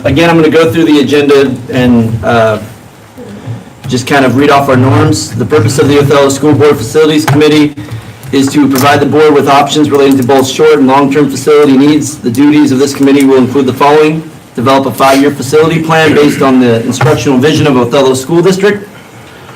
Again, I'm going to go through the agenda and just kind of read off our norms. The purpose of the Othello School Board Facilities Committee is to provide the board with options relating to both short and long-term facility needs. The duties of this committee will include the following: develop a 5-year facility plan based on the instructional vision of Othello School District,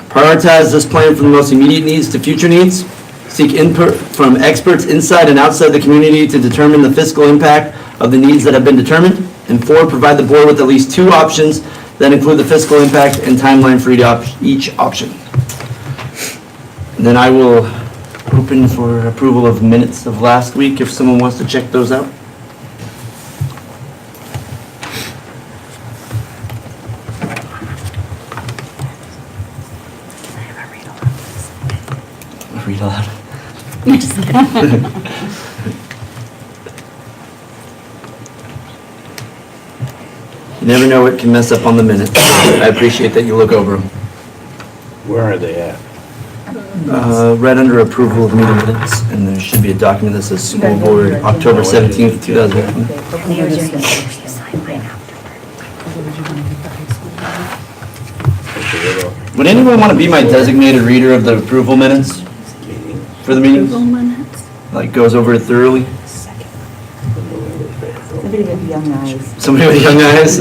prioritize this plan from the most immediate needs to future needs, seek input from experts inside and outside the community to determine the fiscal impact of the needs that have been determined, and 4, provide the board with at least 2 options that include the fiscal impact and timeline for each option. And then I will open for approval of minutes of last week if someone wants to check those out. Read aloud. You never know what can mess up on the minutes. I appreciate that you look over them. Where are they at? Right under approval of meeting minutes, and there should be a document that says School Board, October 17th, 2018. Would anyone want to be my designated reader of the approval minutes for the meetings? Like goes over it thoroughly? Somebody with young eyes. Somebody with young eyes?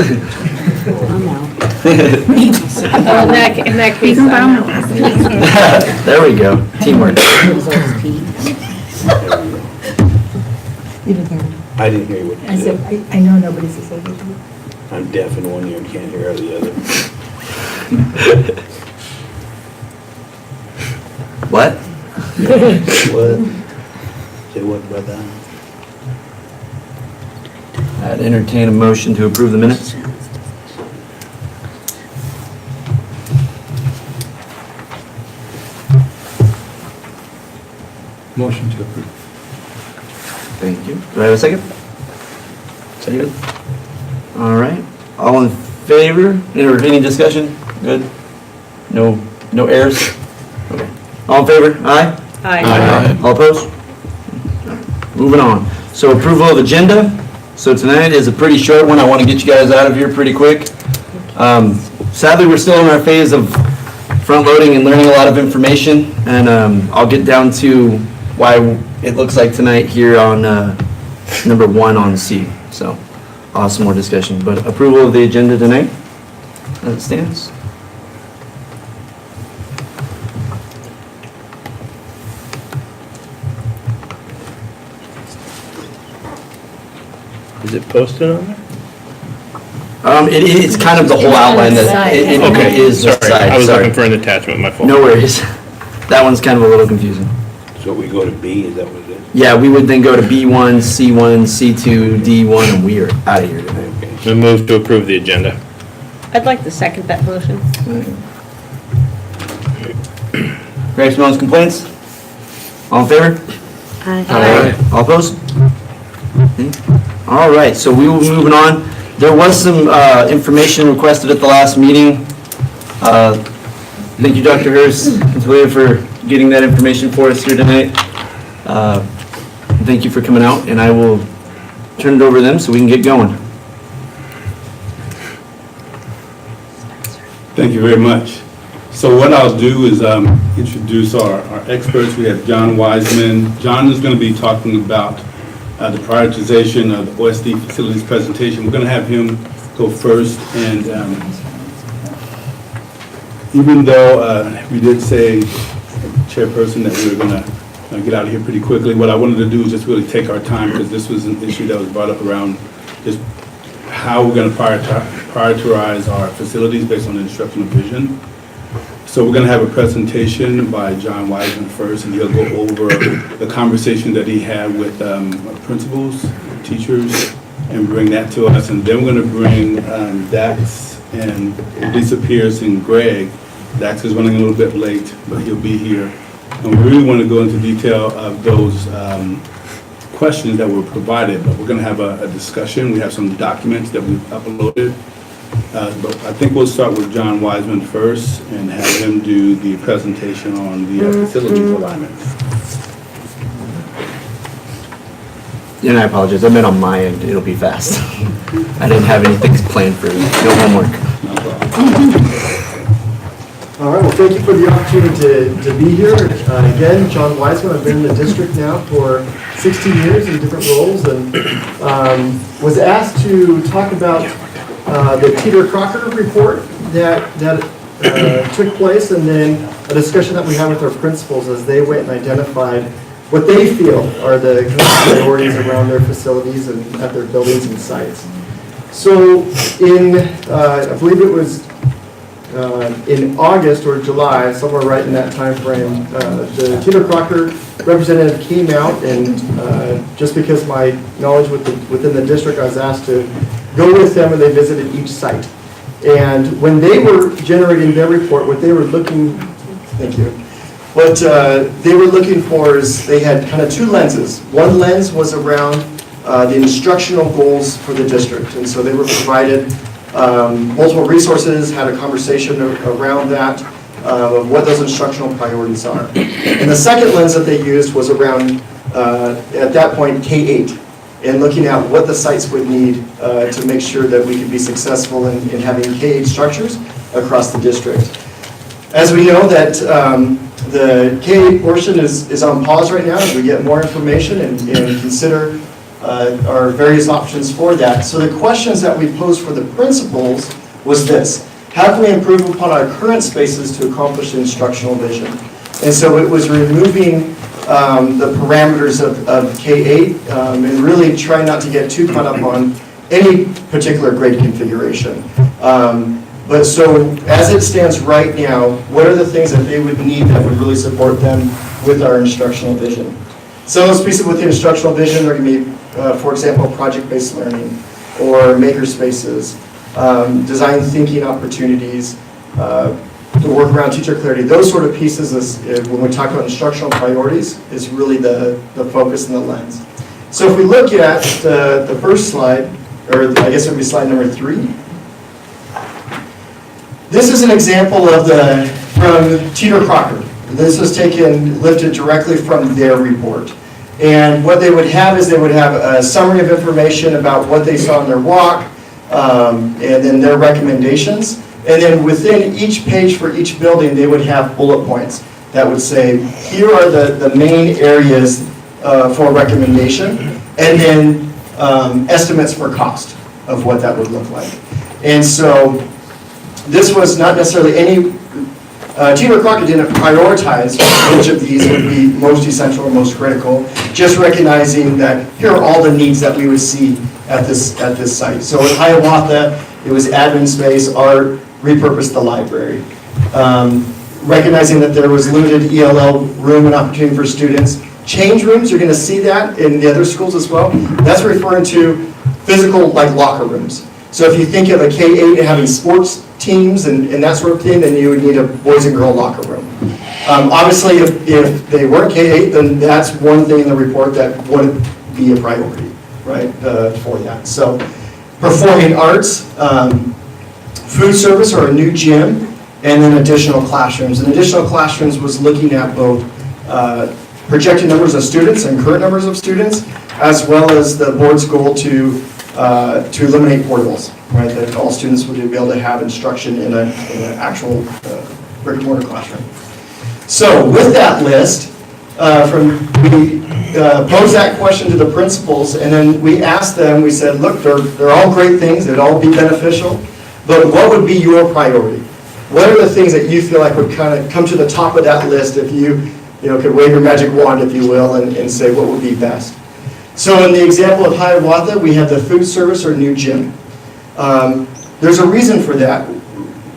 I'm out. In that case, I'm out. There we go. Teamwork. I didn't hear what I you said, said. I know nobody says anything. I'm deaf in one ear and can't hear out of the other. What? What? Say what, brother? I'd entertain a motion to approve the minutes. Motion to approve. Thank you. Do I have a second? Second. All right. All in favor? Any discussion? Good? No errors? Okay. All in favor? Aye? Aye. All opposed? Moving on. So approval of agenda. So tonight is a pretty short one. I want to get you guys out of here pretty quick. Sadly, we're still in our phase of front-loading and learning a lot of information, and I'll get down to why it looks like tonight here on number 1 on C. So I'll have some more discussion. But approval of the agenda tonight, as it stands. Is it posted on there? It's kind of the whole outline that it Okay, is the sorry. side. I was Sorry. looking for an attachment, my fault. No worries. That one's kind of a little confusing. So we go to B, is that what it is? Yeah, we would then go to B1, C1, C2, D1, and we are out of here today. Okay. We move to approve the agenda. I'd like to second that motion. Grapes, Moans, complaints? All in favor? Aye. All opposed? All right, so we will be moving on. There was some information requested at the last meeting. Thank you, Dr. Hurst and Talia, for getting that information for us here tonight. Thank you for coming out, and I will turn it over to them so we can get going. Thank you very much. So what I'll do is introduce our experts. We have John Wiseman. John is going to be talking about the prioritization of the OSD facilities presentation. We're going to have him go first, and even though we did say, Chairperson, that we were going to get out of here pretty quickly, what I wanted to do is just really take our time, because this was an issue that was brought up around just how we're going to prioritize our facilities based on the instructional vision. So we're going to have a presentation by John Wiseman first, and he'll go over the conversation that he had with principals, teachers, and bring that to us. And then we're going to bring Dax and Lisa Pierce and Greg. Dax is running a little bit late, but he'll be here. And we really want to go into detail of those questions that were provided, but we're going to have a discussion. We have some documents that we've uploaded. But I think we'll start with John Wiseman first and have him do the presentation on the facilities alignment. And I apologize, I meant on my end, it'll be fast. I didn't have anything planned for you, no homework. No problem. All right, well, thank you for the opportunity to be here. Again, John Weisman, I've been in the district now for 16 years in different roles, and was asked to talk about the Teeter Crocker report that took place, and then a discussion that we had with our principals as they went and identified what they feel are the priorities around their facilities and at their buildings and sites. So in, I believe it was in August or July, somewhere right in that time frame, the Teeter Crocker representative came out, and just because my knowledge within the district, I was asked to go with them, and they visited each site. And when they were generating their report, what they were looking, thank you, what they were looking for is they had kind of two lenses. One lens was around the instructional goals for the district, and so they were provided multiple resources, had a conversation around that, of what those instructional priorities are. And the second lens that they used was around, at that point, K-8, and looking at what the sites would need to make sure that we could be successful in having K-8 structures across the district. As we know that the K-8 portion is on pause right now as we get more information and consider our various options for that. So the questions that we posed for the principals was this: how can we improve upon our current spaces to accomplish the instructional vision? And so it was removing the parameters of K-8 and really trying not to get too caught up on any particular grade configuration. But so as it stands right now, what are the things that they would need that would really support them with our instructional vision? Some of those pieces with the instructional vision are going to be, for example, project-based learning or maker spaces, design thinking opportunities, the work around teacher clarity. Those sort of pieces, when we talk about instructional priorities, is really the focus and the lens. So if we look at the first slide, or I guess it would be slide number 3. This is an example of from Teeter Crocker. This was lifted directly from their report. And what they would have is they would have a summary of information about what they saw in their walk, and then their recommendations. And then within each page for each building, they would have bullet points that would say, here are the main areas for recommendation, and then estimates for cost of what that would look like. And so this was not necessarily any, Teeter Crocker didn't prioritize which of these would be most essential or most critical, just recognizing that here are all the needs that we would see at this site. So at Hiawatha, it was admin space, art, repurposed the library. Recognizing that there was limited ELL room and opportunity for students. Change rooms, you're going to see that in the other schools as well. That's referring to physical, like locker rooms. So if you think of a K-8 having sports teams and that sort of thing, then you would need a boys and girl locker room. Obviously, if they weren't K-8, then that's one thing in the report that wouldn't be a priority, right, for that. So performing arts, food service or a new gym, and then additional classrooms. And additional classrooms was looking at both projected numbers of students and current numbers of students, as well as the board's goal to eliminate portables, right? That all students would be able to have instruction in an actual brick and mortar classroom. So with that list, we posed that question to the principals, and then we asked them, we said, look, they're all great things, they'd all be beneficial, but what would be your priority? What are the things that you feel like would kind of come to the top of that list if you could wave your magic wand, if you will, and say what would be best? So in the example of Hiawatha, we have the food service or new gym. There's a reason for that.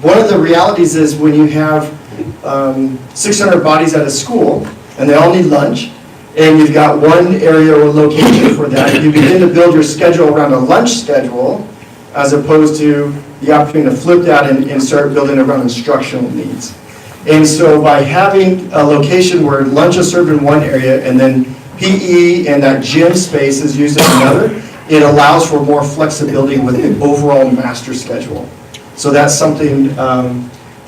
One of the realities is when you have 600 bodies at a school, and they all need lunch, and you've got one area or location for that, you begin to build your schedule around a lunch schedule, as opposed to the opportunity to flip that and start building around instructional needs. And so by having a location where lunch is served in one area and then PE and that gym space is used in another, it allows for more flexibility with the overall master schedule. So that's something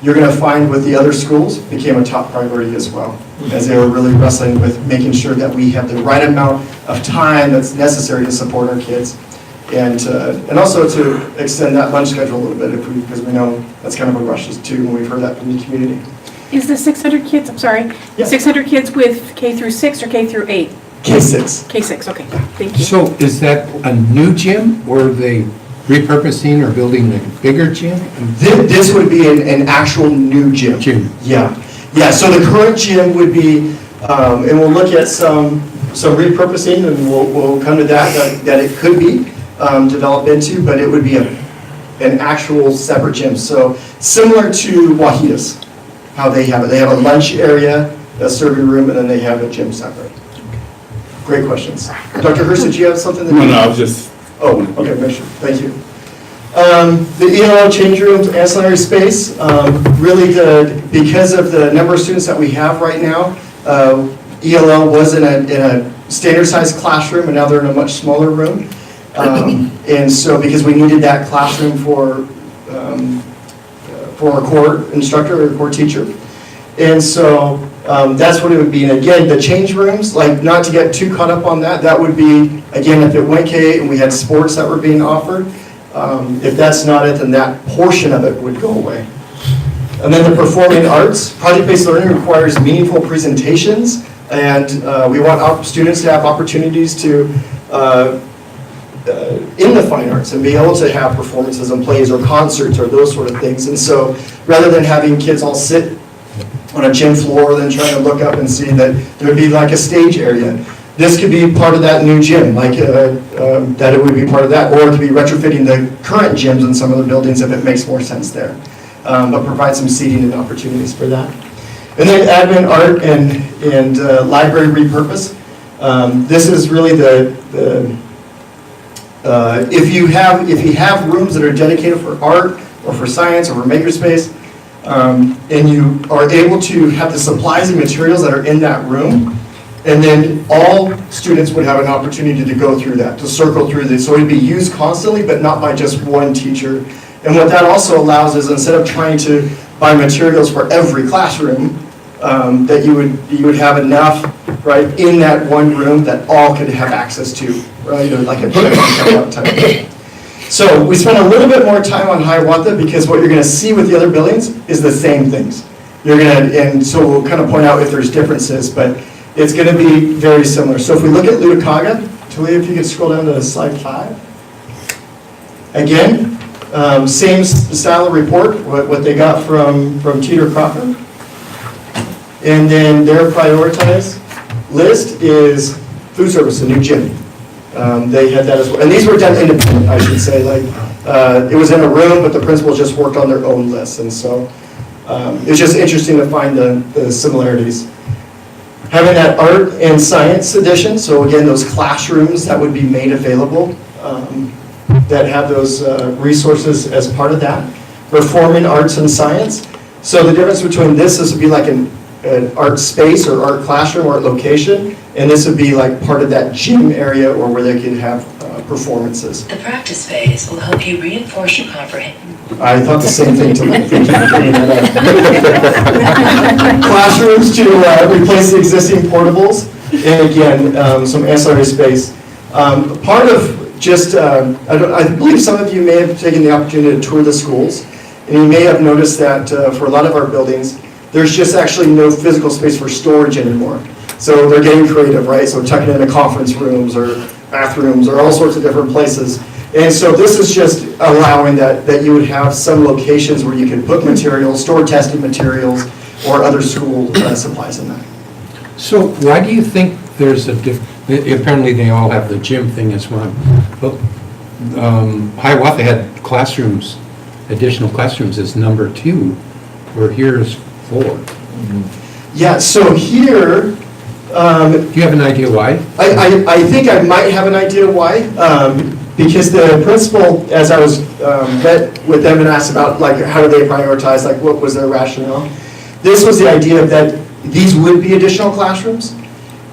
you're going to find with the other schools became a top priority as well, as they were really wrestling with making sure that we have the right amount of time that's necessary to support our kids. And also to extend that lunch schedule a little bit because we know that's kind of a rush too, and we've heard that from the community. Is the 600 kids, I'm sorry, Yeah. 600 kids with K through 6 or K through 8? K-6. K6, okay, thank you. So is that a new gym, or are they repurposing or building a bigger gym? This would be an actual new gym. Gym. Yeah, yeah, so the current gym would be, and we'll look at some repurposing, and we'll come to that it could be developed into, but it would be an actual separate gym. So similar to Wahidas, how they have it. They have a lunch area, a serving room, and then they have a gym separate. Great questions. Dr. Hurst, did you have something that? No, I was just, Oh, okay, make sure, thank you. The ELO change rooms, ancillary space, really because of the number of students that we have right now, ELL was in a standard sized classroom, and now they're in a much smaller room. And so because we needed that classroom for our core instructor or core teacher. And so that's what it would be. And again, the change rooms, like not to get too caught up on that, that would be, again, if it went K and we had sports that were being offered, if that's not it, then that portion of it would go away. And then the performing arts, project-based learning requires meaningful presentations, and we want our students to have opportunities to, in the fine arts, and be able to have performances and plays or concerts or those sort of things. And so rather than having kids all sit on a gym floor, then trying to look up and see that there would be like a stage area. This could be part of that new gym, like that it would be part of that, or to be retrofitting the current gyms in some of the buildings if it makes more sense there. But provide some seating and opportunities for that. And then admin, art, and library repurpose. This is really if you have rooms that are dedicated for art or for science or for makerspace, and you are able to have the supplies and materials that are in that room, and then all students would have an opportunity to go through that, to circle through this. So it'd be used constantly, but not by just one teacher. And what that also allows is, instead of trying to buy materials for every classroom, that you would have enough, right, in that one room that all could have access to, right, or like a type of thing. So we spent a little bit more time on Hiawatha because what you're going to see with the other buildings is the same things. And so we'll kind of point out if there's differences, but it's going to be very similar. So if we look at Lutakaga, Talia, if you could scroll down to slide 5. Again, same style of report, what they got from Teeter Crocker. And then their prioritized list is food service, a new gym. They had that as well. And these were done independent, I should say. Like it was in a room, but the principals just worked on their own list. And so it's just interesting to find the similarities. Having that art and science edition, so again, those classrooms that would be made available that have those resources as part of that. Performing arts and science. So the difference between this would be like an art space or art classroom or art location, and this would be like part of that gym area or where they could have performances. The practice phase will help you reinforce your comprehension. I thought the same thing, Thank you for bringing that up. Classrooms to replace the existing portables, and again, some ancillary space. Part of just, I believe some of you may have taken the opportunity to tour the schools, and you may have noticed that for a lot of our buildings, there's just actually no physical space for storage anymore. So they're getting creative, right? So tucking into conference rooms or bathrooms or all sorts of different places. And so this is just allowing that you would have some locations where you could put materials, store tested materials, or other school supplies in that. So why do you think there's a apparently they all have the gym thing as one, but Hiawatha had classrooms, additional classrooms as number 2, where here's 4. Yeah, so here, Do you have an idea why? I think I might have an idea why. Because the principal, as I was met with them and asked about like how do they prioritize, like what was their rationale, this was the idea that these would be additional classrooms.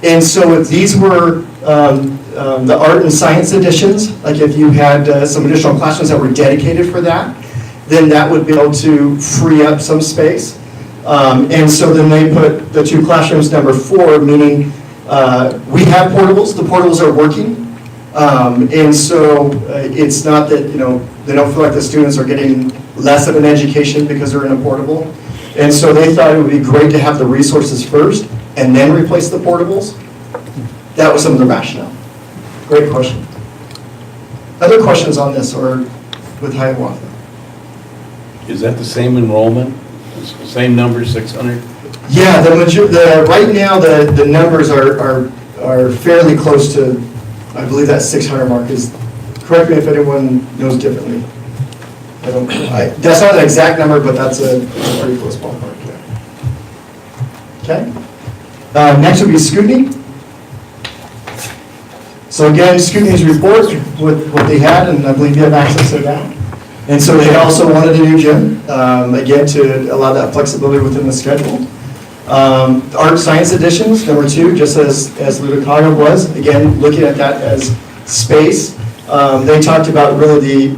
And so if these were the art and science editions, like if you had some additional classrooms that were dedicated for that, then that would be able to free up some space. And so then they put the 2 classrooms number 4, meaning we have portables, the portables are working. And so it's not that, they don't feel like the students are getting less of an education because they're in a portable. And so they thought it would be great to have the resources first and then replace the portables. That was some of the rationale. Great question. Other questions on this or with Hiawatha? Is that the same enrollment? It's the same number, 600? Yeah, right now, the numbers are fairly close to, I believe that 600 mark is, correct me if anyone knows differently. That's not an exact number, but that's a pretty close ballpark, yeah. Okay. Next would be Scootney. So again, Scootney's report with what they had, and I believe you have access to that. And so they also wanted a new gym, again, to allow that flexibility within the schedule. Art science additions, number 2, just as Ludocago was, again, looking at that as space. They talked about really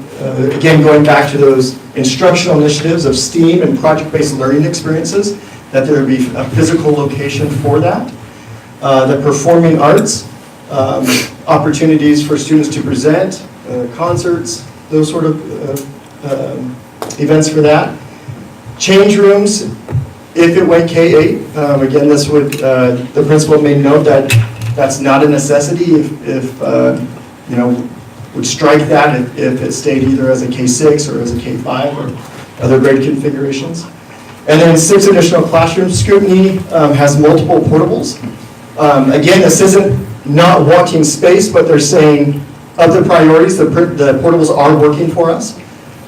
again, going back to those instructional initiatives of STEAM and project-based learning experiences, that there would be a physical location for that. The performing arts, opportunities for students to present, concerts, those sort of events for that. Change rooms, if it went K-8, again, this would, the principal made note that that's not a necessity if would strike that if it stayed either as a K-6 or as a K-5 or other grade configurations. And then 6 additional classrooms. Scootney has multiple portables. Again, this isn't not wanting space, but they're saying of the priorities, the portables are working for us.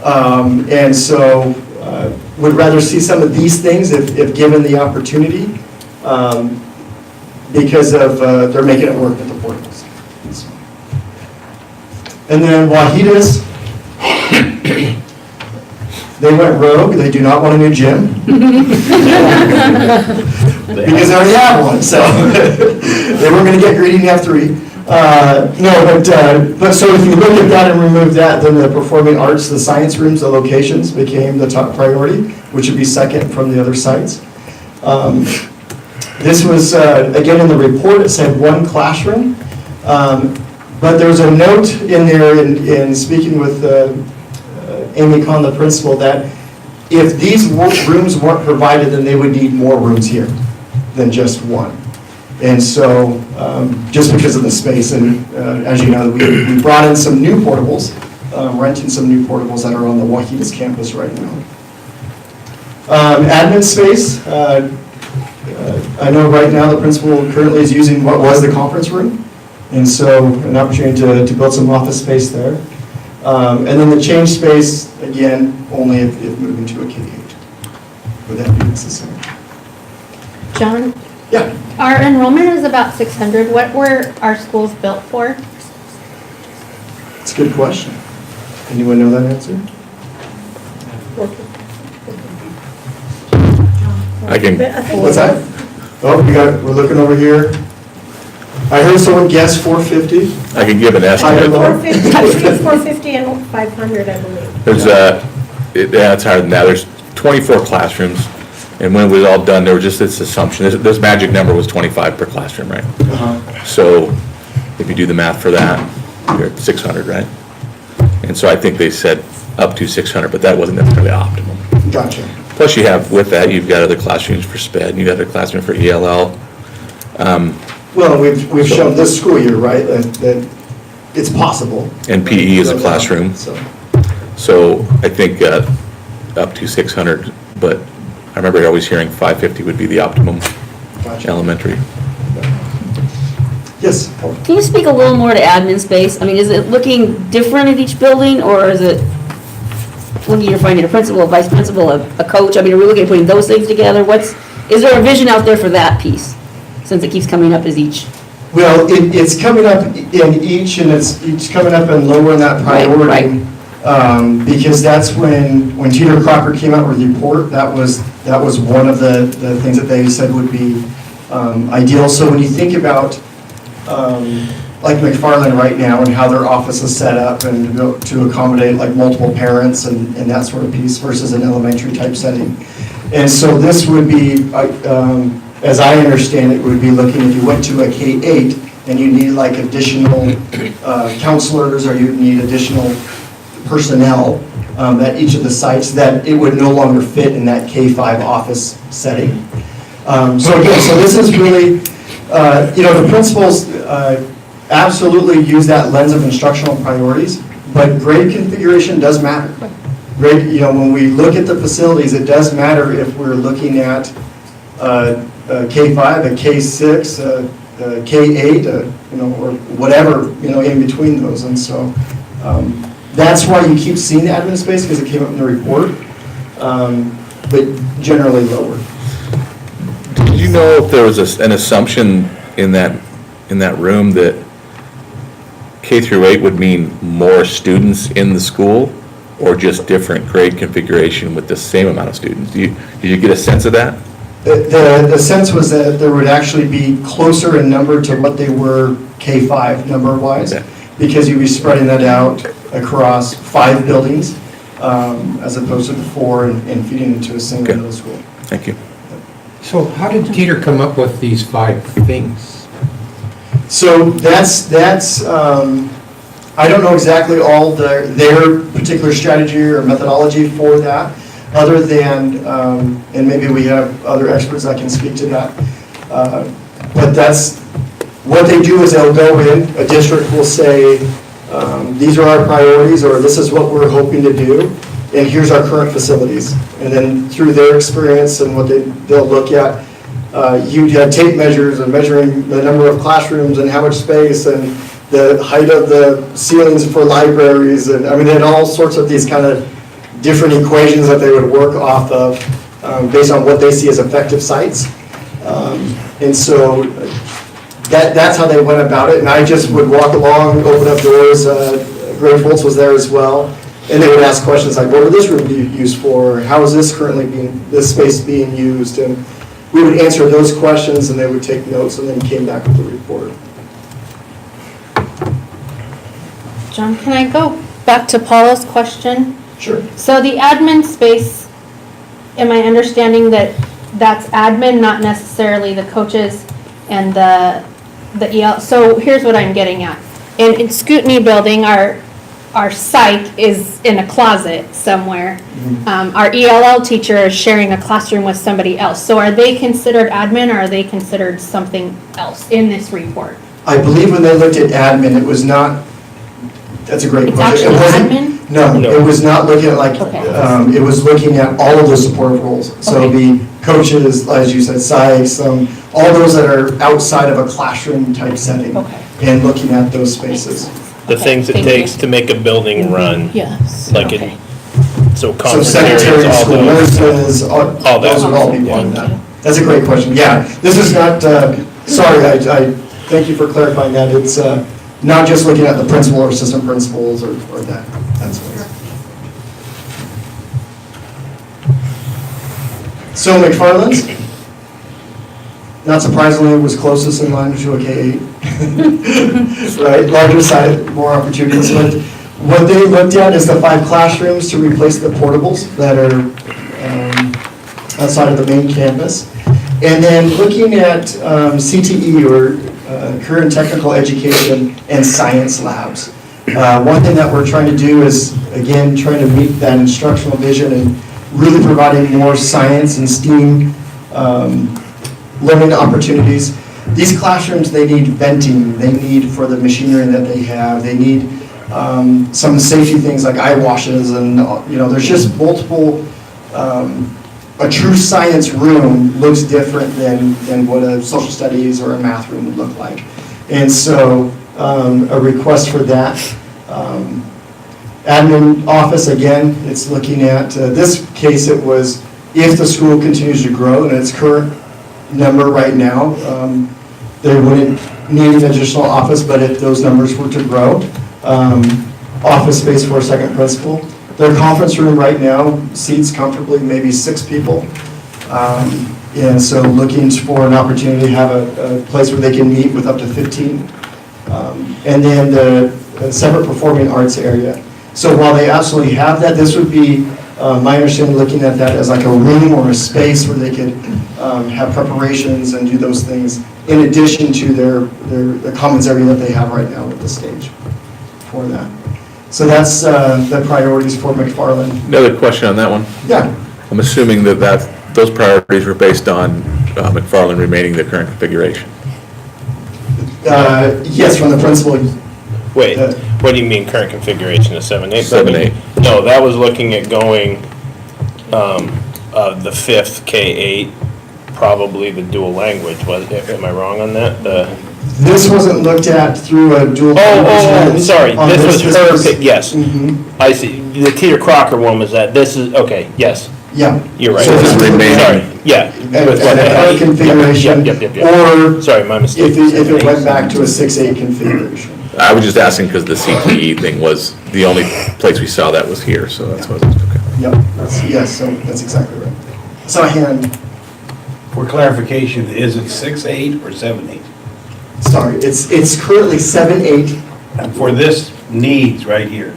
And so would rather see some of these things if given the opportunity because of they're making it work with the portables. And then Wahidas, they went rogue. They do not want a new gym. Because they already have one, so they weren't going to get greedy and have 3. But so if you look at that and remove that, then the performing arts, the science rooms, the locations became the top priority, which would be second from the other sites. This was, again, in the report, it said 1 classroom. But there's a note in there in speaking with Amy Kahn, the principal, that if these rooms weren't provided, then they would need more rooms here than just 1. And so, just because of the space, and as you know, we brought in some new portables, renting some new portables that are on the Wahidas campus right now. Admin space, I know right now the principal currently is using what was the conference room, and so an opportunity to build some office space there. And then the change space, again, only if moving to a K-8. Would that be necessary? John, Yeah. our enrollment is about 600. What were our schools built for? It's a good question. Anyone know that answer? I can, What's that? Oh, we're looking over here. I heard someone guess 450. I can give an estimate. 450 and 500, I believe. There's it's higher than that. There's 24 classrooms, and when it was all done, there was just this assumption, this magic number was 25 per classroom, right? So if you do the math for that, you're at 600, right? And so I think they said up to 600, but that wasn't necessarily optimum. Gotcha. Plus you have, with that, you've got other classrooms for SPED, and you've got other classroom for ELL. Well, we've shown this school year, right, that it's possible. And PE is a classroom. So I think up to 600, but I remember always hearing 550 would be the optimum Gotcha. elementary. Yes, Paul? Can you speak a little more to admin space? I mean, is it looking different at each building, or is it looking, you're finding a principal, a vice principal, a coach? I mean, are we looking at putting those things together? Is there a vision out there for that piece, since it keeps coming up as each? Well, it's coming up in each, and it's coming up and lowering that priority. Right. Because that's when Teeter Crocker came out with the report, that was one of the things that they said would be ideal. So when you think about like McFarland right now and how their office is set up and to accommodate like multiple parents and that sort of piece versus an elementary type setting. And so this would be, as I understand it, would be looking if you went to a K-8 and you need like additional counselors or you need additional personnel at each of the sites, that it would no longer fit in that K-5 office setting. So again, so this is really, the principals absolutely use that lens of instructional priorities, but grade configuration does matter. Grade, when we look at the facilities, it does matter if we're looking at a K-5, a K-6, a K-8, or whatever, in between those. And so that's why you keep seeing the admin space, because it came up in the report, but generally lower. Did you know if there was an assumption in that room that K through 8 would mean more students in the school, or just different grade configuration with the same amount of students? Did you get a sense of that? The sense was that there would actually be closer in number to what they were K-5 number-wise, Okay. because you'd be spreading that out across 5 buildings, as opposed to the 4 and feeding into a single Okay. middle school. Thank you. So how did Teeter come up with these 5 things? So that's, I don't know exactly all their particular strategy or methodology for that, other than, and maybe we have other experts that can speak to that. But that's, what they do is they'll go in, a district will say, these are our priorities, or this is what we're hoping to do, and here's our current facilities. And then through their experience and what they'll look at, you'd have tape measures and measuring the number of classrooms and how much space and the height of the ceilings for libraries, and I mean, they had all sorts of these kind of different equations that they would work off of based on what they see as effective sites. And so that's how they went about it, and I just would walk along, open up doors. Greg Foltz was there as well, and they would ask questions like, what would this room be used for? How is this this space being used? And we would answer those questions, and they would take notes, and then came back with the report. John, can I go back to Paula's question? Sure. So the admin space, am I understanding that that's admin, not necessarily the coaches and the EL? So here's what I'm getting at. In Scootney Building, our psych is in a closet somewhere. Our ELL teacher is sharing a classroom with somebody else. So are they considered admin, or are they considered something else in this report? I believe when they looked at admin, it was not, that's a great It's question. actually It wasn't- admin? No, it was not looking at like, Okay. it was looking at all of the supportive roles. So it'd be coaches, as you said, psychs, all those that are outside of a classroom type setting. Okay. And looking at those spaces. The Okay, things it thank takes you. to make a building run, Yes. like Okay. so So secretaries, all school those. nurses, All that. those would all be part of Thank that. you. That's a great question. Yeah, this is not, sorry, I thank you for clarifying that. It's not just looking at the principal or assistant principals or that. That's what. So McFarland's, not surprisingly, was closest in line to a K-8. Right, larger size, more opportunities. But what they looked at is the 5 classrooms to replace the portables that are outside of the main campus. And then looking at CTE, or career and technical education, and science labs. One thing that we're trying to do is, again, trying to meet that instructional vision and really providing more science and STEAM learning opportunities. These classrooms, they need venting, they need for the machinery that they have, they need some safety things like eye washes, and there's just multiple. A true science room looks different than what a social studies or a math room would look like. And so a request for that. Admin office, again, it's looking at, this case, it was if the school continues to grow and its current number right now, they wouldn't need an additional office, but if those numbers were to grow, office space for a second principal. Their conference room right now seats comfortably maybe 6 people. And so looking for an opportunity to have a place where they can meet with up to 15 And then the separate performing arts area. So while they absolutely have that, this would be, my understanding, looking at that as like a room or a space where they could have preparations and do those things in addition to the commons area that they have right now with the stage for that. So that's the priorities for McFarland. Another question on that one. Yeah. I'm assuming that those priorities were based on McFarland remaining the current configuration. Yes, from the principal. Wait, what do you mean current configuration of 7-8? 7-8. No, that was looking at going, the fifth K-8, probably the dual language, am I wrong on that? This wasn't looked at through a dual. Sorry, on this was her was- pick, yes. Mhm. I see, the Teeter Crocker one was that, this is, okay, yes, Yeah. you're right. So this is remaining. Sorry, yeah. At with what a they current had. configuration. Yep. Or Sorry, my mistake. if it went back to a 6-8 configuration. I was just asking because the CTE thing was the only place we saw that was here, so that's what I was, okay. Yep, yes, so that's exactly right. So hand, For clarification, is it 6-8 or 7-8? sorry, it's currently 7-8. And for this needs right here,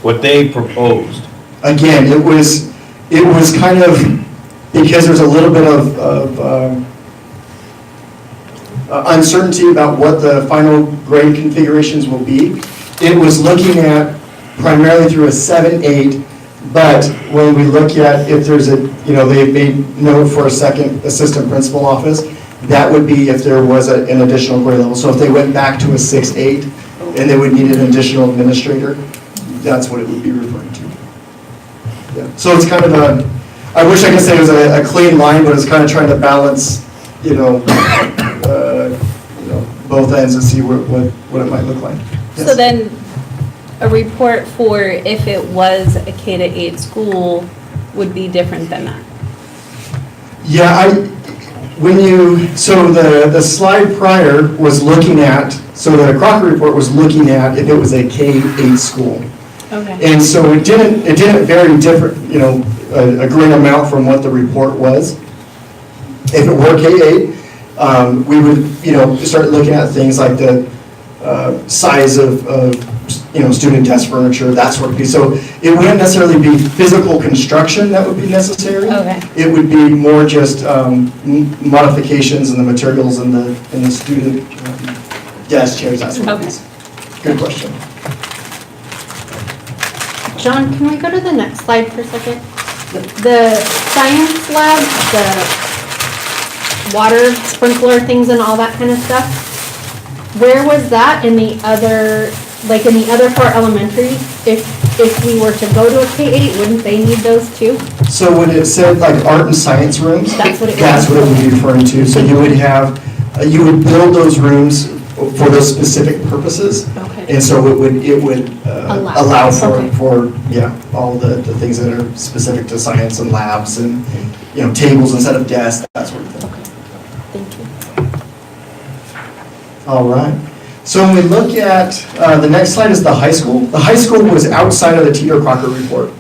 what they proposed, Again, it was kind of, because there's a little bit of uncertainty about what the final grade configurations will be. It was looking at primarily through a 7-8, but when we look at if there's a, they made note for a second assistant principal office, that would be if there was an additional grade level. So if they went back to a 6-8 and they would need an additional administrator, that's what it would be referring to. Yeah. So it's kind of I wish I could say it was a clean line, but it's kind of trying to balance, both ends and see what it might look like. Yes. So then, a report for if it was a K-8 school would be different than that? Yeah, so the slide prior was looking at, so the Crocker report was looking at if it was a K-8 school. Okay. And so it didn't vary different, a great amount from what the report was. If it were K-8, we would, start looking at things like the size of student desk furniture, that sort of piece. So it wouldn't necessarily be physical construction that would be necessary. Okay. It would be more just modifications in the materials in the student desk, chairs, that sort of Okay. piece. Good question. John, can we go to the next slide for a second? The science lab, the water sprinkler things and all that kind of stuff, where was that in the other, like in the other 4 elementaries? If we were to go to a K-8, wouldn't they need those too? So when it said like art and science rooms, That's what it was. that's what it would be referring to. So you would have, you would build those rooms for those specific purposes. Okay. And so it would allow Okay. for all the things that are specific to science and labs and, tables instead of desks, that sort of thing. Okay, thank you. All right. So when we look at, the next slide is the high school. The high school was outside of the Teeter Crocker report.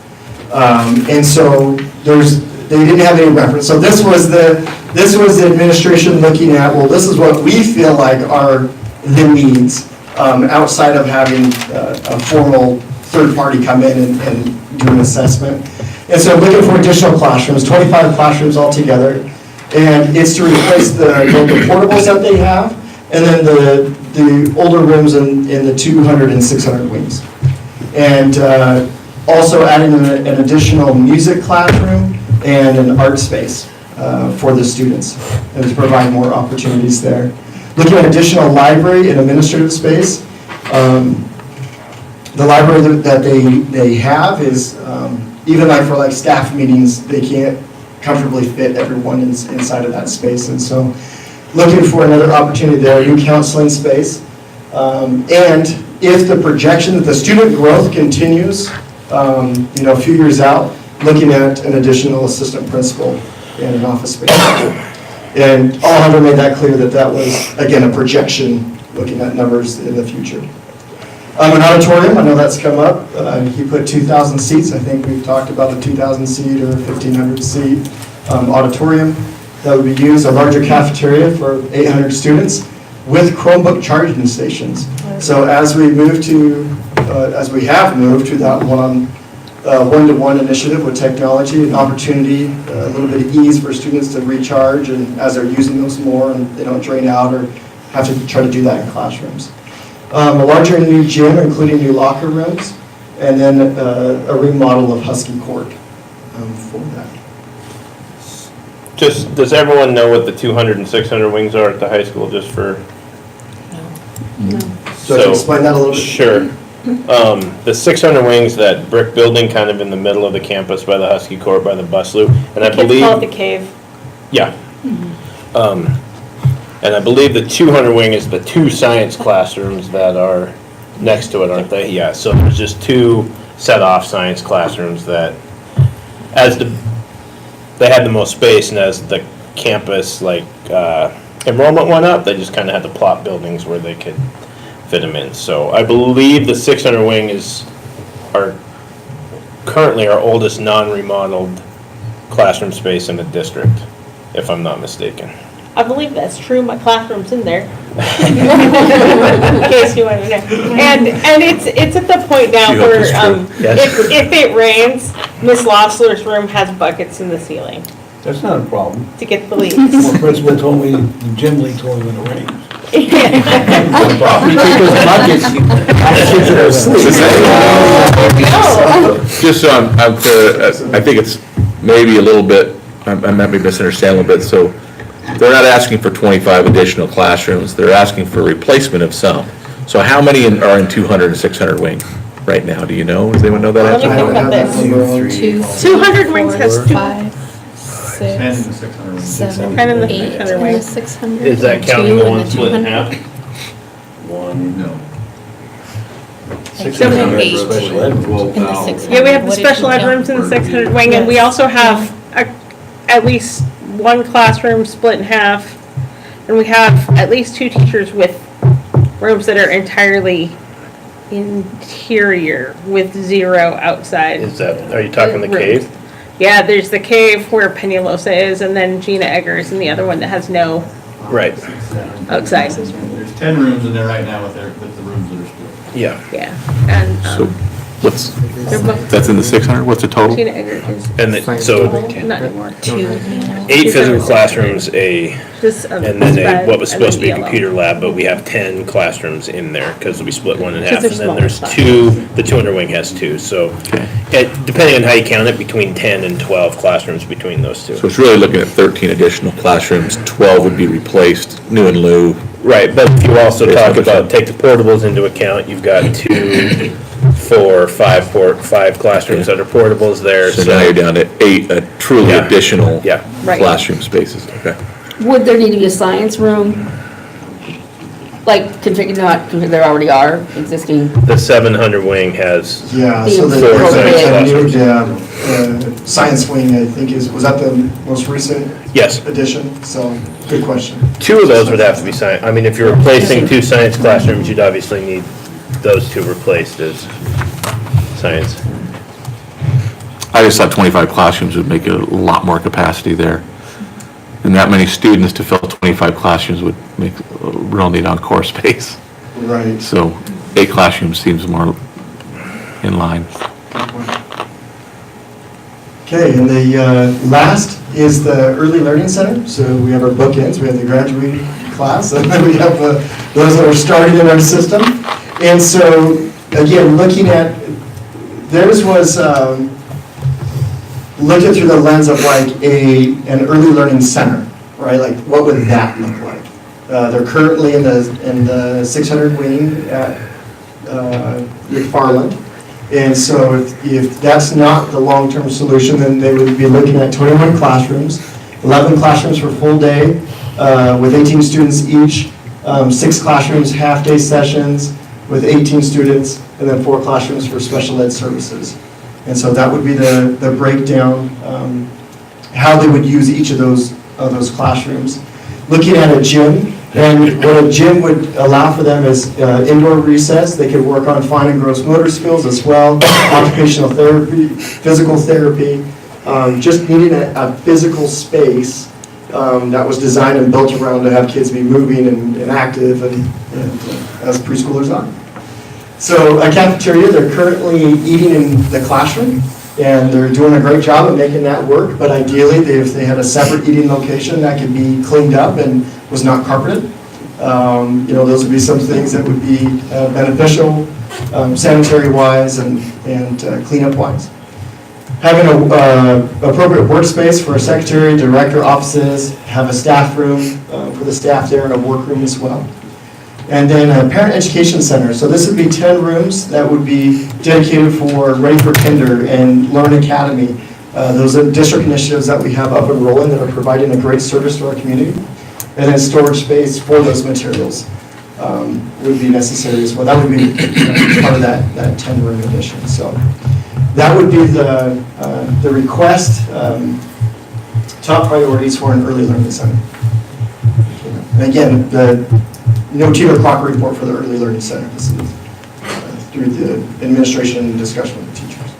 And so they didn't have any reference. So this was the administration looking at, well, this is what we feel like are the needs, outside of having a formal third party come in and do an assessment. And so looking for additional classrooms, 25 classrooms altogether. And it's to replace the portables that they have, and then the older rooms in the 200 and 600 wings. And also adding an additional music classroom and an art space for the students, and to provide more opportunities there. Looking at additional library and administrative space. The library that they have is, even for staff meetings, they can't comfortably fit everyone inside of that space. And so looking for another opportunity there, new counseling space. And if the projection that the student growth continues, a few years out, looking at an additional assistant principal and an office space. And Alejandro made that clear that was, again, a projection, looking at numbers in the future. An auditorium, I know that's come up. He put 2,000 seats. I think we've talked about the 2,000 seat or 1,500 seat auditorium that would be used, a larger cafeteria for 800 students. with Chromebook charging stations. So as we move to, as we have moved to that one-to-one initiative with technology, an opportunity, a little bit of ease for students to recharge and as they're using those more and they don't drain out or have to try to do that in classrooms. A larger new gym, including new locker rooms, and then a remodel of Husky Court for that. Just, does everyone know what the 200 and 600 wings are at the high school, just for? So I can explain that a little bit? Sure. The 600 wings, that brick building kind of in the middle of the campus by the Husky Court, by the bus loop, and I Kids believe. call it the cave. Yeah. And I believe the 200 wing is the 2 science classrooms that are next to it, aren't they? Yeah, so there's just 2 set-off science classrooms that, they had the most space, and as the campus, enrollment went up, they just kind of had to plot buildings where they could fit them in. So I believe the 600 wing is currently our oldest non-remodeled classroom space in the district, if I'm not mistaken. I believe that's true, my classroom's in there. In case you want to know. And it's at the point now You hope where, it's true. Yes. if it rains, Miss Lossler's room has buckets in the ceiling That's not a problem. to get the leaks. My principal told me, the gym lead told me when it rains. Just so I'm clear, I think it's maybe a little bit, I might be misunderstanding a little bit, so they're not asking for 25 additional classrooms, they're asking for replacement of some. So how many are in 200 and 600 wing right now, do you know? Does anyone know that Let me answer? think about this. 200 wings has 2. 10 and the 600 wing. Is that counting the one split in half? No. 7 and 8. Special ed rooms. Yeah, we have the special ed rooms in the 600 wing, and we also have at least 1 classroom split in half, and we have at least 2 teachers with rooms that are entirely interior with 0 outside. Are you talking the cave? Yeah, there's the cave where Peñalosa is, and then Gina Eggers, and the other one that has no Right, outside. There's 10 rooms in there right now with the rooms that are split. yeah. Yeah, and So what's, they're both, that's in the 600, what's the total? Gina Eggers is And so not anymore. 8 physical classrooms, This, and then what was and then supposed to be a yellow. computer lab, but we have 10 classrooms in there because we split one in half. Because And they're then there's smaller 2, the 200 wing has 2, so depending on how you count it, between 10 and 12 classrooms between those 2. So it's really looking at 13 additional classrooms, 12 would be replaced, new and lieu. Right, but if you also Based talk on about, take the portables into account, you've got 2, 4, 5 classrooms that are portables there, So now you're down to 8 truly Yeah. additional Yeah. Right. classroom spaces, okay. Would there need to be a science room? Like configured, there already are existing. The 700 wing has, Yeah, so the Four science new science wing, I think was that the most recent yes, addition? So, good question. 2 of those would have to be science. I mean, if you're replacing 2 science classrooms, you'd obviously need those 2 replaced as science. I just thought 25 classrooms would make it a lot more capacity there. And that many students to fill 25 classrooms would make a real need on core space. Right. So 8 classrooms seems more in line. Okay, and the last is the Early Learning Center. So we have our bookends, we have the graduating class, and then we have those that are starting in our system. And so, again, looking at, theirs was looking through the lens of like an early learning center, right? Like, what would that look like? They're currently in the 600 wing at McFarland. And so if that's not the long-term solution, then they would be looking at 21 classrooms, 11 classrooms for full day, with 18 students each, 6 classrooms, half-day sessions with 18 students, and then 4 classrooms for special ed services. And so that would be the breakdown, how they would use each of those classrooms. Looking at a gym, and what a gym would allow for them is indoor recess. They could work on fine and gross motor skills as well, occupational therapy, physical therapy, just needing a physical space that was designed and built around to have kids be moving and active and as preschoolers are. So a cafeteria, they're currently eating in the classroom, and they're doing a great job of making that work, but ideally, if they had a separate eating location that could be cleaned up and was not carpeted, those would be some things that would be beneficial, sanitary-wise and cleanup-wise. Having a appropriate workspace for a secretary, director offices, have a staff room for the staff there and a workroom as well. And then a parent education center. So this would be 10 rooms that would be dedicated for Ready for Kinder and Learn Academy. Those are district initiatives that we have up and rolling that are providing a great service to our community. And then storage space for those materials would be necessary as well. That would be part of that 10-room addition. So that would be the request, top priorities for an early learning center. And again, no Teeter Crocker report for the early learning center. This is through the administration and discussion with the teachers.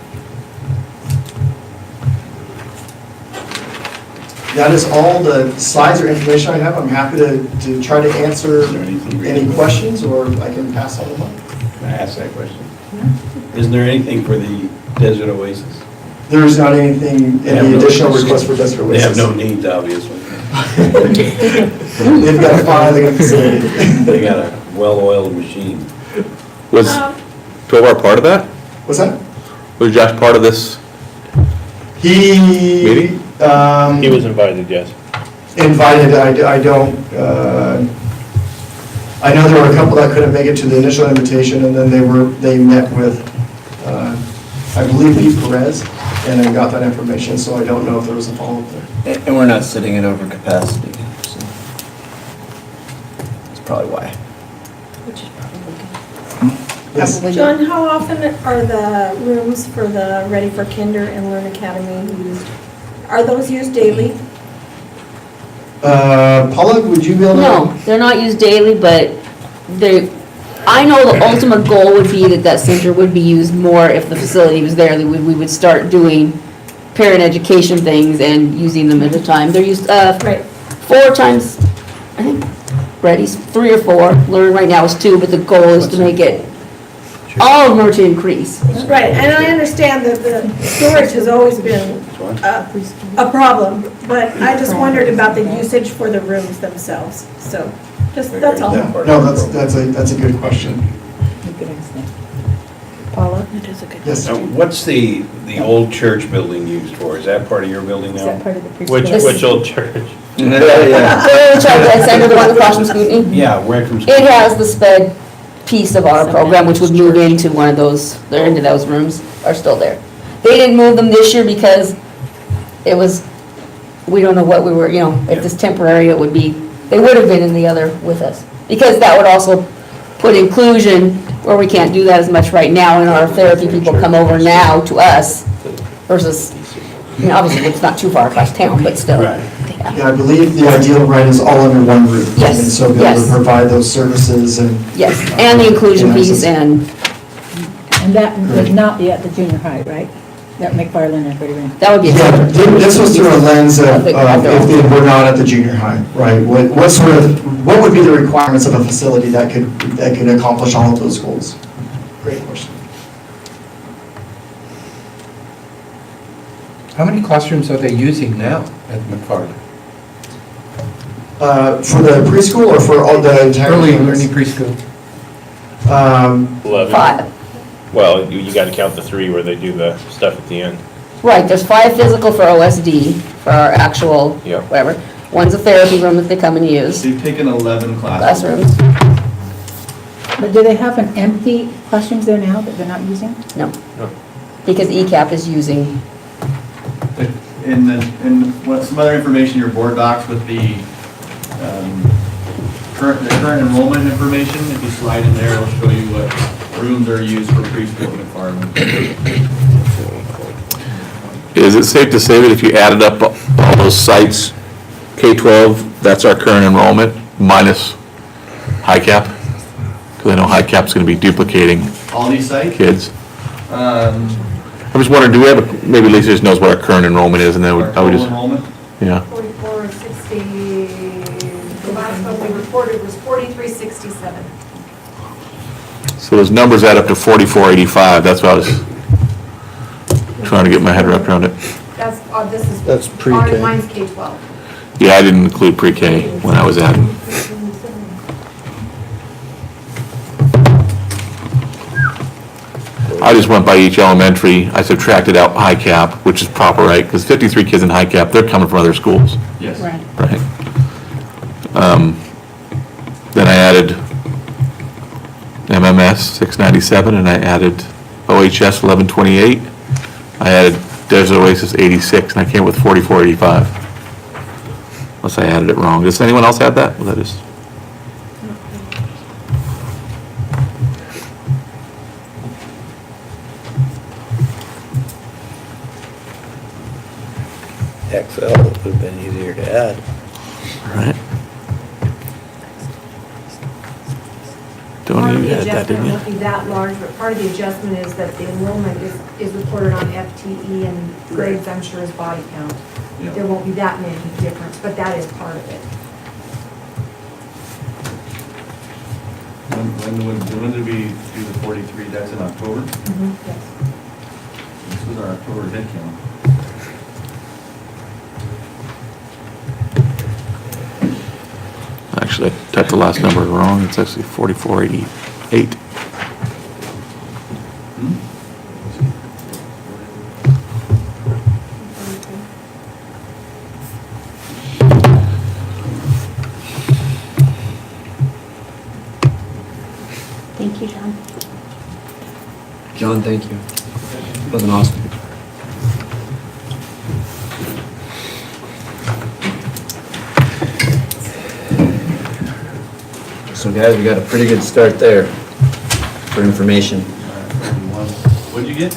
That is all the slides or information I have. I'm happy to try to answer any questions, or I can pass on the mic. Can I ask that question? Isn't there anything for the Desert Oasis? There is not anything, any additional requests for Desert Oasis. They have no needs, obviously. They've got a fire, they got a facility. They got a well-oiled machine. Was 12R part of that? What's that? Was Josh part of this meeting? He was invited, yes. Invited, I don't, I know there were a couple that couldn't make it to the initial invitation, and then they met with, I believe Pete Perez, and then got that information, so I don't know if there was a follow-up there. And we're not sitting at over capacity, so that's probably why. Which is probably good. Yes. John, how often are the rooms for the Ready for Kinder and Learn Academy used? Are those used daily? Paula, would you be able to? No, they're not used daily, but I know the ultimate goal would be that center would be used more if the facility was there. That we would start doing parent education things and using them at a time. They're used, Right. 4 times, I think, Ready's 3 or 4. Learn right now is 2, but the goal is to make it, all of them are to increase. Right, and I understand that the storage has always been a problem, but I just wondered about the usage for the rooms themselves, so, that's all. Yeah. No, that's a good question. Paula? Yes. Now, what's the old church building used for? Is that part of your building now? Which old church? The center, the one across from Scootney. Yeah, right from. It has the sped piece of our program, which would move into one of those, they're into those rooms, are still there. They didn't move them this year because it was, we don't know what we were, if this temporary, it would be, they would have been in the other with us. Because that would also put inclusion where we can't do that as much right now, and our therapy people come over now to us versus, obviously it's not too far across town, but still. Right. Yeah, I believe the ideal right is all under one roof. Yes, And so be able yes. to provide those services and. Yes, and the inclusion piece and, And that would not be at the junior high, right? That McFarland and Freddie Ring. that would be. Yeah, this was through a lens of if they were not at the junior high, right? What would be the requirements of a facility that could accomplish all of those goals? Great question. How many classrooms are they using now at McFarland? For the preschool or for all the entire? Early campus? learning preschool. 11. 5. Well, you gotta count the 3 where they do the stuff at the end. Right, there's 5 physical for OSD, for our actual, Yep. whatever. One's a therapy room that they come and use, They've taken 11 classrooms. classrooms. But do they have an empty classrooms there now that they're not using? No. Because ECAP is using, And some other information, your board docs with the current enrollment information, if you slide in there, it'll show you what rooms are used for preschool and farming. Is it safe to say that if you added up all those sites, K-12, that's our current enrollment, minus high cap? Because I know high cap's going to be duplicating All these sites? kids. I'm just wondering, do we have, maybe Lisa just knows what our current enrollment is, and then Our I would total just, enrollment? yeah. 44 or 60. reported was 4367. So those numbers add up to 4485, that's what I was trying to get my head wrapped around it. That's, this is. That's pre-K. Mine's K-12. Yeah, I didn't include pre-K when I was adding. I just went by each elementary, I subtracted out high cap, which is proper, right? Because 53 kids in high cap, they're coming from other schools, Yes. Right. right? Then I added MMS 697, and I added OHS 1128. I added Desert Oasis 86, and I came with 4485. Unless I added it wrong. Does anyone else add that? Well, that is. XL would have been easier to add. Right. Part Don't of you the add that, adjustment didn't you? won't be that large, but part of the adjustment is that the enrollment is reported on FTE and grades, I'm sure, is body count. Yeah. There won't be that many difference, but that is part of it. When did we do the 43? That's in October? Yes. This was our October head count. Actually, I typed the last number wrong. It's actually 4488. Thank you, John. John, thank you. Wasn't awesome. So guys, we got a pretty good start there for information. What'd you get?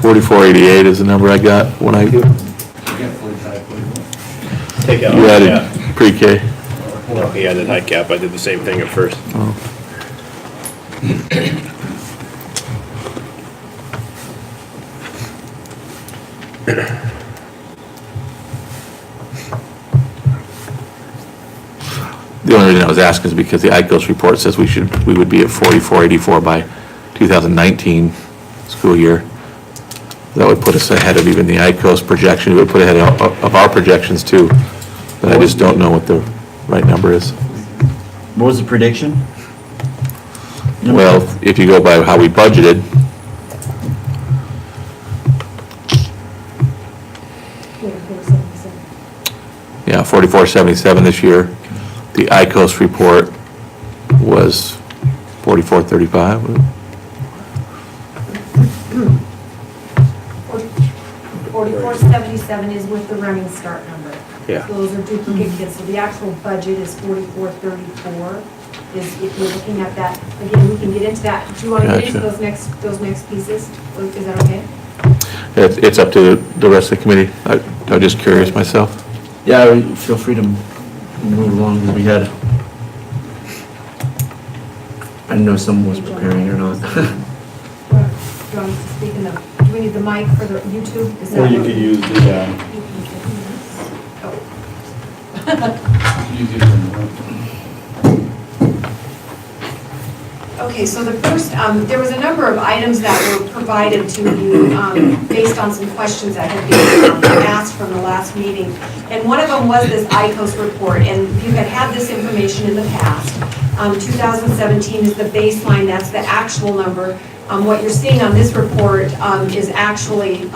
4488 is the number I got when I, you You got 45, 44. Take out. added pre-K. No, he added high cap. I did the same thing at first. Oh. The only reason I was asking is because the ICOS report says we would be at 4484 by 2019 school year. That would put us ahead of even the ICOS projection, it would put ahead of our projections too. But I just don't know what the right number is. What was the prediction? Well, if you go by how we budgeted, yeah, 4477 this year. The ICOS report was 4435. 4477 is with the running start number. Yeah. So those are duplicate kids, so the actual budget is 4434. Is, if you're looking at that, again, we can get into that. Do you want to get into Gotcha. those next pieces? Is that okay? It's up to the rest of the committee. I'm just curious myself. Yeah, feel free to move along, because we had, I didn't know if someone was preparing or not. Do you want us to speak in the, do we need the mic for the YouTube? Is that Or you what- could use the, Okay, so the first, there was a number of items that were provided to you based on some questions that had been asked from the last meeting. And one of them was this ICOS report, and you had had this information in the past. 2017 is the baseline, that's the actual number. What you're seeing on this report is actually,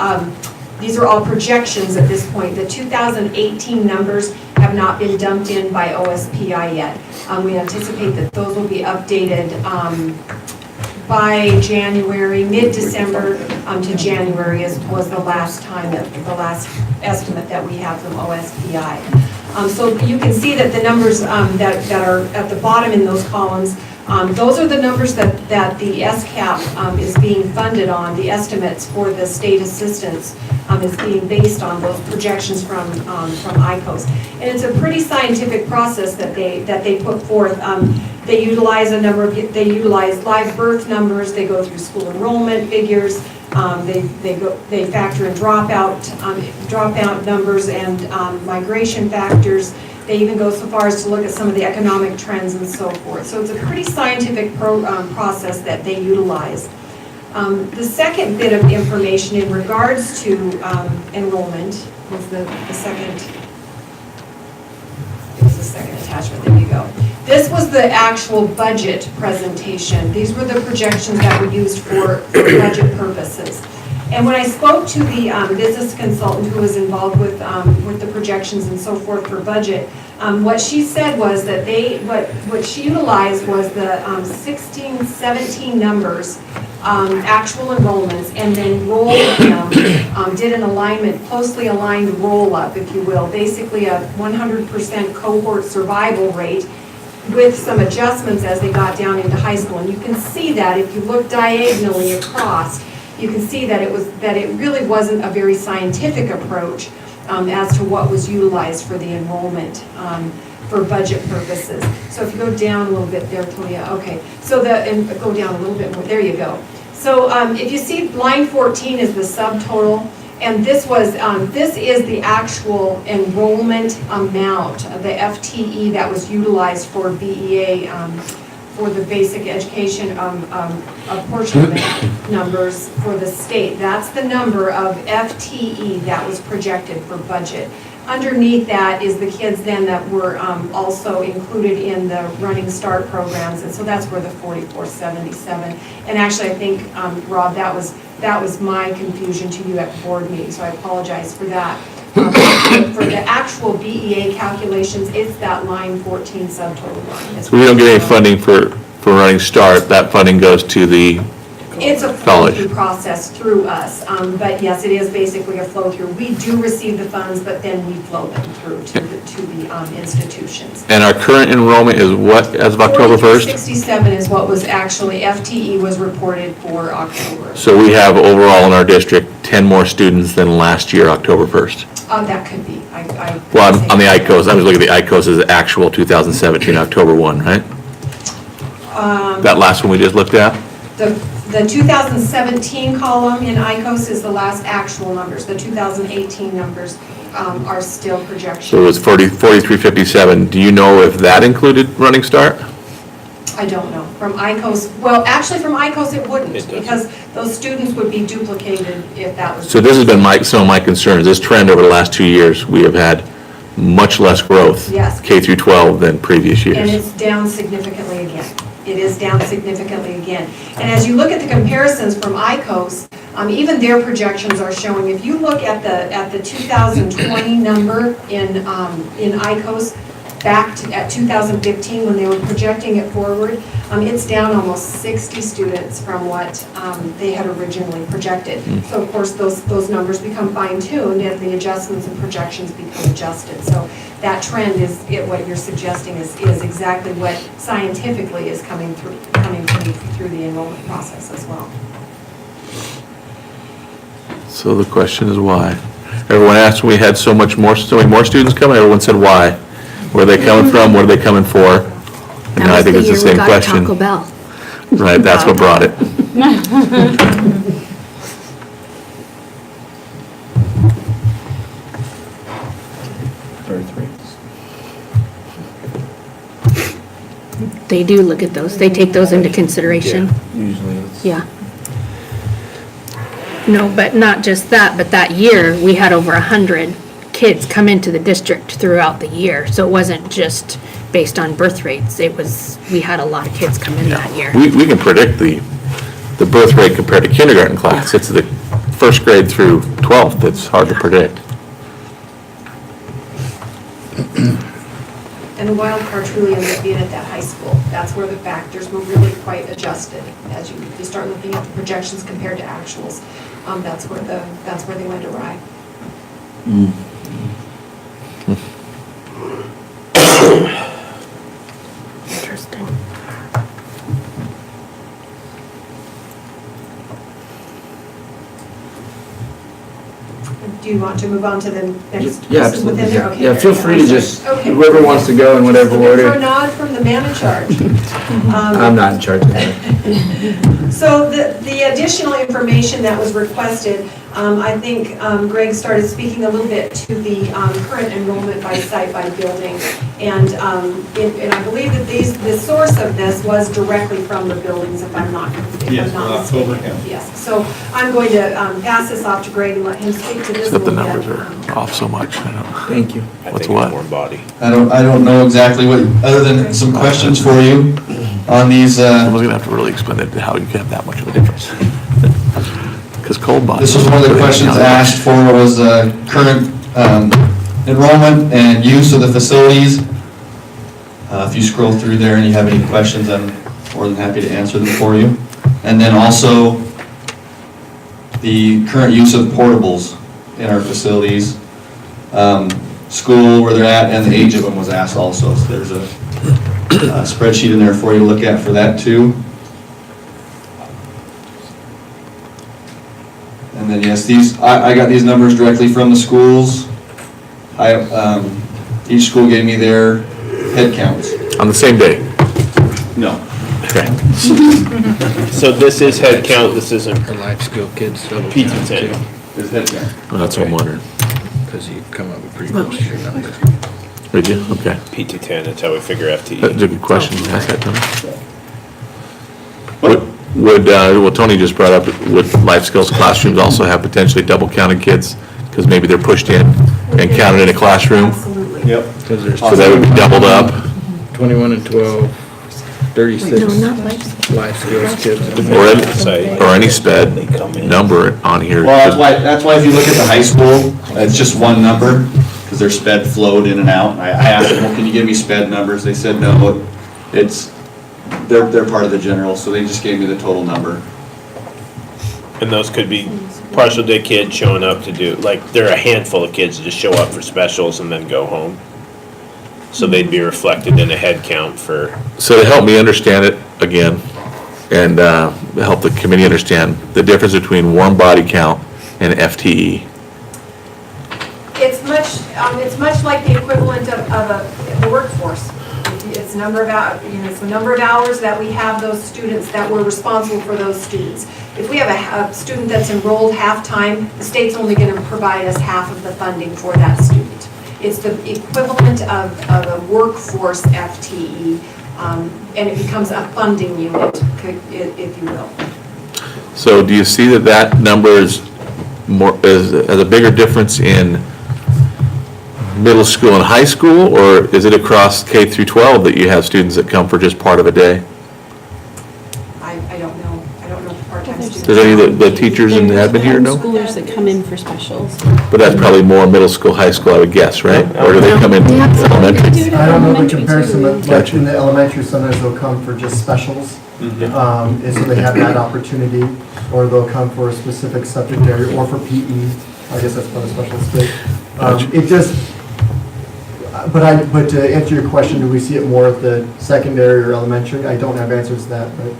these are all projections at this point. The 2018 numbers have not been dumped in by OSPI yet. We anticipate that those will be updated by January, mid-December to January was the last time, the last estimate that we have from OSPI. So you can see that the numbers that are at the bottom in those columns, those are the numbers that the SCAP is being funded on, the estimates for the state assistance is being based on those projections from ICOS. And it's a pretty scientific process that they put forth. They utilize they utilize live birth numbers, they go through school enrollment figures, they factor in dropout numbers and migration factors. They even go so far as to look at some of the economic trends and so forth. So it's a pretty scientific process that they utilize. The second bit of information in regards to enrollment was the second attachment. There you go. This was the actual budget presentation. These were the projections that were used for budget purposes. And when I spoke to the business consultant who was involved with the projections and so forth for budget, what she said was that what she utilized was the 16, 17 numbers, actual enrollments, and then rolled them, did an alignment, closely aligned roll-up, if you will, basically a 100% cohort survival rate with some adjustments as they got down into high school. And you can see that if you look diagonally across, you can see that it really wasn't a very scientific approach as to what was utilized for the enrollment for budget purposes. So if you go down a little bit there, Toya, okay. So and go down a little bit more, there you go. So if you see line 14 is the subtotal, and this is the actual enrollment amount, the FTE that was utilized for BEA, for the basic education apportionment numbers for the state. That's the number of FTE that was projected for budget. Underneath that is the kids then that were also included in the Running Start programs, and so that's where the 4477. And actually, I think, Rob, that was my confusion to you at the board meeting, so I apologize for that. For the actual BEA calculations, it's that line 14 subtotal line. So we don't get any funding for Running Start, that funding goes to the It's a college. flow-through process through us, but yes, it is basically a flow-through. We do receive the funds, but then we flow them through to the institutions. And our current enrollment is what, as of October 1st? 4267 is what was actually, FTE was reported for October. So we have overall in our district 10 more students than last year, October 1st. That could be. Well, on the ICOs, I was looking at the ICOs as actual 2017, October 1, right? That last one we just looked at? The 2017 column in ICOS is the last actual numbers. The 2018 numbers are still projections. So it was 4357. Do you know if that included Running Start? I don't know. From ICOS, well, actually from ICOS it wouldn't, because those students would be duplicated if that was. So this has been some of my concerns. This trend over the last 2 years, we have had much less growth. Yes. K through 12 than previous years. And it's down significantly again. It is down significantly again. And as you look at the comparisons from ICOS, even their projections are showing, if you look at the 2020 number in ICOS, back at 2015 when they were projecting it forward, it's down almost 60 students from what they had originally projected. So of course those numbers become fine-tuned and the adjustments and projections become adjusted. So that trend is what you're suggesting is exactly what scientifically is coming through the enrollment process as well. So the question is why? Everyone asked when we had so many more students coming, everyone said why? Where are they coming from? What are they coming for? And now I think it's the same question. Taco Bell. Right, that's what brought it. They do look at those. They take those into consideration. Usually it's. Yeah. No, but not just that, but that year, we had over 100 kids come into the district throughout the year. So it wasn't just based on birth rates. It was, we had a lot of kids come in that year. We can predict the birth rate compared to kindergarten class. It's the first grade through 12th that's hard to predict. And the wild card truly ends up being at that high school. That's where the factors were really quite adjusted. As you start looking at the projections compared to actuals, that's where they went awry. Interesting. Do you want to move on to the next? Yeah, person within absolutely. there? Okay, Yeah, feel very free good. to just, Okay. whoever wants to go in whatever Looking for a order. nod from the man in charge. I'm not in charge of that. So the additional information that was requested I think Greg started speaking a little bit to the current enrollment by site, by building. And I believe that the source of this was directly from the buildings, if I'm not mistaken. Yes, October, yeah. Yes, so I'm going to pass this off to Greg and let him speak to this a Except the little numbers bit. are off so much, I don't. Thank you. I What's think what? it's more body. I don't know exactly what, other than some questions for you on these, Someone's gonna have to really explain it, how you can have that much of a difference. Because cold body. this was one of the questions asked for was current enrollment and use of the facilities. If you scroll through there and you have any questions, I'm more than happy to answer them for you. And then also the current use of portables in our facilities, school, where they're at, and the age of them was asked also. So there's a spreadsheet in there for you to look at for that too. And then yes, I got these numbers directly from the schools. Each school gave me their head counts. On the same day? No. Okay. So this is head count, this isn't For life skill kids. PT10. There's head count. Well, that's what I'm wondering. Because you come up with pretty close to your number. Did you? Okay. PT10, that's how we figure That's FTE. a good question. Ask that, Tony. Well, Tony just brought up, would life skills classrooms also have potentially double counted kids? Because maybe they're pushed in and counted in a classroom? Absolutely. Yep. Because there's So that would be doubled up? 21 and 12, 36 life skills kids. Or any sped number on here? Well, that's why if you look at the high school, it's just one number, because their sped flowed in and out. I asked them, well, can you give me sped numbers? They said, no, they're part of the general, so they just gave me the total number. And those could be partial day kids showing up to do, like, there are a handful of kids that just show up for specials and then go home. So they'd be reflected in a head count for, So to help me understand it again, and help the committee understand the difference between warm body count and FTE. It's much like the equivalent of the workforce. It's number of, it's the number of hours that we have those students, that we're responsible for those students. If we have a student that's enrolled half-time, the state's only going to provide us half of the funding for that student. It's the equivalent of a workforce FTE, and it becomes a funding unit, if you will. So do you see that number is has a bigger difference in middle school and high school, or is it across K through 12 that you have students that come for just part of a day? I don't know. I don't know if part-time students. Does any of the teachers and admin here know? Schoolers that come in for specials. But that's probably more middle school, high school, I would guess, right? Or do they come in elementary? I don't know the comparison, but like in the elementary, sometimes they'll come for just specials. And so they have that opportunity, or they'll come for a specific subject area, or for PE. I guess that's what a specialist is. It just, but to answer your question, do we see it more at the secondary or elementary? I don't have answers to that, but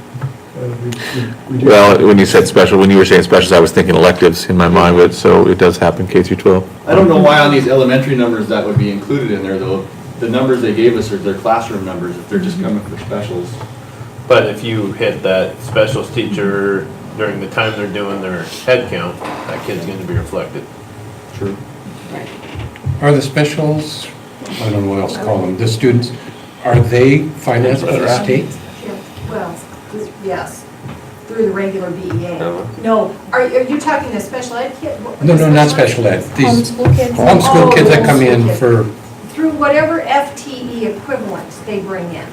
we do. Well, when you said special, when you were saying specials, I was thinking electives in my mind, but so it does happen K through 12. I don't know why on these elementary numbers that would be included in there, though. The numbers they gave us are their classroom numbers, if they're just coming for specials. but if you hit that specials teacher during the time they're doing their head count, that kid's gonna be reflected. True. Are the specials, I don't know what else to call them, the students, are they financed by the state? Well, yes, through the regular BEA. No, are you talking the special ed kid? No, not special ed. These Homeschool kids? homeschool kids that come in Homeschool kids. for, Through whatever FTE equivalent they bring in.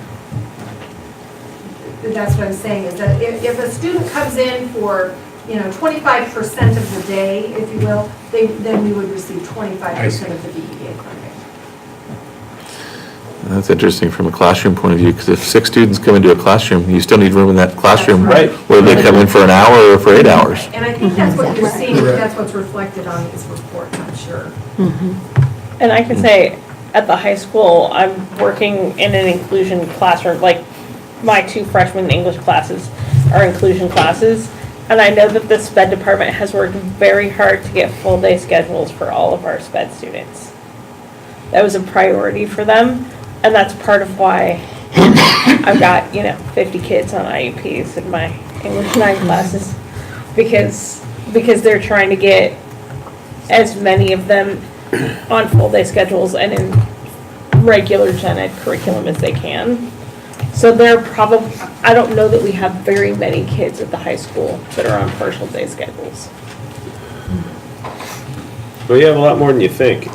That's what I'm saying, is that if a student comes in for, 25% of the day, if you will, then we would receive 25% of the BEA funding. That's interesting from a classroom point of view, because if 6 students come into a classroom, you still need room in that classroom. That's right. Whether they come in for an hour or for 8 hours. And I think that's what you're seeing, that's what's reflected on these reports, I'm sure. And I can say, at the high school, I'm working in an inclusion classroom, like, my 2 freshman English classes are inclusion classes, and I know that the SPED department has worked very hard to get full-day schedules for all of our SPED students. That was a priority for them, and that's part of why I've got, 50 kids on IEPs in my English 9 classes, because because they're trying to get as many of them on full-day schedules and in regular gen ed curriculum as they can. So they're probably, I don't know that we have very many kids at the high school that are on partial day schedules. Well, you have a lot more than you think.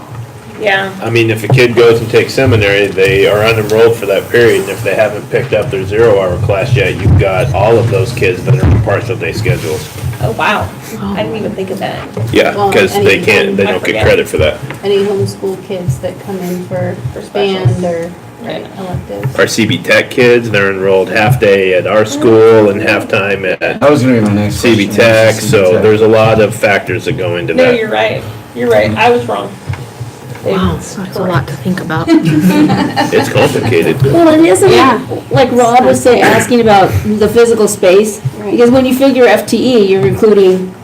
Yeah. I mean, if a kid goes and takes seminary, they are unenrolled for that period, and if they haven't picked up their 0-hour class yet, you've got all of those kids that are on partial day schedules. Oh, wow. I didn't even think of that. Yeah, Well, because and they even- can't, they I don't get forget. credit for that. Any homeschool kids that come in for band or electives. Our CB Tech kids, they're enrolled half-day at our school and half-time at That was gonna be my next question. CB Tech, so there's a lot of factors that go into No, that. you're right. You're right. I was wrong. Wow, that's a lot to think about. It's complicated. Well, it isn't, Yeah. like Rob was saying, asking about the physical space, because when you figure FTE, you're including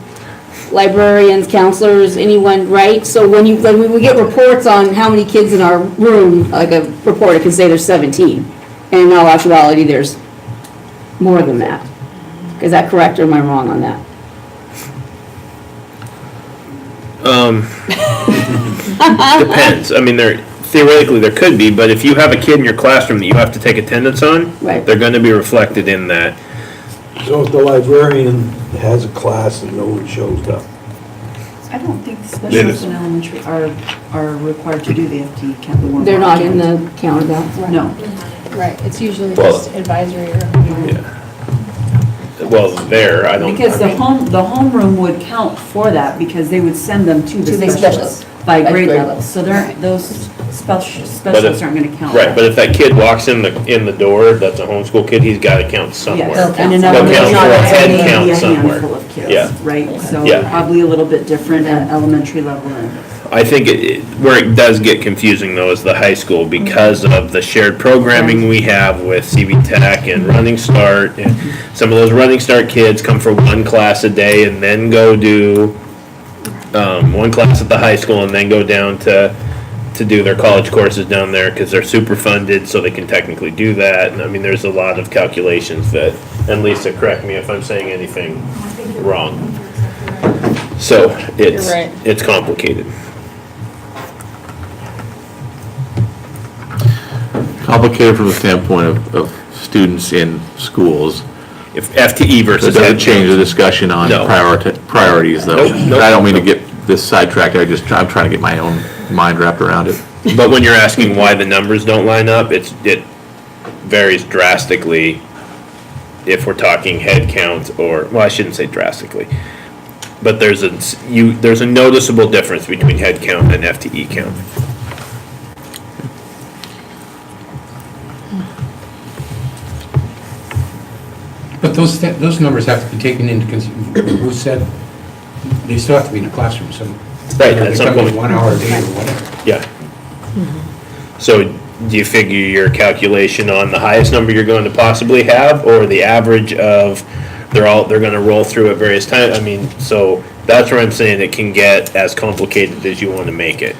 librarians, counselors, anyone, right? So when we get reports on how many kids in our room, like a reporter can say there's 17, and in all actuality, there's more than that. Is that correct, or am I wrong on that? Depends. I mean, theoretically, there could be, but if you have a kid in your classroom that you have to take attendance on, Right. they're gonna be reflected in that. So if the librarian has a class and no one shows up, I don't think the It is. specialists in elementary are required to do the FTE count. The They're not in the count of that? No. Right, it's usually Well- just advisory or. Well, I don't. Because I mean, the homeroom would count for that because they would send them to the specialists by grade level. So those specialists aren't gonna count. Right, but if that kid walks in the door, that's a homeschool kid, he's gotta count somewhere. Yes, and in They'll elementary, count not for a every head be count a somewhere. handful of kids, Yeah. right? So Yeah. probably a little bit different at elementary level. I think where it does get confusing though is the high school because of the shared programming we have with CB Tech and Running Start. And some of those Running Start kids come for one class a day and then go do one class at the high school and then go down to do their college courses down there because they're super funded, so they can technically do that. And I mean, there's a lot of calculations that, and Lisa, correct me if I'm saying anything wrong. So it's, You're right. it's complicated. Complicated from the standpoint of students in schools. If FTE It versus doesn't head change the count. discussion on No. priorities, though. Nope, nope, I don't mean to nope. get this sidetracked, I'm trying to get my own mind wrapped around it. But when you're asking why the numbers don't line up, it varies drastically if we're talking head count or, well, I shouldn't say drastically. But there's a noticeable difference between head count and FTE count. But those numbers have to be taken into consideration. Who said, they still have to be in a classroom, so. Right, They at some come in point. 1 hour a day or whatever. Yeah. So do you figure your calculation on the highest number you're going to possibly have or the average of they're gonna roll through at various times? I mean, so that's where I'm saying it can get as complicated as you want to make it.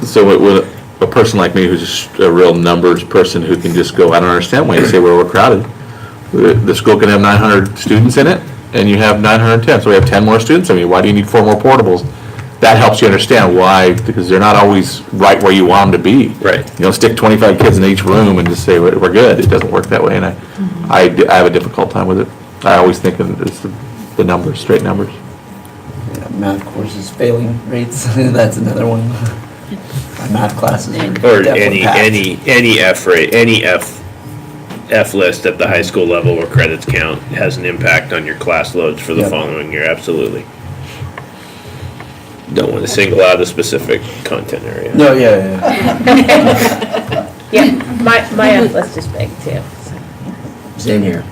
So with a person like me who's just a real numbers person who can just go, I don't understand why you say we're overcrowded. The school can have 900 students in it, and you have 910, so we have 10 more students. I mean, why do you need 4 more portables? That helps you understand why, because they're not always right where you want them to be. Right. You don't stick 25 kids in each room and just say, we're good. It doesn't work that way, and I have a difficult time with it. I always think of it as the numbers, straight numbers. Yeah, math courses failing rates, that's another one. My math classes are Or definitely packed. any F rate, any F list at the high school level where credits count has an impact on your class loads for the Yep. following year, absolutely. Don't want to single out a specific content area. No, yeah. Yeah, my F list is big too. Same here.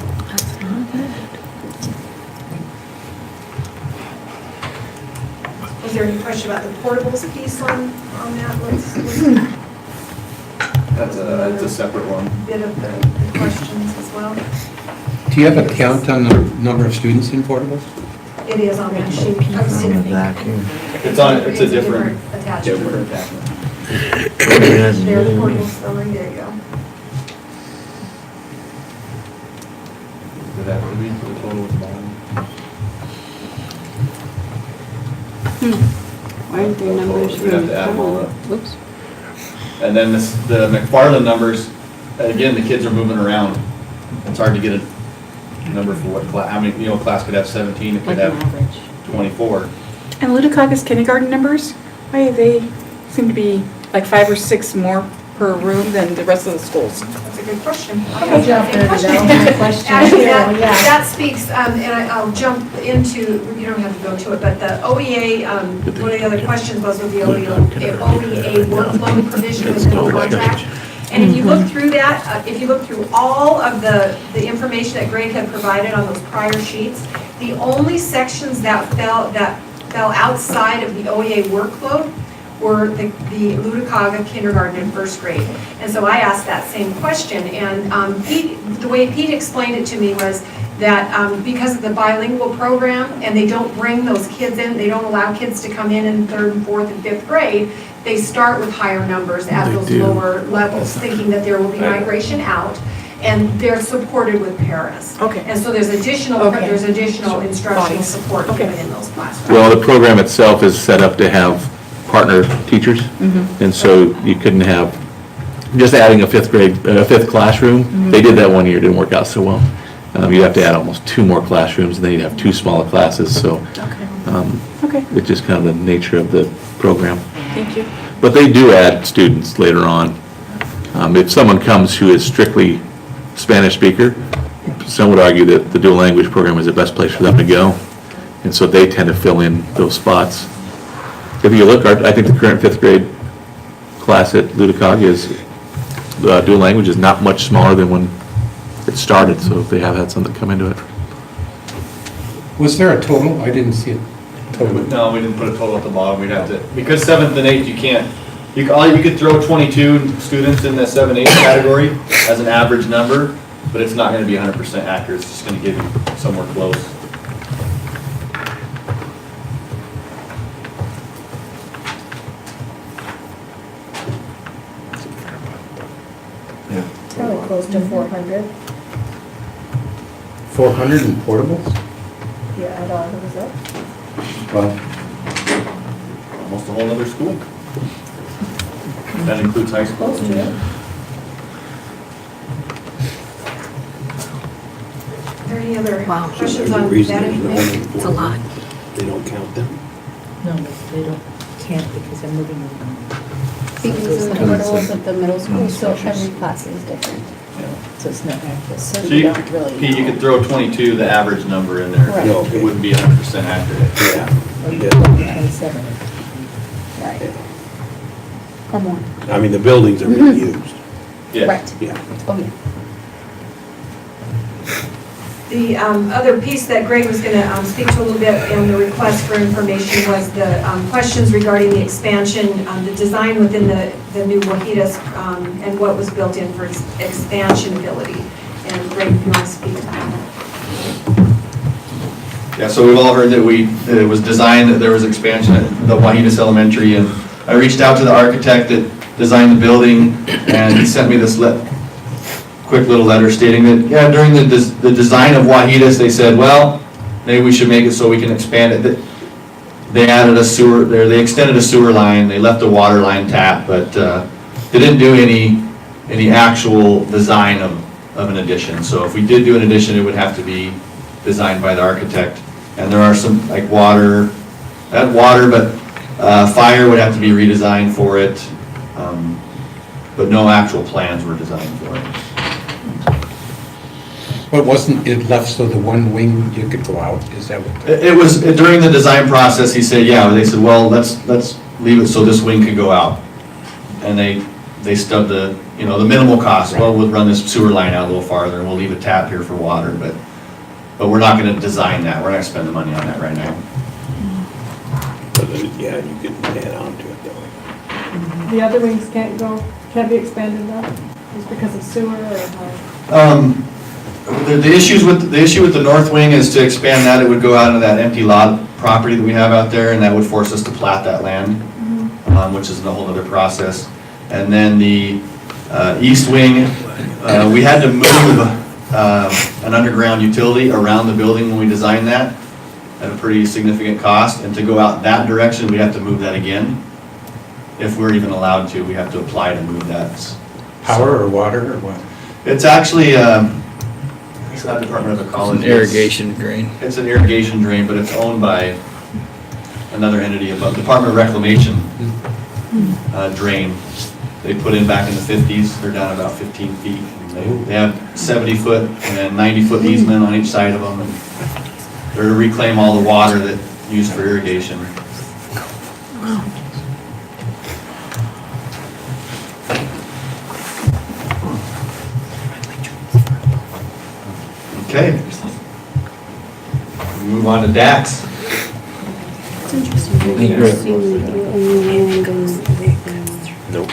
Was there any question about the portables piece on that? That's a separate one. Bit of the questions as well. Do you have a count on the number of students in portables? It is on that sheet. I've seen it. It's a different attachment. attachment. There's portable spelling, there you go. Would that be for the total at the bottom? Why aren't there numbers? We'd have to add them all up. Whoops. And then the McFarland numbers, again, the kids are moving around. It's hard to get a number for what class, I mean, a class could have 17, it could Like an have average. 24. And Ludicaga's kindergarten numbers, why they seem to be like 5 or 6 more per room than the rest of the schools? That's a good question. Good job there, Adele. Good question. Actually, Yeah. that speaks, and I'll jump into, you don't have to go to it, but the OEA, one of the other questions was with the OEA workload provision within the contract. And if you look through that, if you look through all of the information that Greg had provided on those prior sheets, the only sections that fell outside of the OEA workload were the Ludicaga kindergarten and first grade. And so I asked that same question, and Pete, the way Pete explained it to me was that because of the bilingual program, and they don't bring those kids in, they don't allow kids to come in 3rd and 4th and 5th grade, they start with higher numbers at those lower levels, thinking that there will be migration out, and they're supported with paras. Okay. And so there's additional instructional Bodies. support given in those classrooms. Well, the program itself is set up to have partner teachers, and so you couldn't have, just adding a 5th classroom, they did that one year, didn't work out so well. You'd have to add almost 2 more classrooms, and then you'd have 2 smaller classes, so Okay, it's just kind of the nature of the program. thank you. But they do add students later on. If someone comes who is strictly Spanish speaker, some would argue that the dual language program is the best place for them to go, and so they tend to fill in those spots. If you look, I think the current 5th grade class at Ludicaga is, dual language is not much smaller than when it started, so they have had something come into it. Was there a total? I didn't see it. No, we didn't put a total at the bottom, we'd have to, because 7th and 8th, you can't, you could throw 22 students in the 7, 8 category as an average number, but it's not gonna be 100% accurate, it's just gonna give you somewhere close. Probably close to 400. 400 in portables? Yeah, add all those up. Well, Almost a whole other school. That includes high school. Close to it. Are there any other questions The on reason that there's no information? one It's a lot. They don't count them. No, they don't, can't because they're moving around. Because of the portables at the middle school, so every class is different. So it's not accurate. So So you you, don't really. Pete, you could throw 22, the average number in there. Right. It wouldn't be 100% accurate. Yeah. Or you put 27. Right. Or more. I mean, the buildings are being used. Yes. Right. Yeah. Oh, yeah. The other piece that Greg was going to speak to a little bit in the request for information was the questions regarding the expansion, the design within the new Wahidas, and what was built in for expansion ability. And Greg, if you want to speak to that. Yeah, so we've all heard that that it was designed, that there was expansion at the Wahidas Elementary, and I reached out to the architect that designed the building, and he sent me this quick little letter stating that, yeah, during the design of Wahidas, they said, well, maybe we should make it so we can expand it. They added a sewer, they extended a sewer line, they left a water line tap, but they didn't do any actual design of an addition. So if we did do an addition, it would have to be designed by the architect. And there are some, like water, but fire would have to be redesigned for it, but no actual plans were designed for it. but wasn't it left so the one wing you could go out? Is that what? It was, during the design process, he said, yeah, they said, well, let's leave it so this wing could go out. And they stubbed the minimal cost, well, we'll run this sewer line out a little farther, and we'll leave a tap here for water, but we're not gonna design that, we're not gonna spend the money on that right now. But, yeah, you can add on to it though. The other wings can't be expanded now? Just because of sewer or how? The issue with the north wing is to expand that, it would go out into that empty lot property that we have out there, and that would force us to plat that land, which is a whole other process. And then the east wing, we had to move an underground utility around the building when we designed that. at a pretty significant cost, and to go out that direction, we have to move that again. If we're even allowed to, we have to apply to move that. Power or water or what? It's actually, it's not Department of Ecology. It's an irrigation drain. It's an irrigation drain, but it's owned by another entity above, Department of Reclamation drain. They put in back in the 50s, they're down about 15 feet. They have 70-foot and 90-foot easement on each side of them, and they're to reclaim all the water that's used for irrigation. Okay. We move on to DAX. It's interesting. Nope.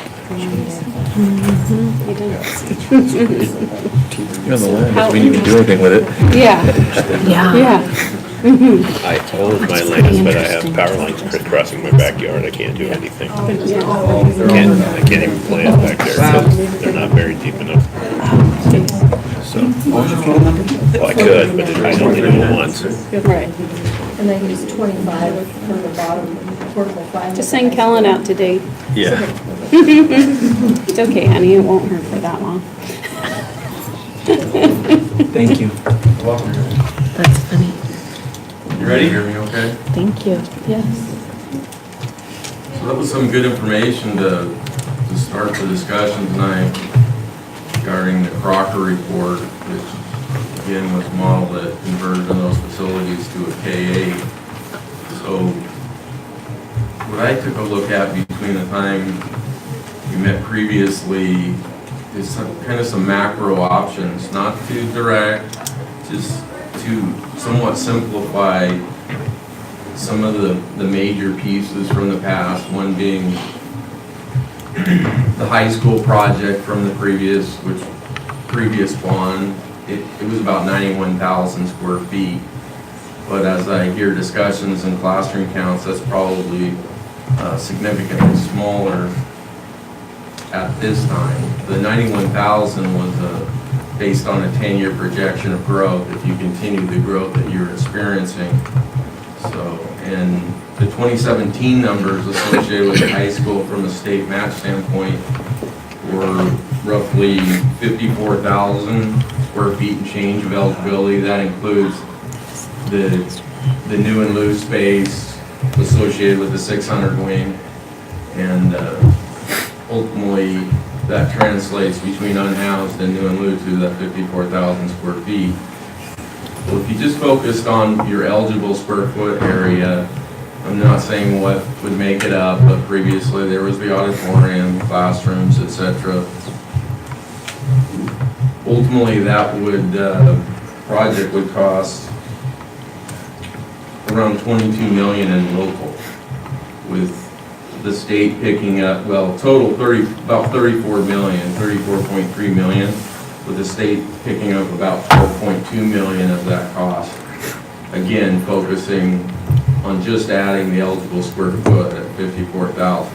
You're on the land, we didn't even do anything with it. Yeah. I told my lands, but I have power lines crisscrossing my backyard, I can't do anything. I can't even plant back there, because they're not buried deep enough. So, well, I could, but I only do it once. Right. And then use 25 from the bottom portable fiber. Just send Kellen out today. Yeah. It's okay, honey, it won't hurt for that long. Thank you. Welcome. That's funny. You ready? Hear me okay? Thank you. Yes. So that was some good information to start the discussion tonight regarding the Crocker report, which again was modeled at conversion of those facilities to a K-8. So what I took a look at between the time we met previously is some macro options, not too direct, just to somewhat simplify some of the major pieces from the past, one being the high school project from the previous one. It was about 91,000 square feet. But as I hear discussions and classroom counts, that's probably significantly smaller at this time. The 91,000 was based on a 10-year projection of growth, if you continue the growth that you're experiencing. So, and the 2017 numbers associated with the high school from a state match standpoint were roughly 54,000 square feet and change of eligibility. That includes the new and loose space associated with the 600 wing, and ultimately that translates between unhoused and new and loose to that 54,000 square feet. Well, if you just focused on your eligible square foot area, I'm not saying what would make it up, but previously there was the auditorium, classrooms, etc. Ultimately, that project would cost around $22 million in local, with the state picking up, well, total about $34 million, $34.3 million, with the state picking up about $12.2 million of that cost. Again, focusing on just adding the eligible square foot at 54,000.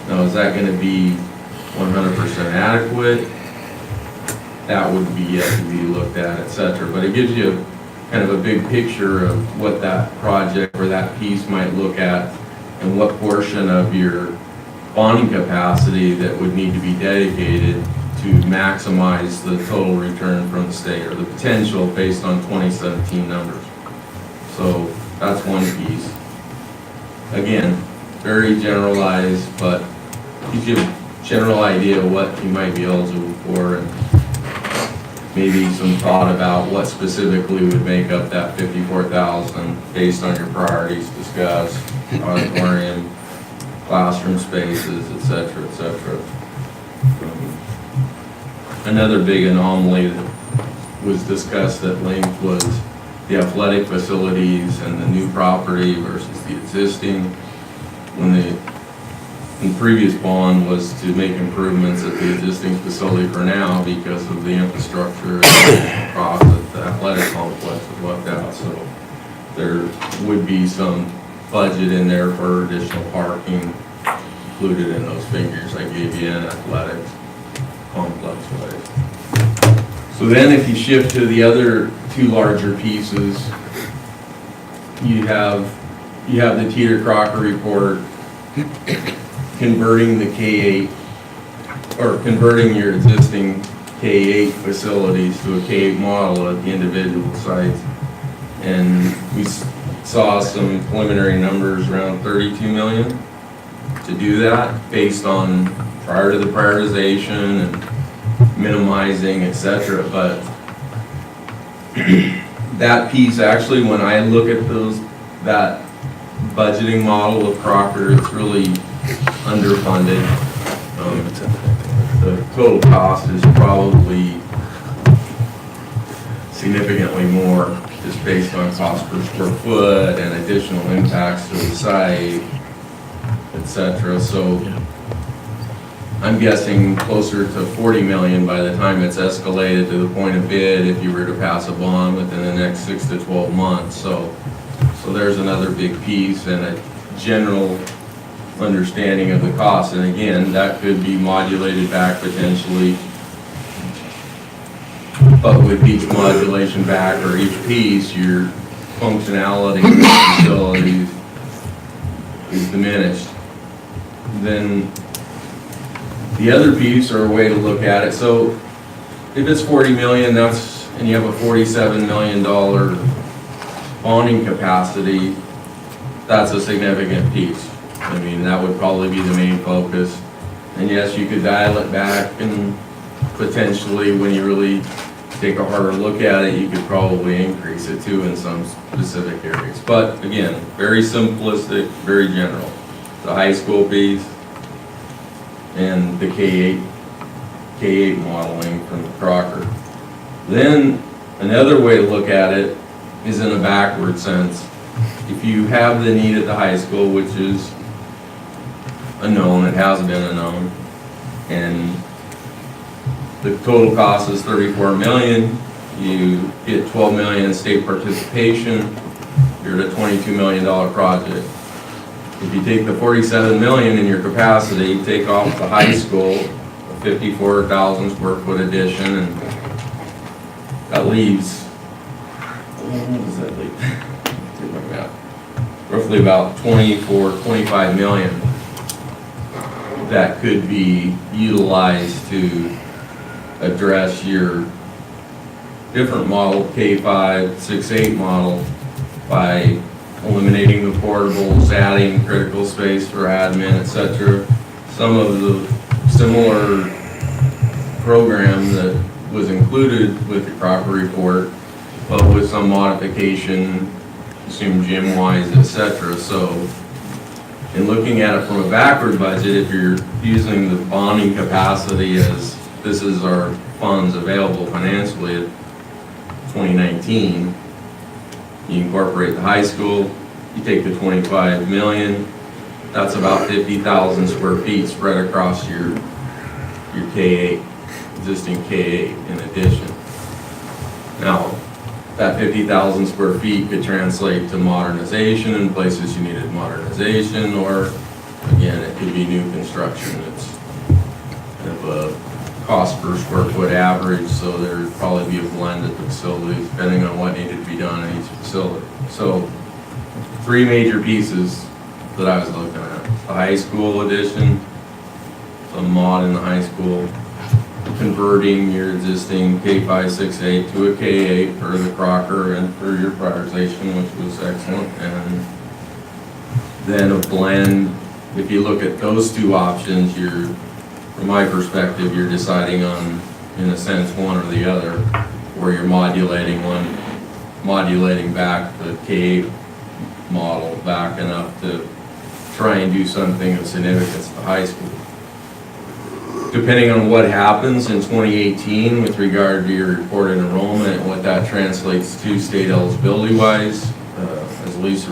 Now, is that going to be 100% adequate? That would be yet to be looked at, etc. But it gives you kind of a big picture of what that project or that piece might look at, and what portion of your bonding capacity that would need to be dedicated to maximize the total return from the state, or the potential based on 2017 numbers. So that's one piece. Again, very generalized, but gives you a general idea of what you might be eligible for, and maybe some thought about what specifically would make up that 54,000 based on your priorities discussed, auditorium, classroom spaces, etc., etc. Another big anomaly that was discussed at length was the athletic facilities and the new property versus the existing. When the previous bond was to make improvements at the existing facility for now, because of the infrastructure and profit, the athletic complex was left out. So there would be some budget in there for additional parking included in those figures I gave you in athletics complex ways. So then if you shift to the other two larger pieces, you have the Teeter Crocker report converting the K-8, or converting your existing K-8 facilities to a K-8 model at the individual sites. And we saw some preliminary numbers around 32 million to do that, based on prior to the prioritization and minimizing, et cetera. But that piece, actually, when I look at that budgeting model of Crocker, it's really underfunded. The total cost is probably significantly more, just based on cost per square foot and additional impacts to the site, et cetera. So I'm guessing closer to 40 million by the time it's escalated to the point of bid, if you were to pass a bond within the next 6 to 12 months. So there's another big piece, and a general understanding of the cost. And again, that could be modulated back potentially, but with each modulation back, or each piece, your functionality of the facilities is diminished. Then the other piece, or a way to look at it, so if it's 40 million, and you have a $47 million bonding capacity, that's a significant piece. I mean, that would probably be the main focus. And yes, you could dial it back, and potentially, when you really take a harder look at it, you could probably increase it too in some specific areas. But again, very simplistic, very general. The high school piece and the K-8 modeling from Crocker. Then another way to look at it is in a backward sense. If you have the need at the high school, which is a known, it has been a known, and the total cost is 34 million, you get 12 million in state participation, you're at a $22 million project. If you take the 47 million in your capacity, take off the high school, a 54,000 square foot addition, and that leaves, what does that leave? Roughly about 25 million that could be utilized to address your different model, K5, 6-8 model, by eliminating the portables, adding critical space for admin, etc. Some of the similar program that was included with the Crocker report, but with some modification, assume gym-wise, etc. So in looking at it from a backward budget, if you're using the bonding capacity as this is our funds available financially at 2019, you incorporate the high school, you take the 25 million, that's about 50,000 square feet spread across your K-8, existing K-8 in addition. Now, that 50,000 square feet could translate to modernization in places you needed modernization, or again, it could be new construction. It's kind of a cost per square foot average, so there'd probably be a blend at the facilities depending on what needed to be done in each facility. So 3 major pieces that I was looking at: the high school addition, some mod in the high school, converting your existing K5, 6-8 to a K-8 for the Crocker and for your prioritization, which was excellent. And then a blend. If you look at those 2 options, from my perspective, you're deciding on, in a sense, one or the other, where you're modulating back the K-8 model back enough to try and do something of significance at the high school. Depending on what happens in 2018 with regard to your reported enrollment and what that translates to state eligibility wise, as Lisa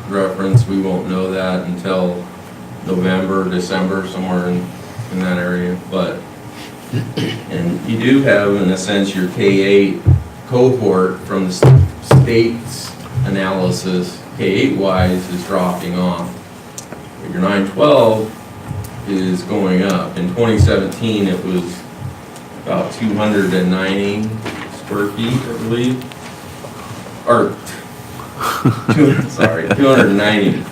referenced, we won't know that until November, December, somewhere in that area. But, and you do have, in a sense, your K-8 cohort from the state's analysis, K-8 wise, is dropping off. But your 9-12 is going up. In 2017, it was about 290 square feet, I believe. Or 290,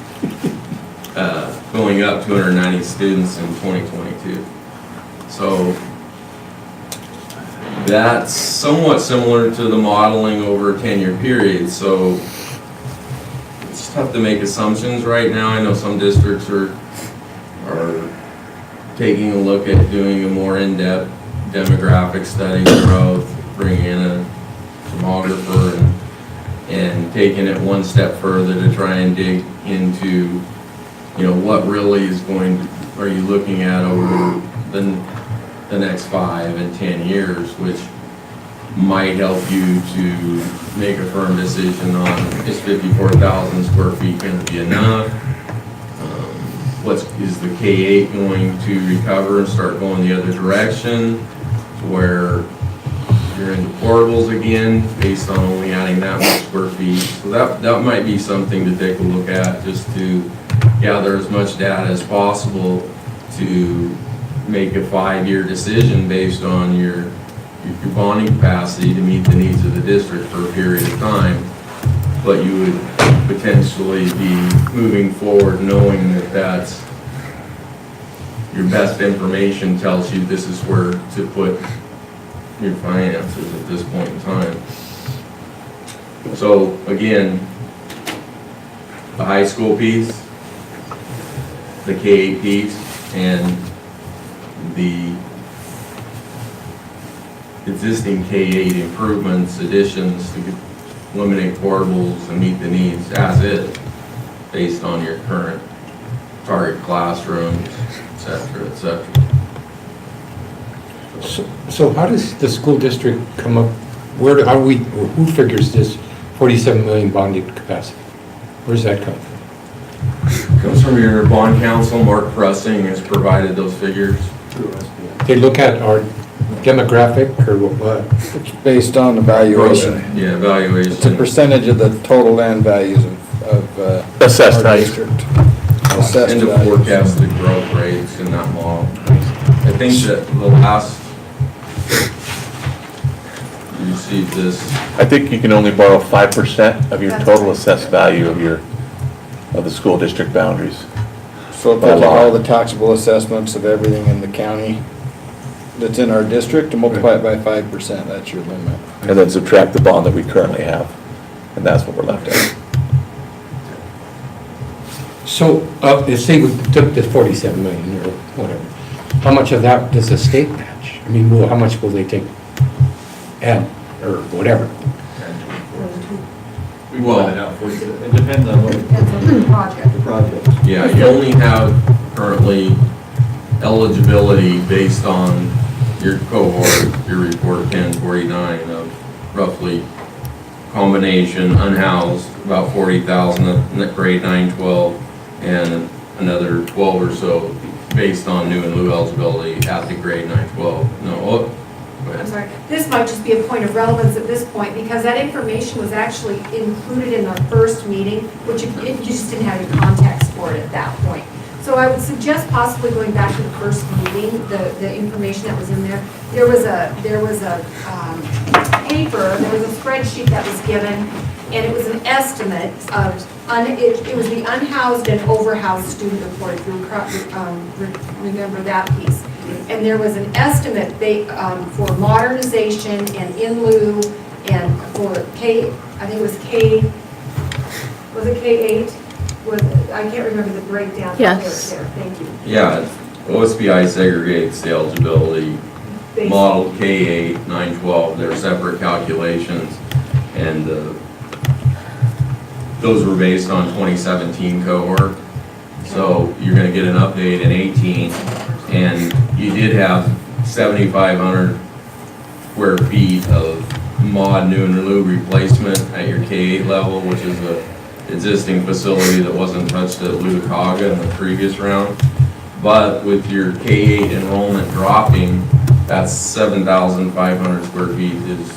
going up 290 students in 2022. So that's somewhat similar to the modeling over a 10-year period. So it's tough to make assumptions right now. I know some districts are taking a look at doing a more in-depth demographic study of growth, bringing in a demographer and taking it one step further to try and dig into, what really is are you looking at over the next 5 and 10 years, which might help you to make a firm decision on, is 54,000 square feet going to be enough? Is the K-8 going to recover and start going the other direction, where you're into portables again, based on only adding that much square feet? So that might be something to take a look at, just to gather as much data as possible to make a 5-year decision based on your bonding capacity to meet the needs of the district for a period of time. But you would potentially be moving forward knowing that that's your best information, tells you this is where to put your finances at this point in time. So again, the high school piece, the K-8 piece, and the existing K-8 improvements, additions to eliminate portables and meet the needs as is, based on your current target classrooms, et cetera, et cetera. So how does the school district come up, who figures this 47 million bonding capacity? Where does that come from? Comes from your bond counsel. Mark Pressing has provided those figures. They look at our demographic or what? It's based on evaluation. Yeah, evaluation. It's a percentage of the total land values of Assessed our value. district. Assessed And the values. forecasted growth rates in that model. I think that the last, you received this, I think you can only borrow 5% of your total assessed value of the school district boundaries. So if I take all the taxable assessments of everything in the county that's in our district and multiply it by 5%, that's your limit. And then subtract the bond that we currently have, and that's what we're left at. So, say we took the 47 million or whatever, how much of that does the state match? I mean, how much will they take, add, or whatever? We can find it out for you. It depends on what. Depends on the project. The project. yeah, you only have currently eligibility based on your cohort, your report 1049 of roughly combination unhoused, about 40,000 at grade 9, 12, and another 12 or so based on new and lieu eligibility at the grade 9, 12. No, go ahead. I'm sorry, this might just be a point of relevance at this point, because that information was actually included in our first meeting, which you just didn't have any context for it at that point. So I would suggest possibly going back to the first meeting, the information that was in there. There was a paper, there was a spreadsheet that was given, and it was an estimate of, it was the unhoused and overhoused student report, if you remember that piece. And there was an estimate for modernization and in lieu, and for I think it was it K-8? I can't remember the breakdown. Yes. There, thank you. Yeah, OSBI segregates the eligibility, Based- model K-8, 912, they're separate calculations, and those were based on 2017 cohort. So you're gonna get an update in 18, and you did have 7,500 square feet of mod new and lieu replacement at your K-8 level, which is a existing facility that wasn't touched at Lutacaga in the previous round. But with your K-8 enrollment dropping, that's 7,500 square feet is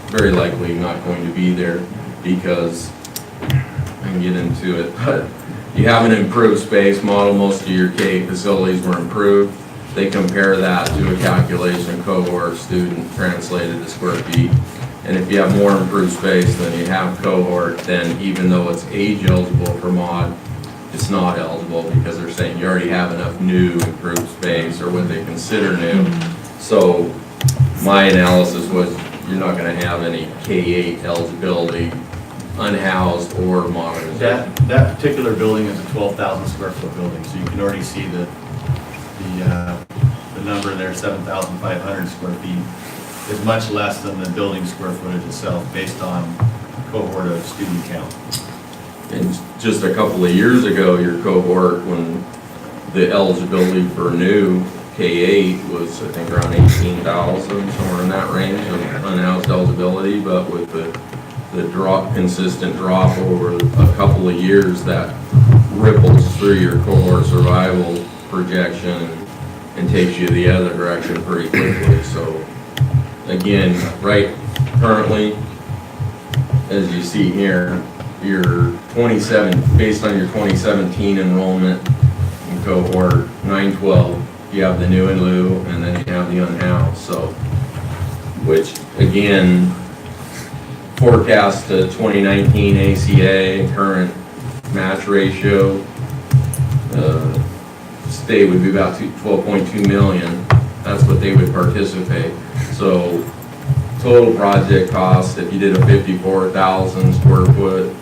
very likely not going to be there, because I can get into it, but you have an improved space model. Most of your K-8 facilities were improved. They compare that to a calculation cohort student translated to square feet, And if you have more improved space than you have cohort, then even though it's age eligible for mod, it's not eligible because they're saying you already have enough new improved space or what they consider new. So my analysis was you're not gonna have any K-8 eligibility unhoused or modernization. That particular building is a 12,000 square foot building, so you can already see the number there, 7,500 square feet, is much less than the building square footage itself based on cohort of student count. And just a couple of years ago, your cohort, when the eligibility for new K-8 was, I think, around 18,000, somewhere in that range of unhoused eligibility, but with the consistent drop over a couple of years, that ripples through your cohort survival projection and takes you the other direction pretty quickly. So again, right currently, as you see here, your based on your 2017 enrollment in cohort 912, you have the new in lieu and then you have the unhoused. So, which again, forecast to 2019 ACA current match ratio, state would be about 12.2 million. That's what they would participate. So total project cost, if you did a 54,000 square foot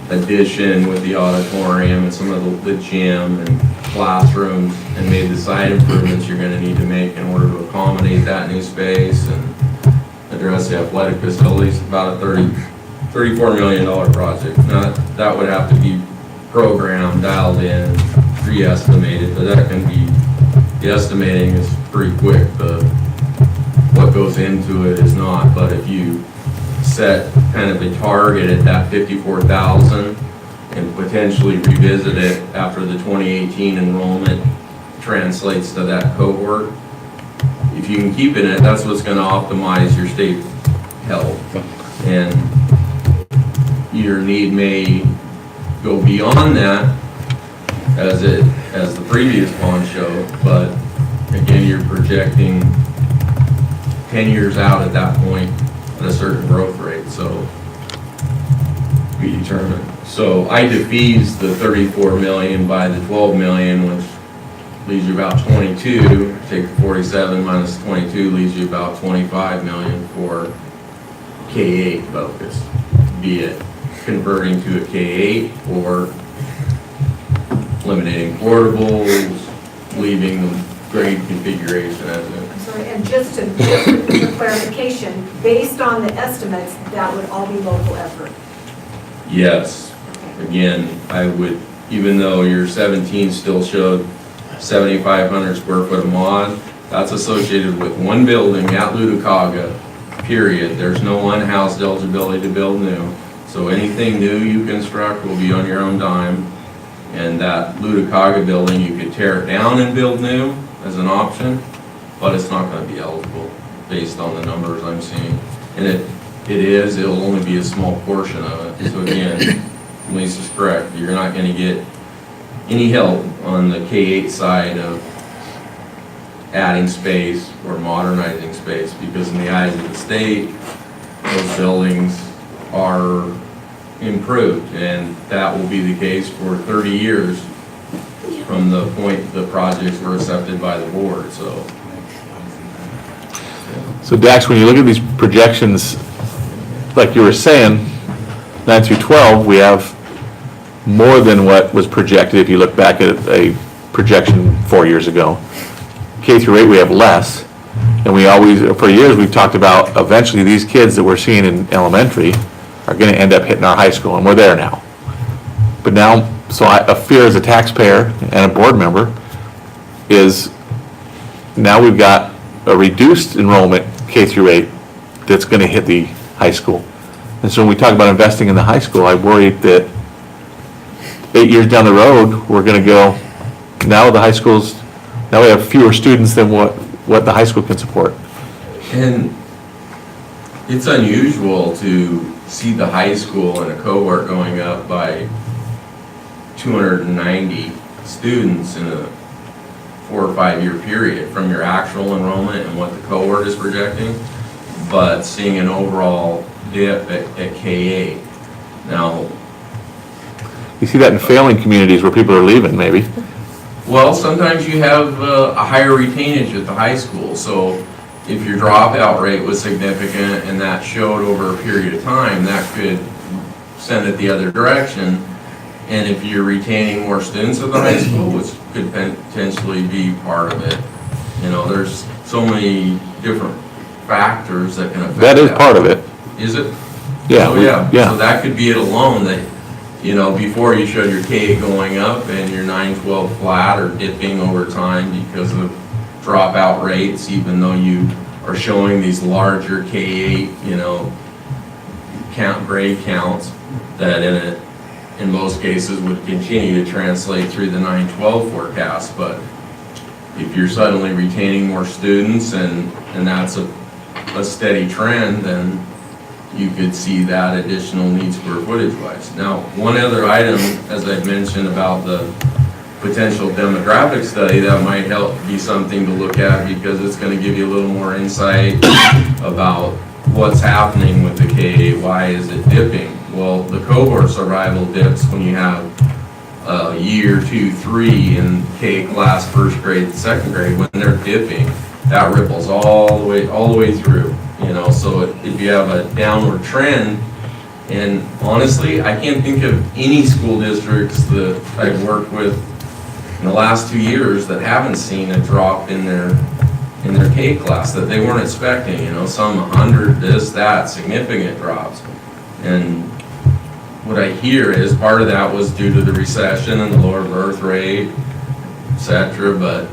addition with the auditorium and some of the gym and classrooms and made the site improvements you're gonna need to make in order to accommodate that new space and address the athletic facilities, about a $34 million project. Now, that would have to be programmed, dialed in, re-estimated, but that can be, the estimating is pretty quick. What goes into it is not, but if you set kind of a target at that 54,000 and potentially revisit it after the 2018 enrollment translates to that cohort, if you can keep it, that's what's going to optimize your state health. And your need may go beyond that as the previous bond showed, but again, you're projecting 10 years out at that point at a certain growth rate, so be determined. So I defeased the 34 million by the 12 million, which leaves you about 22. Take the 47 minus 22 leaves you about 25 million for K-8 focus, be it converting to a K-8 or eliminating portables, leaving the grade configuration as is. I'm sorry, and just for clarification, based on the estimates, that would all be local effort. Yes. Again, I would, even though your 17 still showed 7,500 square foot of mod, that's associated with one building at Ludokaga, period. There's no unhoused eligibility to build new. So anything new you construct will be on your own dime. And that Ludokaga building, you could tear it down and build new as an option, but it's not going to be eligible based on the numbers I'm seeing. And it'll only be a small portion of it. So again, Lisa's correct. You're not going to get any help on the K-8 side of adding space or modernizing space, because in the eyes of the state, those buildings are improved, and that will be the case for 30 years from the point the projects were accepted by the board. So Dax, when you look at these projections, like you were saying, 9 through 12, we have more than what was projected if you look back at a projection 4 years ago. K through 8, we have less. And we always, for years, we've talked about eventually these kids that we're seeing in elementary are going to end up hitting our high school, and we're there now. But now, so a fear as a taxpayer and a board member is now we've got a reduced enrollment K through 8 that's going to hit the high school. And so when we talk about investing in the high school, I worry that 8 years down the road, we're going to go, now we have fewer students than what the high school can support. And it's unusual to see the high school in a cohort going up by 290 students in a 4 or 5 year period from your actual enrollment and what the cohort is projecting. but seeing an overall dip at K-8. Now, You see that in failing communities where people are leaving, maybe. well, sometimes you have a higher retainage at the high school, so if your dropout rate was significant and that showed over a period of time, that could send it the other direction. And if you're retaining more students at the high school, which could potentially be part of it, you know, there's so many different factors that can affect that. That is part of it. Is it? Yeah, So, yeah, yeah. so that could be it alone, that, you know, before you showed your K going up and your 9-12 flat or dipping over time because of dropout rates, even though you are showing these larger K-8, you know, grade counts that in most cases would continue to translate through the 9-12 forecast. But if you're suddenly retaining more students and that's a steady trend, then you could see that additional need square footage wise. Now, one other item, as I mentioned about the potential demographic study, that might help be something to look at because it's going to give you a little more insight about what's happening with the K-8, why is it dipping? Well, the cohort survival dips when you have year 2, 3 in K class, first grade, second grade, when they're dipping, that ripples all the way through, you know. So if you have a downward trend, and honestly, I can't think of any school districts that I've worked with in the last 2 years that haven't seen a drop in their K class that they weren't expecting, you know, some 100, this, that, significant drops. And what I hear is part of that was due to the recession and the lower birth rate, et cetera,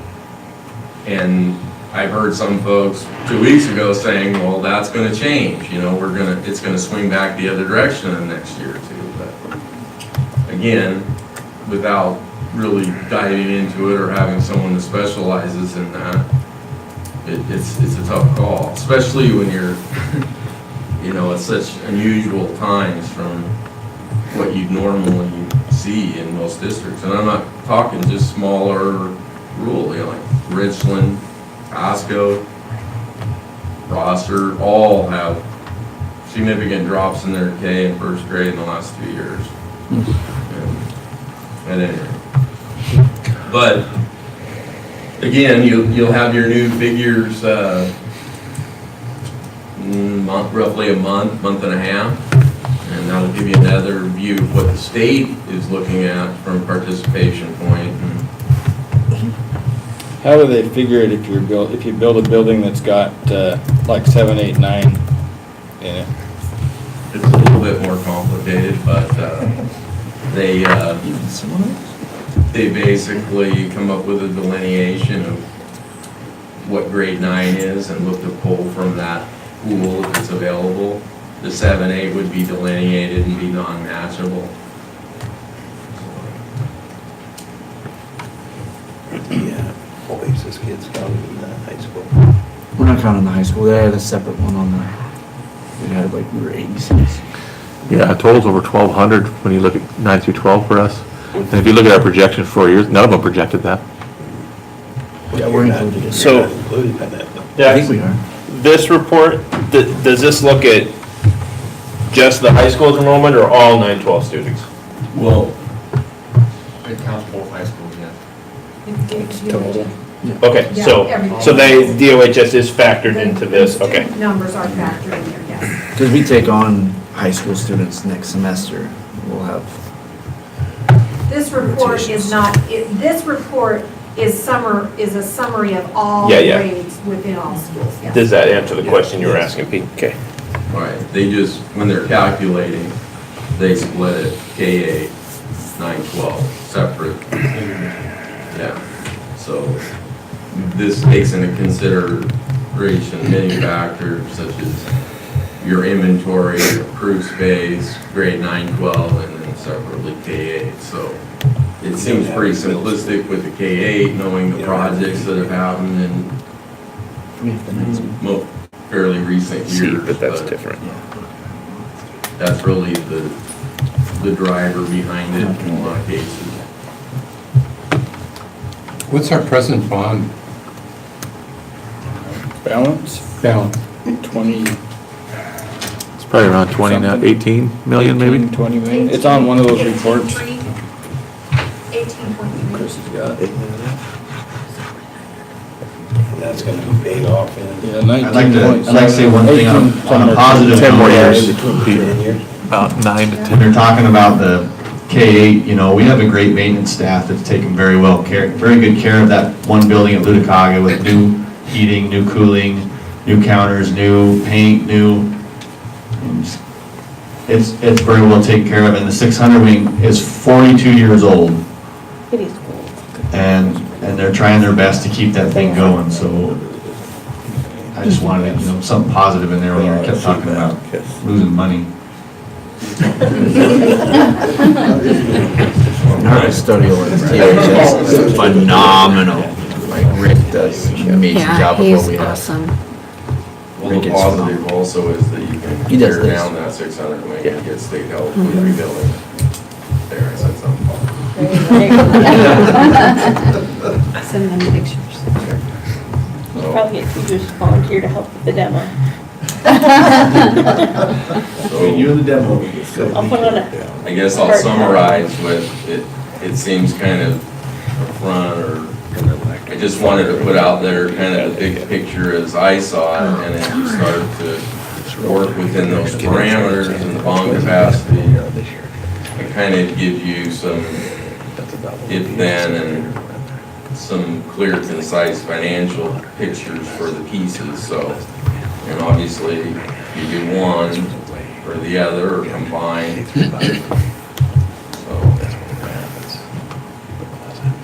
and I've heard some folks 2 weeks ago saying, well, that's gonna change, you know, it's gonna swing back the other direction in the next year or two. But again, without really diving into it or having someone that specializes in that, it's a tough call, especially when you're, you know, at such unusual times from what you'd normally see in most districts. And I'm not talking just smaller rural, you know, like Richland, Pasco, Rosser, all have significant drops in their K in first grade in the last 2 years. At any rate. But again, you'll have your new figures roughly a month and a half, and that'll give you another view of what the state is looking at from a participation point. How do they figure it if you build a building that's got like 7, 8, 9 in it? It's a little bit more complicated, but they basically come up with a delineation of what grade 9 is and look to pull from that pool if it's available. The 7, 8 would be delineated and be non-matchable. Yeah, Oasis kids counted in the high school. We're not counting the high school, they had a separate one on the, we had like, we were 86. Yeah, total's over 1,200 when you look at 9 through 12 for us. And if you look at our projection for 4 years, none of them projected that. Yeah, we're included in it. So, I think we are. this report, does this look at just the high school's enrollment or all 9-12 students? Well, it counts both high schools, yeah. Okay, Yeah, so everything. DOHS is factored into this, The okay. numbers are factored in there, yes. Because we take on high school students next semester, we'll have, This report is not, this report is a summary of all Yeah. grades within all schools, yes. Does that answer the question you were asking, Pete? Okay. Right, they just, when they're calculating, they split it K-8, 9-12, separate. Yeah, so this takes into consideration many factors such as your inventory, your approved space, grade 9-12, and then separately K-8. So it seems pretty simplistic with the K-8, knowing the projects that have happened in fairly recent years. But that's different. That's really the driver behind it in a lot of cases. What's our present bond Balance, balance? 20, Probably around 20 now, 18 million maybe? 18, 20 million. It's on one of those reports. 18.3. Chris has got it. That's gonna be paid off in. Yeah, I'd like to say one thing on a positive. 10 more note. years. Between 10 years. About 9 to 10. They're talking about the K-8, you know, we have a great maintenance staff that's taken very good care of that one building at Luticaga with new heating, new cooling, new counters, new paint, it's very well taken care of, and the 600 wing is 42 years old. It is cool. And they're trying their best to keep that thing going, so I just wanted, something positive in there when you kept talking about losing money. Our custodial is phenomenal. Like Rick does an amazing job with what we have. awesome. Well, the positive also is that you He can does tear this. down that 600 wing and get state help with rebuilding. There, I said something. Send them pictures. You probably get teachers to volunteer to help with the demo. So You're the demo. I'll put on a. I guess I'll summarize with, it seems kind of upfront, or I just wanted to put out there kind of the big picture as I saw it, and then you start to work within those parameters and the bond capacity. It kind of gives you some if-then and some clear, concise financial pictures for the pieces, so. And obviously, you do one or the other, or combine. So,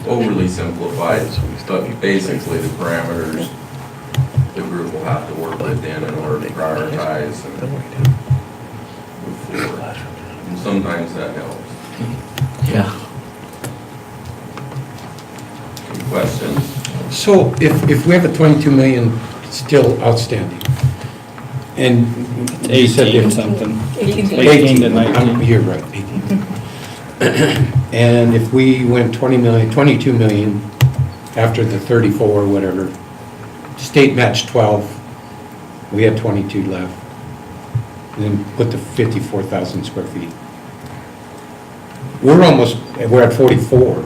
overly simplified, but basically the parameters the group will have to work within in order to prioritize and move forward. And sometimes that helps. Yeah. Any questions? So if we have a 22 million still outstanding, and you said 18 if- something. 18 to 19. You're right, 18. And if we went 22 million after the 34 or whatever, state matched 12, we had 22 left. And then put the 54,000 square feet. We're at 44.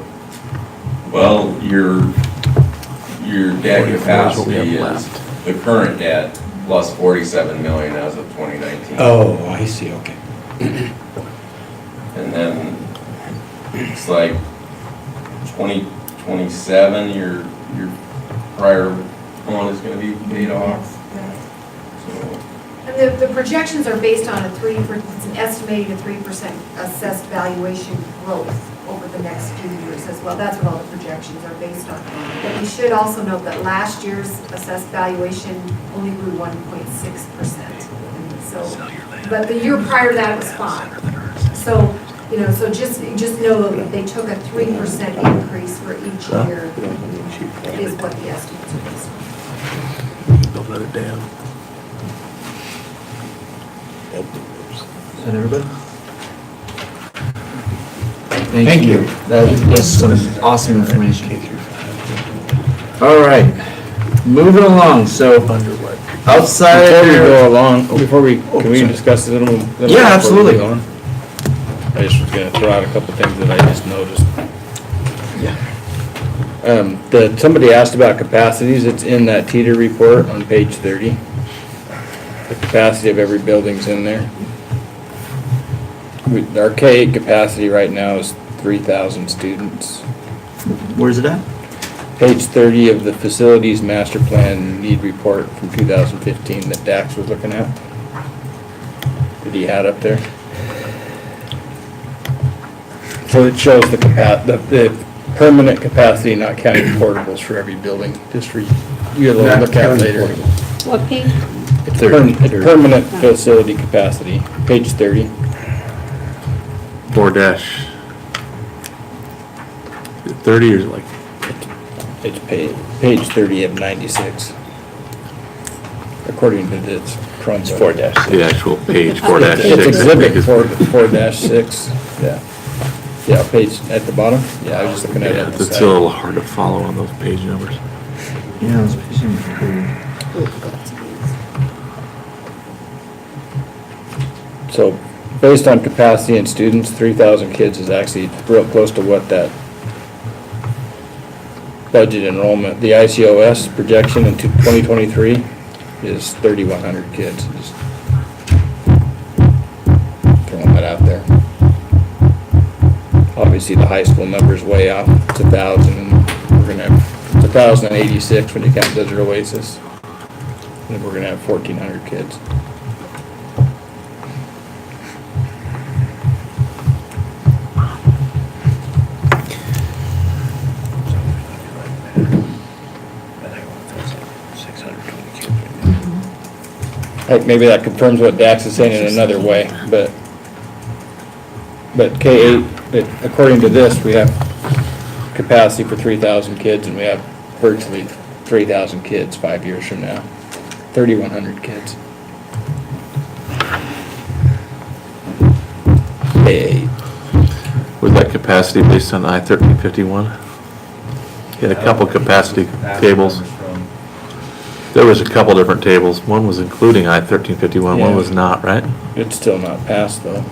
Well, your debt capacity is the current debt plus 47 million as of 2019. Oh, I see, okay. And then it's like 2027, your prior bond is gonna be paid off. So, And the projections are based on it's an estimated 3% assessed valuation growth over the next few years as well. That's what all the projections are based on. But you should also note that last year's assessed valuation only grew 1.6%. So, but the year prior to that it was 5. So, so just know that they took a 3% increase for each year is what the estimates are based on. Don't let it down. Is that everybody? Thank you. That was some awesome information. All right, moving along, so outside. Before we go along, can we discuss it a little? Yeah, absolutely. before we go on? I just was gonna throw out a couple things that I just noticed. Yeah. Somebody asked about capacities, it's in that Teeter report on page 30. The capacity of every building's in there. Our K-8 capacity right now is 3,000 students. Where's it at? Page 30 of the facilities master plan need report from 2015 that Dax was looking at. That he had up there. So it shows the permanent capacity, not counting portables for every building, just for you to look at later. What page? It's permanent facility capacity, page 30. 4-30 or like? It's page 30 of 96. According to this Chromebook. 4-6. The actual page, 4-6. It's exhibit 4-6, yeah. Yeah, page at the bottom, yeah, I was just looking at it. Yeah, on the it's side. still a little hard to follow on those page numbers. Yeah, those pages are cool. So based on capacity and students, 3,000 kids is actually real close to what that budget enrollment, the ICOS projection in 2023 is 3,100 kids. Just throwing that out there. Obviously, the high school number's way off. It's 1,000, and we're gonna have, it's 1,086 when you count Desert Oasis. And we're gonna have 1,400 kids. Like, maybe that confirms what Dax is saying in another way, but K-8, according to this, we have capacity for 3,000 kids, and we have virtually 3,000 kids 5 years from now. 3,100 kids. K-8. Was that capacity based on I-1351? You had a couple capacity tables. There was a couple different tables. One was including I-1351, one was not, right? It's still not passed, though.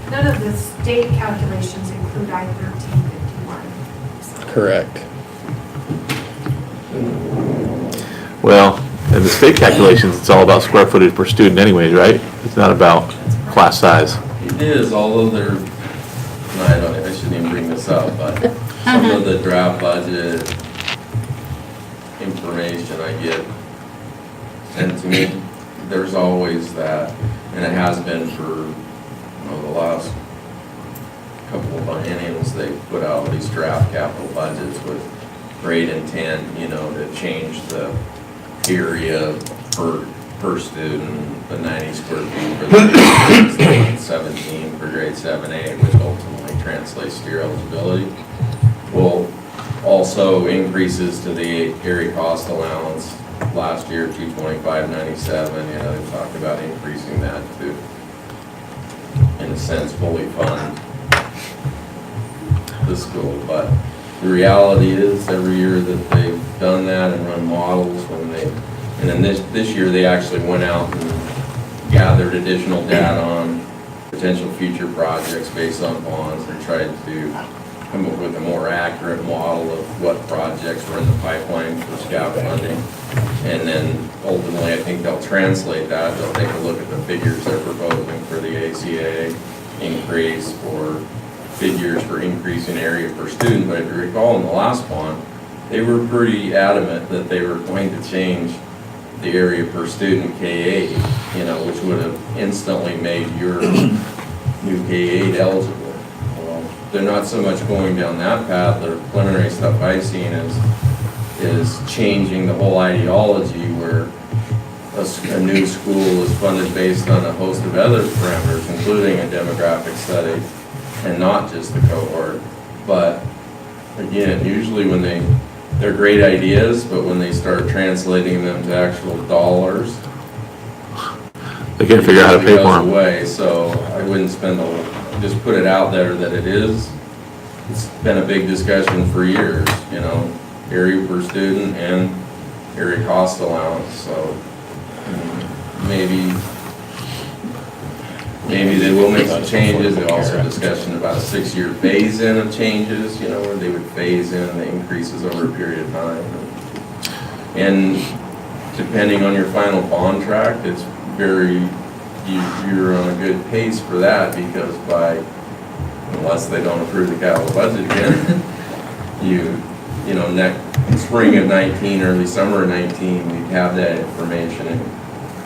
None of the state calculations include I-1351. Correct. Well, in the state calculations, it's all about square footage per student anyways, right? It's not about class size. It is, although I shouldn't even bring this up, but some of the draft budget information I get, and to me, there's always that, and it has been for, the last couple of biennials, they put out these draft capital budgets with great intent, to change the area per student, the 90 square feet for the grades, 17 for grade 7A, which ultimately translates to your eligibility. Well, also increases to the area cost allowance. Last year, 225.97, they talked about increasing that to, in a sense, fully fund the school. But the reality is, every year that they've done that and run models, and then this year, they actually went out and gathered additional data on potential future projects based on bonds and tried to come up with a more accurate model of what projects were in the pipeline for SCAP funding. And then ultimately, I think they'll translate that. They'll take a look at the figures they're proposing for the ACA increase, or figures for increase in area per student. But if you recall in the last bond, they were pretty adamant that they were going to change the area per student K-8, which would have instantly made your new K-8 eligible. Well, they're not so much going down that path. The preliminary stuff I've seen is changing the whole ideology where a new school is funded based on a host of other parameters, including a demographic study, and not just the cohort. But again, usually when they're great ideas, but when they start translating them to actual dollars, They can't figure out how to pay for goes them. away. So I wouldn't just put it out there that it is. It's been a big discussion for years, area per student and area cost allowance. So maybe they will make some changes. There's also discussion about a 6-year phase-in of changes, where they would phase in the increases over a period of time. And depending on your final bond tract, it's you're on a good pace for that, because unless they don't approve the capital budget again, next spring of 19, early summer of 19, you'd have that information, and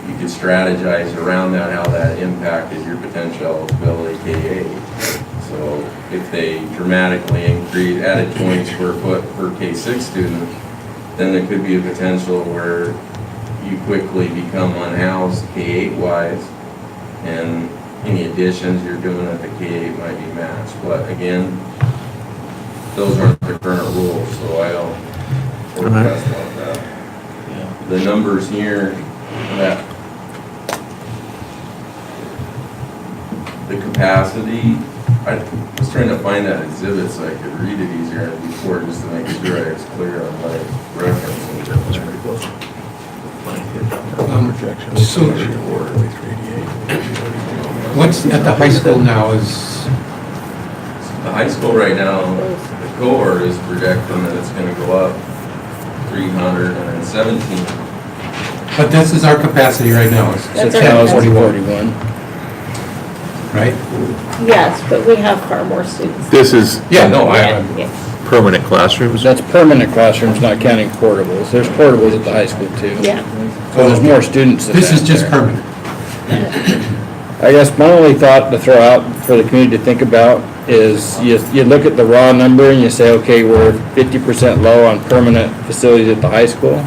you could strategize around that, how that impacted your potential eligibility K-8. So if they dramatically added 20 square foot per K-6 student, then there could be a potential where you quickly become unhoused K-8 wise, and any additions you're doing at the K-8 might be matched. But again, those aren't the current rules, so I don't forecast like that. The numbers here, that the capacity I was trying to find that exhibit so I could read it easier before, just to make sure I was clear on my reference. So, what's at the high school now is, The high school right now, the cohort is projecting that it's gonna go up 317. but this is our capacity right now, is That's our 1041, right? Yes, but we have far more students. This is. Yeah, no, Yeah. Permanent classrooms? That's permanent classrooms, not counting portables. There's portables at the high school too. Yeah. So there's more students than This is that just there. permanent. I guess my only thought to throw out for the community to think about is you look at the raw number and you say, okay, we're 50% low on permanent facilities at the high school.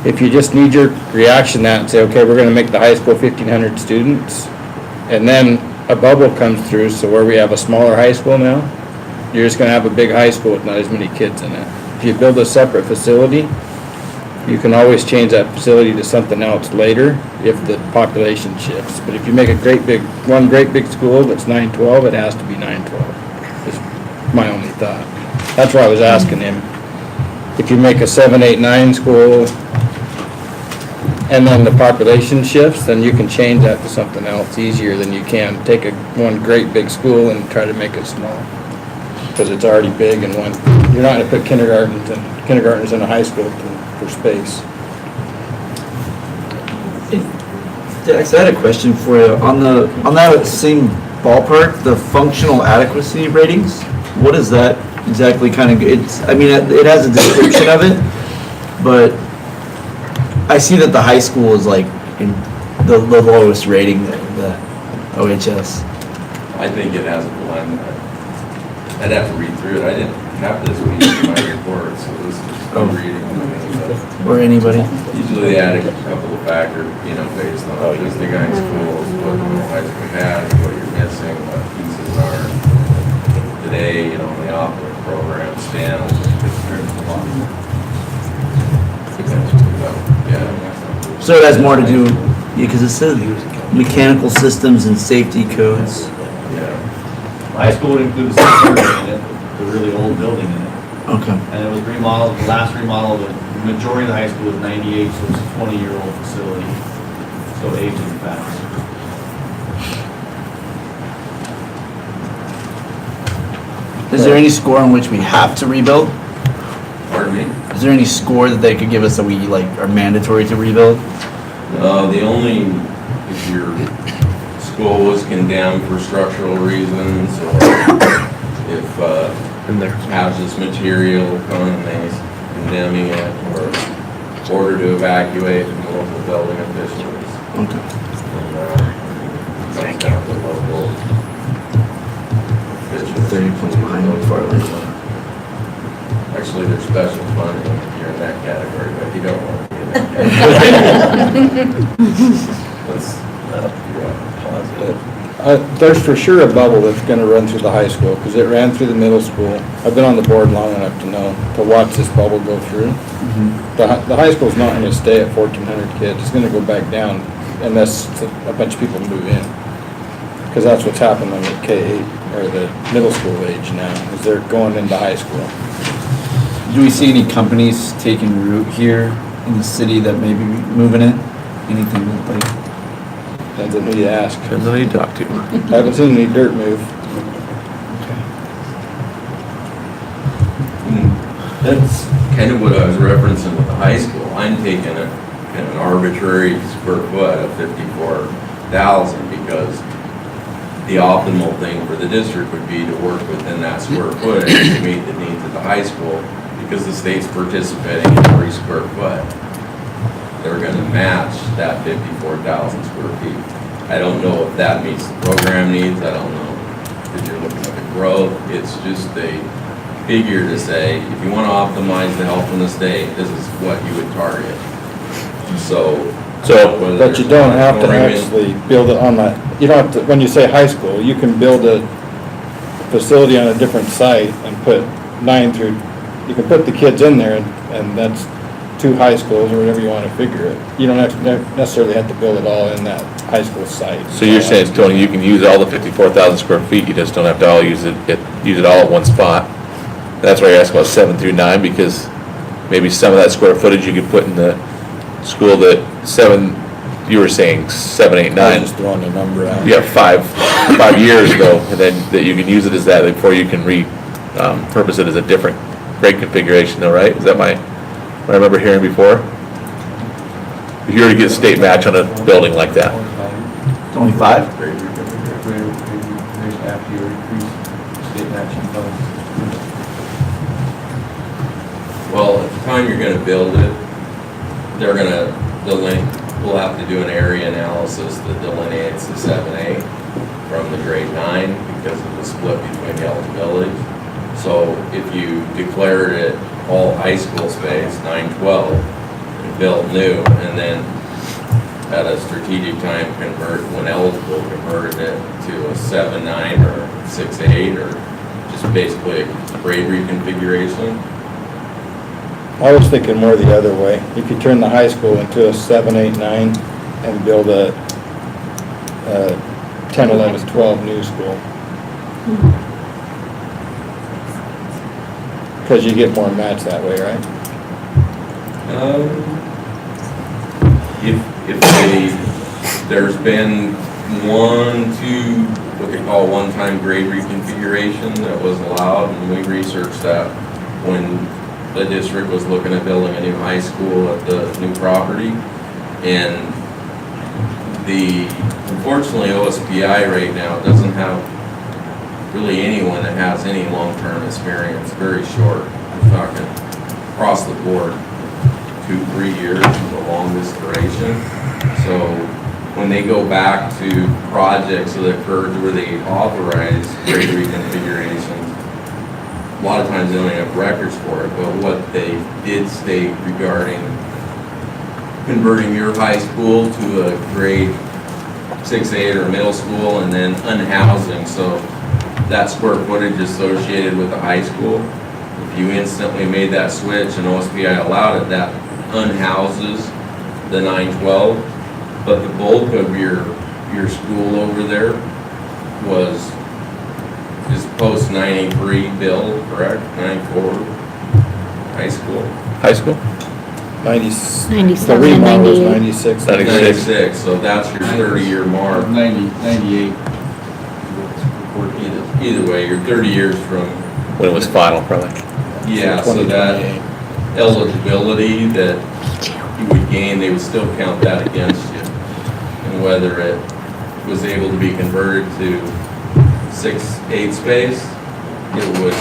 If you just need your reaction to that and say, okay, we're gonna make the high school 1,500 students, and then a bubble comes through, so where we have a smaller high school now, you're just gonna have a big high school with not as many kids in it. If you build a separate facility, you can always change that facility to something else later if the population shifts. But if you make one great big school that's 912, it has to be 912. Is my only thought. That's why I was asking him. If you make a 7, 8, 9 school, and then the population shifts, then you can change that to something else easier than you can take one great big school and try to make it small. Because it's already big and you're not gonna put kindergartners in a high school for space. Dex, I had a question for you. On that same ballpark, the functional adequacy ratings, what is that exactly kind of, it has a description of it, but I see that the high school is like in the lowest rating, the OHS. I think it has a blend. I'd have to read through it. I didn't have this read in my report, so this is a reading. Or anybody. Usually they add a couple of factors, based on just the guys' schools, what the high school has, what you're missing, what pieces are today, the operating program stands. Yeah. So it has more to do, because it says mechanical systems and safety codes. High school would include the cemetery in it, the really old building in it. Okay. And it was remodeled, the last remodel, the majority of the high school was 98, so it's a 20-year-old facility. So aging fast. Is there any score on which we have to rebuild? Pardon me? Is there any score that they could give us that we are mandatory to rebuild? The only, if your school was condemned for structural reasons, or if hazardous material condemning it, or order to evacuate from local building officials. Okay. Thank you. Local officials. 30 points behind before I leave. Actually, there's special funding if you're in that category, but you don't want to be in that category. There's for sure a bubble that's gonna run through the high school, because it ran through the middle school. I've been on the board long enough to know, to watch this bubble go through. The high school's not gonna stay at 1,400 kids, it's gonna go back down unless a bunch of people move in. Because that's what's happening with K-8, or the middle school age now, is they're going into high school. Do we see any companies taking root here in the city that may be moving in? Anything that Depends on who you ask. Depends on who you talk to. I haven't seen any dirt move. That's kind of what I was referencing with the high school. I'm taking an arbitrary square foot of 54,000 because the optimal thing for the district would be to work within that square foot and to meet the needs of the high school because the state's participating in every square foot. They're gonna match that 54,000 square feet. I don't know if that meets the program needs, I don't know if you're looking at the growth. It's just a figure to say, if you wanna optimize the health in the state, this is what you would target. But you don't have to actually build it on that, you don't have to, when you say high school, you can build a facility on a different site and put you can put the kids in there and that's 2 high schools, or whatever you want to figure it. You don't necessarily have to build it all in that high school site. So you're saying, Tony, you can use all the 54,000 square feet, you just don't have to all use it all at one spot? That's why you're asking about 7 through 9, because maybe some of that square footage you could put in the school that you were saying 7, 8, 9. I was just throwing a number out. You have 5 years though, and then that you can use it as that before you can repurpose it as a different grade configuration though, right? Is that what I remember hearing before? If you were to get a state match on a building like that. It's only 5? After you increase state matching funds. Well, at the time you're gonna build it, we'll have to do an area analysis that delineates the 7A from the grade 9 because of the split between the eligibilities. So if you declared it all high school space, 9-12, and build new, and then at a strategic time when eligible, converted it to a 7-9 or 6-8, or just basically a grade reconfiguration. I was thinking more the other way. If you turn the high school into a 7, 8, 9 and build a 10, 11, 12 new school. Because you get more match that way, right? There's been what they call one-time grade reconfiguration that was allowed, and we researched that when the district was looking at building a new high school at the new property. And unfortunately, OSPI right now doesn't have really anyone that has any long-term experience, very short. I'm talking across the board, 2-3 years is the longest duration. So when they go back to projects that occurred where they authorize grade reconfigurations, a lot of times they don't have records for it, but what they did state regarding converting your high school to a grade 6-8 or middle school and then unhousing, so that square footage associated with the high school, if you instantly made that switch and OSPI allowed it, that unhouses the 9-12, but the bulk of your school over there is post 93 build, correct? 94 high school? High school? 97 and remodel was 98. 96. 96, so that's your 30-year mark. 98. Either way, you're 30 years from, When it was final, probably. yeah, so that eligibility that you would gain, they would still count that against you. And whether it was able to be converted to 6-8 space, it would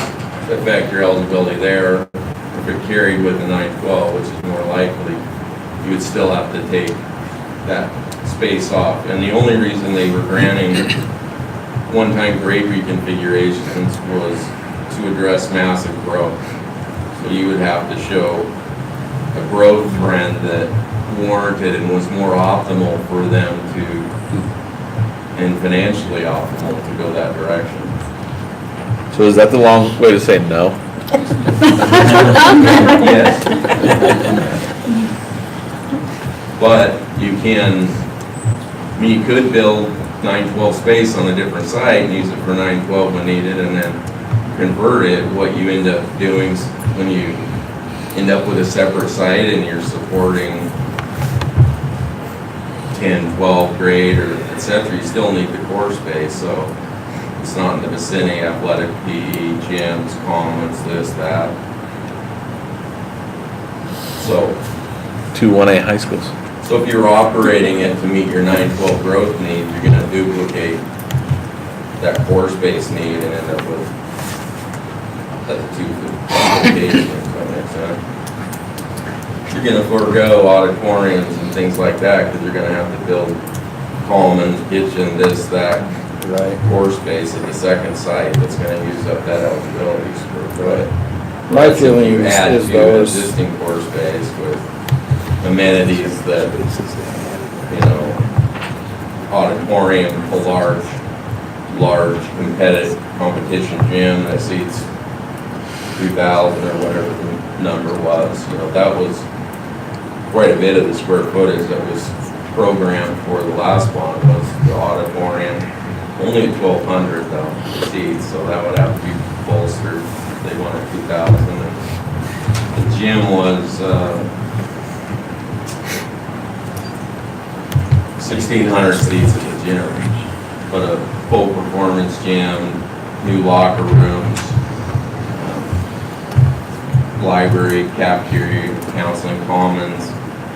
affect your eligibility there. If it carried with the 9-12, which is more likely, you would still have to take that space off. And the only reason they were granting one-time grade reconfigurations was to address massive growth. So you would have to show a growth trend that warranted and was more optimal for them and financially optimal to go that direction. So is that the long way to say no? Yes. But you you could build 9-12 space on a different site and use it for 9-12 when needed, and then convert it. What you end up doing when you end up with a separate site and you're supporting 10, 12 grade or et cetera, you still need the core space. So it's not in the vicinity, athletic, PE, gyms, commons, this, that. So 2 1A high schools. So if you're operating it to meet your 9-12 growth needs, you're gonna duplicate that core space need and end up with that 2 locations, if that makes sense. You're gonna forego auditoriums and things like that, because you're gonna have to build commons, kitchen, this, that, core space at the second site that's gonna use up that eligibility square foot. My Whereas if feeling you add is to though existing core space with amenities that, auditorium, a large competitive competition gym that seats 3,000 or whatever the number was, that was quite a bit of the square footage that was programmed for the last one was the auditorium. Only 1,200 though seats, so that would have to be bolstered. They wanted 2,000. The gym was 1,600 seats at the gym, but a full performance gym, new locker rooms, library, cafeteria, counseling commons,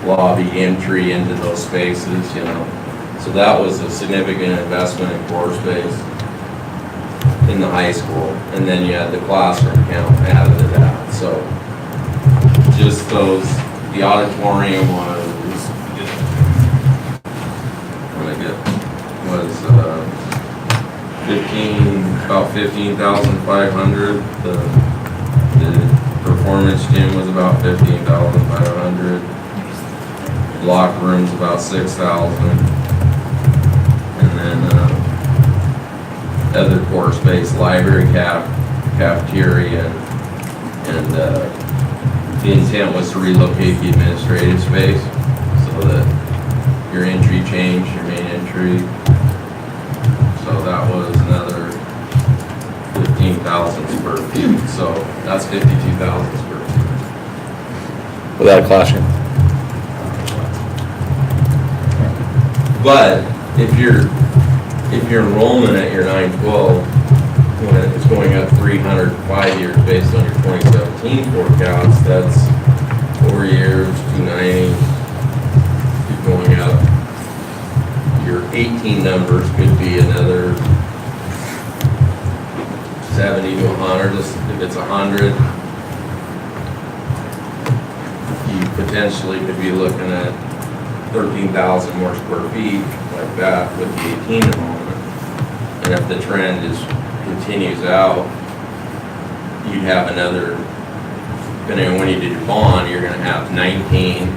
lobby entry into those spaces, you know. So that was a significant investment in floor space in the high school. And then you had the classroom count added to that. So just those, the auditorium was, about 15,500. The performance gym was about 15,500. Locker rooms about 6,000. And then other core space, library, cafeteria, and the intent was to relocate the administrative space so that your entry changed, your main entry. So that was another 15,000 square feet. So that's 52,000 square feet. Without a classroom. But if your enrollment at your 912, when it's going up 305 years based on your 2017 forecast, that's 4 years, 290, you're going up. Your 18 numbers could be another 70 to 100. If it's 100, you potentially could be looking at 13,000 more square feet like that with the 18 enrollment. And if the trend continues out, you'd have another, depending on when you did your bond, you're gonna have 19,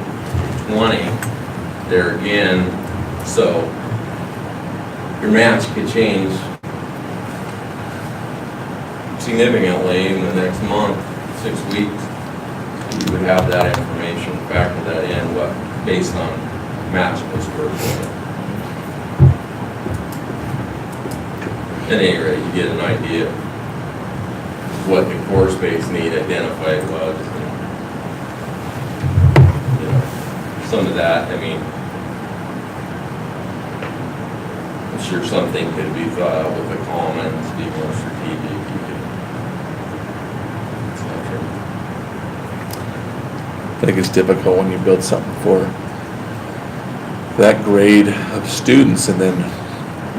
20 there again. So your match could change significantly in the next month, 6 weeks. You would have that information, factor that in, what based on match per square foot. At any rate, you get an idea of what the core space need identified was. And, you know, some of that, I mean, I'm sure something could be thought out with the commons, be more strategic. You could, etc. I think it's difficult when you build something for that grade of students and then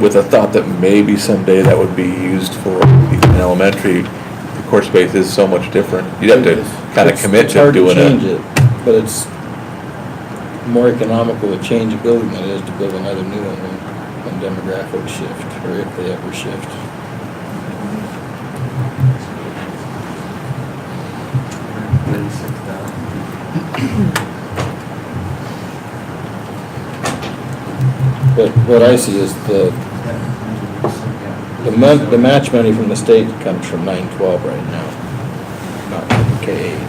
with a thought that maybe someday that would be used for an elementary. The core space is so much different. You'd have to kind of commit to doing it. It's hard to change it, but it's more economical to change a building than it is to build another new one when demographics shift, or if they ever shift. But what I see is the match money from the state comes from 912 right now, not from K8.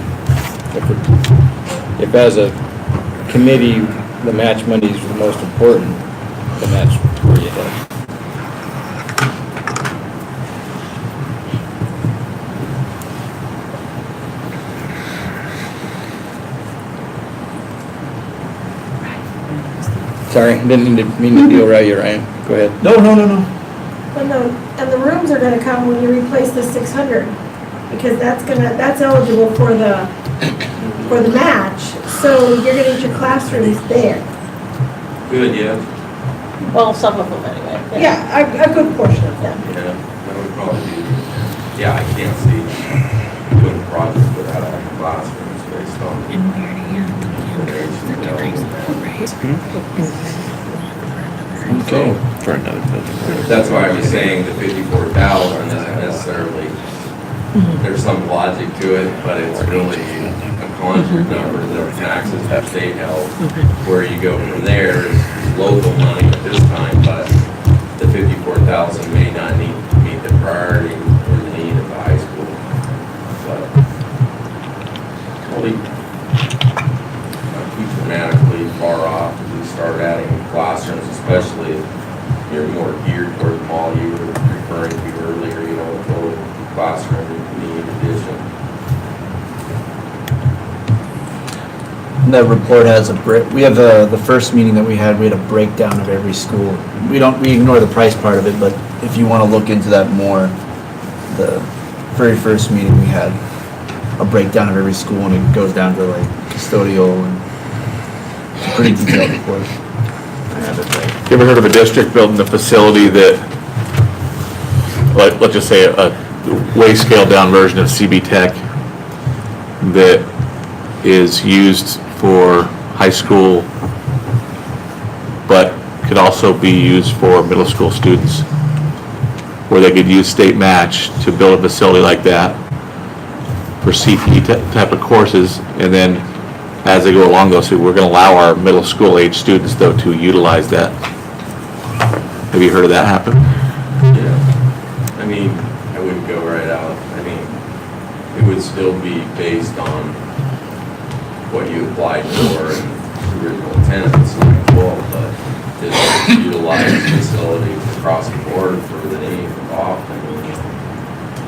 If as a committee, the match money is the most important, then that's where you head. Sorry, didn't mean to deal right here, Ryan. Go ahead. No. And the rooms are gonna come when you replace the 600, because that's eligible for the match, so you're gonna get your classrooms there. Good, yeah. Well, some of them anyway. Yeah, a good portion of them. Yeah, that would probably be, yeah, I can't see doing a project without having classrooms based on. Okay. For another building. That's why I was saying the 54,000 isn't necessarily, there's some logic to it, but it's really a conjure number that taxes have state help. Where you go from there is local money at this time, but the 54,000 may not need to meet the priority or the need of the high school. But, well, teacher matter more geared toward the mall you were referring to earlier, you know, total classroom need addition. That report has we have the first meeting that we had a breakdown of every school. We ignore the price part of it, but if you want to look into that more, the very first meeting we had a breakdown of every school, and it goes down to like custodial, and it's a pretty detailed report. I have it right. You ever heard of a district building a facility that, let's just say a way scaled down version of CB Tech that is used for high school, but could also be used for middle school students, where they could use state match to build a facility like that for CP type of courses, and then as they go along, they'll say, we're going to allow our middle school age students though to utilize that. Have you heard of that happen? Yeah, I mean, I wouldn't go right out. I mean, it would still be based on what you applied for and the original intent of the 12, but to utilize facilities across the board for the name often.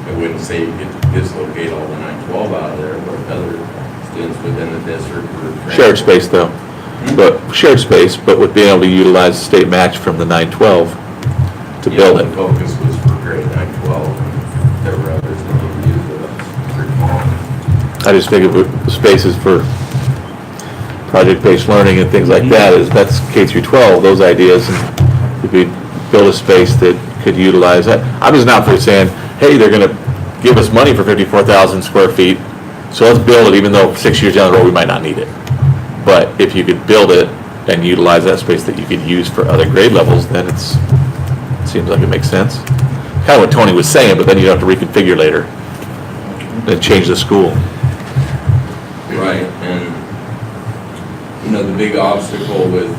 I wouldn't say you could dislocate all the 912 out of there, but other students within the district were Shared space though, but shared space, but with being able to utilize state match from the 912 to build The it. focus was for grade 912, and there were others that you used it pretty long. I just think of spaces for project-based learning and things like that, that's K through 12, those ideas, and if we build a space that could utilize that. I'm just not for saying, hey, they're gonna give us money for 54,000 square feet, so let's build it, even though 6 years down the road, we might not need it. But if you could build it and utilize that space that you could use for other grade levels, then it seems like it makes sense. Kind of what Tony was saying, but then you have to reconfigure later and change the school. Right, and, you know, the big obstacle with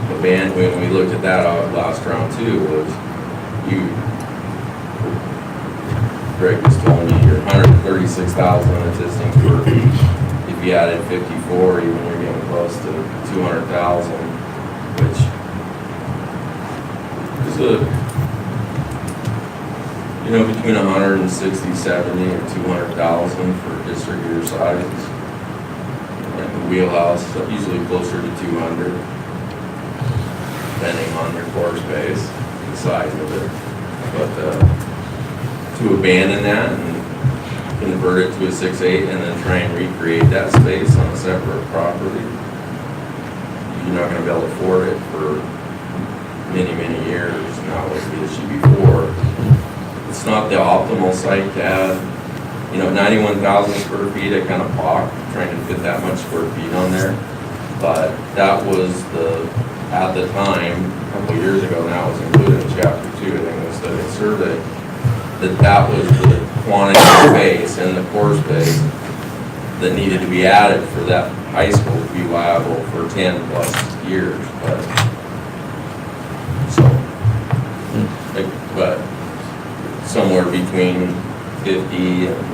the band, when we looked at that last round too, was Greg was telling me you're 136,000 existing square feet. If you added 54, even you're getting close to 200,000, which is between 160, 70, or 200,000 for a district your size. And the wheelhouse is usually closer to 200, depending on your floor space, the size of it. But to abandon that and convert it to a 6/8 and then try and recreate that space on a separate property, you're not going to be able to afford it for many, many years. Now was the issue before. It's not the optimal site to add, 91,000 square feet. I kind of balked trying to fit that much square feet on there. But that was at the time, a couple of years ago now, it was included in chapter 2, I think it was the survey, that was the quantity of space and the core space that needed to be added for that high school to be viable for 10 plus years. But somewhere between 50 and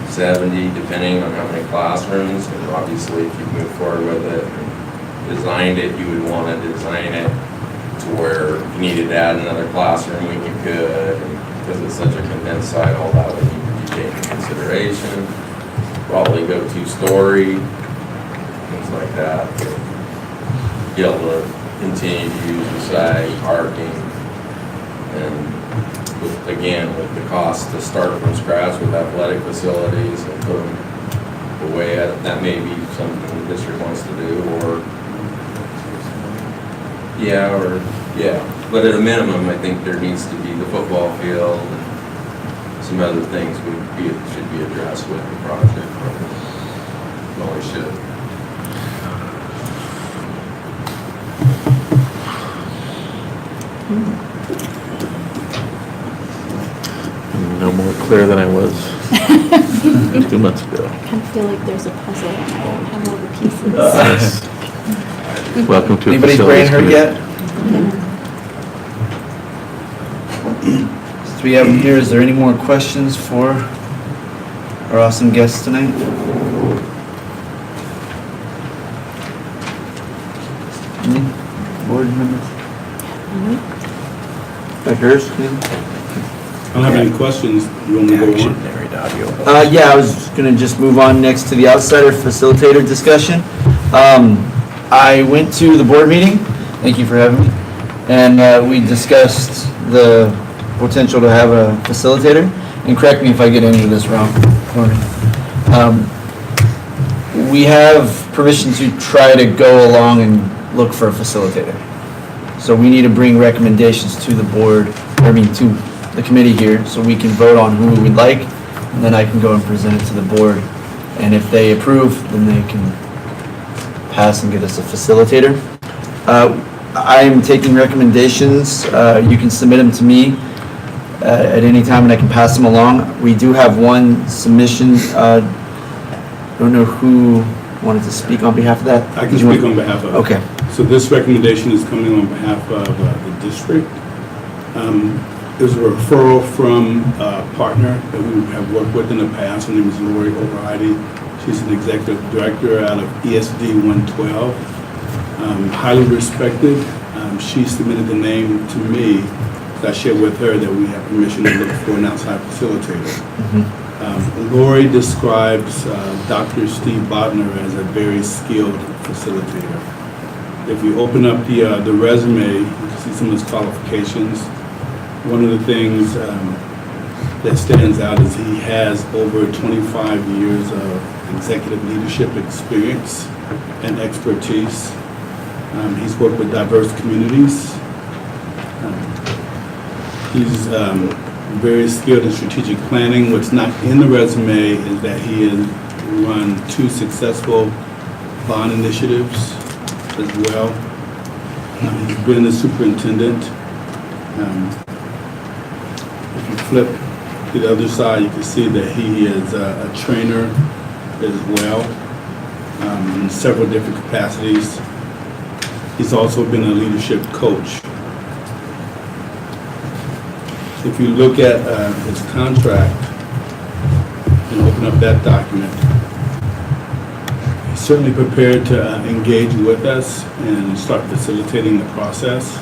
70, depending on how many classrooms. And obviously, if you move forward with it and designed it, you would want to design it to where if you needed to add another classroom, you could. And because it's such a condensed site, all that would need to be taken into consideration. Probably go 2-story, things like that. Be able to continue to use the site, parking, and with the cost to start from scratch with athletic facilities and put them away, that may be something the district wants to do, but at a minimum, I think there needs to be the football field and some other things should be addressed with the project. Well, we should. No more clear than I was 2 months ago. I kind of feel like there's a puzzle and I don't have all the pieces. Welcome to Anybody's brain Facilities hurt Committee. yet? Since we have them here, is there any more questions for our awesome guests tonight? Any board members? Dr. Hurst? I don't have any questions. You want me to go on? Yeah, I was gonna just move on next to the outsider facilitator discussion. I went to the board meeting, thank you for having me, and we discussed the potential to have a facilitator, and correct me if I get any of this wrong. We have permission to try to go along and look for a facilitator. So we need to bring recommendations to the board, to the committee here, so we can vote on who we'd like, and then I can go and present it to the board. And if they approve, then they can pass and get us a facilitator. I am taking recommendations. You can submit them to me at any time, and I can pass them along. We do have one submission. I don't know who wanted to speak on behalf of that. I can speak on behalf of it. Okay. So this recommendation is coming on behalf of the district. There's a referral from a partner that we have worked with in the past. Her name is Lori O'Reilly. She's an executive director out of ESD 112. Highly respected. She submitted the name to me. So I shared with her that we have permission to look for an outside facilitator. Lori describes Dr. Steve Bodner as a very skilled facilitator. If you open up the resume, you can see some of his qualifications. One of the things that stands out is he has over 25 years of executive leadership experience and expertise. He's worked with diverse communities. He's very skilled in strategic planning. What's not in the resume is that he has run 2 successful bond initiatives as well. He's been the superintendent. If you flip to the other side, you can see that he is a trainer as well in several different capacities. He's also been a leadership coach. If you look at his contract and open up that document, he's certainly prepared to engage with us and start facilitating the process.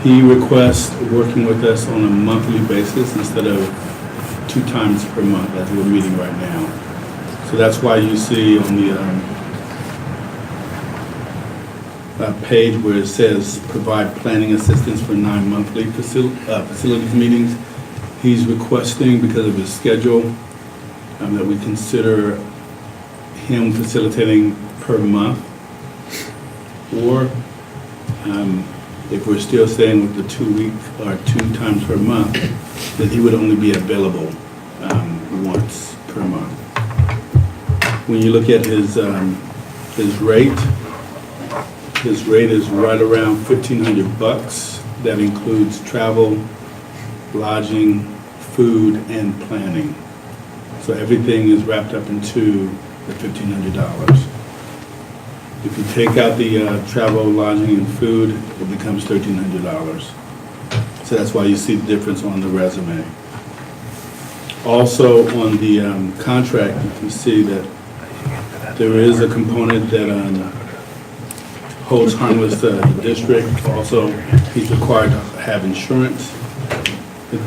He requests working with us on a monthly basis instead of 2 times per month as we're meeting right now. So that's why you see on the page where it says provide planning assistance for 9 monthly facilities meetings. He's requesting, because of his schedule, that we consider him facilitating per month, or if we're still staying with the 2 week or 2 times per month, then he would only be available once per month. When you look at his rate, his rate is right around $1,500. That includes travel, lodging, food, and planning. So everything is wrapped up into the $1,500. If you take out the travel, lodging, and food, it becomes $1,300. So that's why you see the difference on the resume. Also, on the contract, you can see that there is a component that holds harmless the district. Also, he's required to have insurance.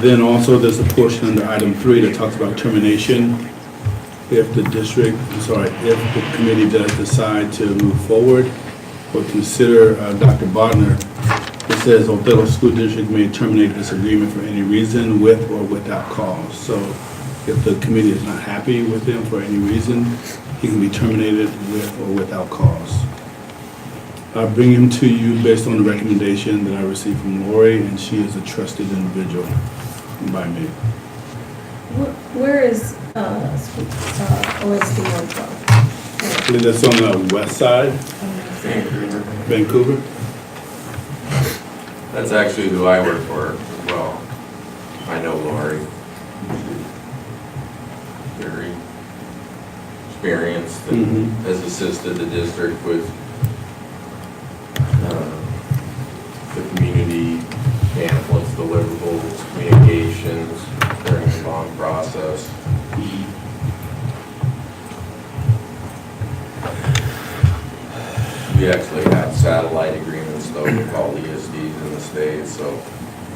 Then also, there's a portion under item 3 that talks about termination. If the if the committee does decide to move forward or consider Dr. Bodner, it says Othello School District may terminate this agreement for any reason with or without cause. So if the committee is not happy with him for any reason, he can be terminated with or without cause. I bring him to you based on the recommendation that I received from Lori, and she is a trusted individual by me. Where is OSD 112? I believe that's on the west side, Vancouver. That's actually who I work for as well. I know Lori. Very experienced and has assisted the district with the community pamphlets, deliverables, communications during the bond process. We actually have satellite agreements though with all the ESDs. in the state, so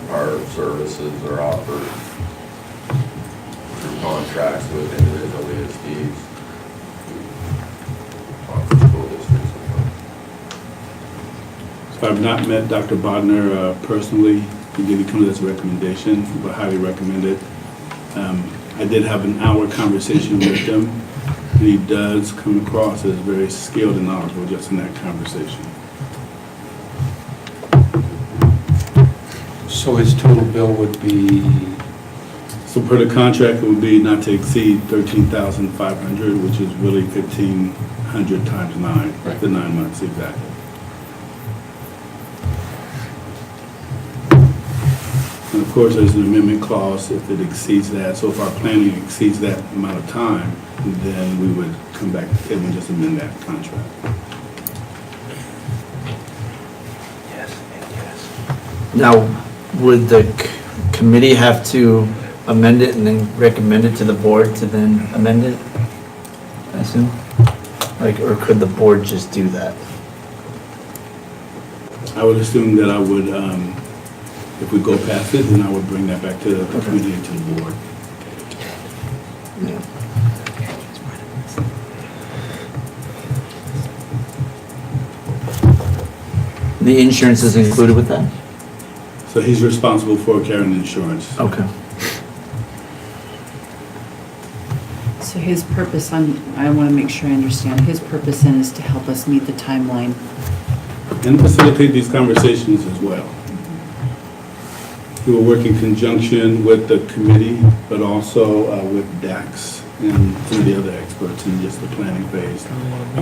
our services are offered through contracts with individual ESDs. School districts. So I've not met Dr. Bodnar personally. He did come to this recommendation, but highly recommended. I did have an hour conversation with him, and he does come across as very skilled and knowledgeable just in that conversation. So his total bill would be, So per the contract, it would be not to exceed $13,500, which is really 1,500 times 9, the 9 months exactly. And of course, there's an amendment clause if it exceeds that. So if our planning exceeds that amount of time, then we would come back to the table and just amend that contract. Now, would the committee have to amend it and then recommend it to the board to then amend it? I assume? Like, or could the board just do that? I would assume that I would, if we go past it, then I would bring that back to the committee and to the board. The insurance is included with that? So he's responsible for carrying insurance. Okay. So his purpose, I want to make sure I understand, his purpose then is to help us meet the timeline. And facilitate these conversations as well. We will work in conjunction with the committee, but also with DAX and some of the other experts in just the planning phase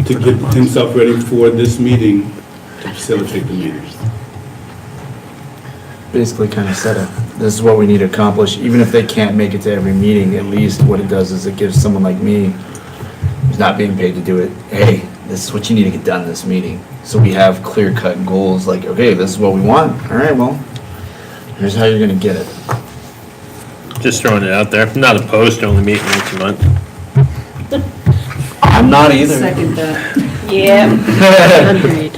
to get himself ready for this meeting to facilitate the meetings. Basically kind of set up, this is what we need to accomplish, even if they can't make it to every meeting, at least what it does is it gives someone like me, who's not being paid to do it, hey, this is what you need to get done in this meeting. So we have clear-cut goals, like, okay, this is what we want, all right, well, here's how you're gonna get it. Just throwing it out there. I'm not opposed to only meeting once a month. I'm not either. Second that. Yeah. Agreed.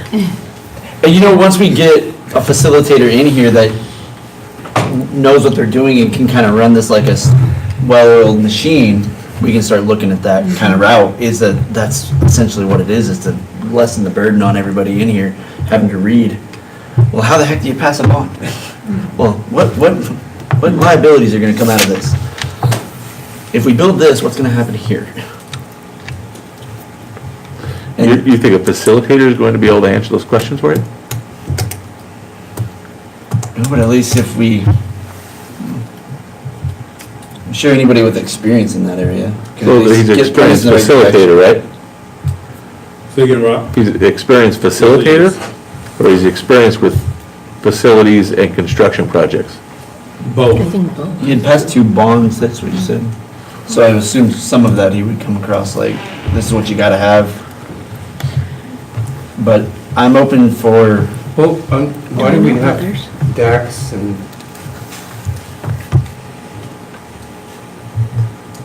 And you know, once we get a facilitator in here that knows what they're doing and can kind of run this like a well-oiled machine, we can start looking at that kind of route, that's essentially what it is to lessen the burden on everybody in here having to read, well, how the heck do you pass a bond? Well, what liabilities are gonna come out of this? If we build this, what's gonna happen here? You think a facilitator is going to be able to answer those questions for you? No, but at least if I'm sure anybody with experience in that area. can at Well, least he's an get experienced points in the right facilitator, right? Say again, Rob? He's an experienced facilitator, or he's experienced with facilities and construction projects? Both. I think both. He had passed 2 bonds, that's what you said. So I assumed some of that he would come across like, this is what you gotta have. But I'm open for, well, why do we have DAX and?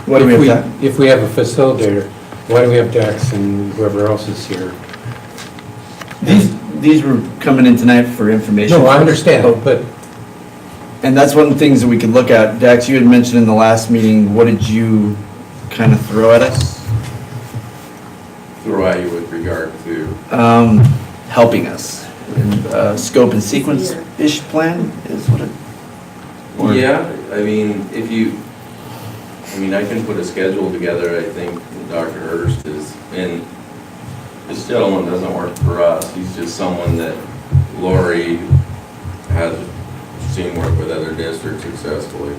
what do we have? If we have a facilitator, why do we have DAX and whoever else is here? These were coming in tonight for information. No, I understand, but And that's one of the things that we could look at. Dax, you had mentioned in the last meeting, what did you kind of throw at us? Throw at you with regard to, Helping us. And, scope and sequence-ish plan is what it? or- yeah, I mean, I can put a schedule together, I think Dr. Hurst is, and this gentleman doesn't work for us, he's just someone that Lori has seen work with other districts successfully.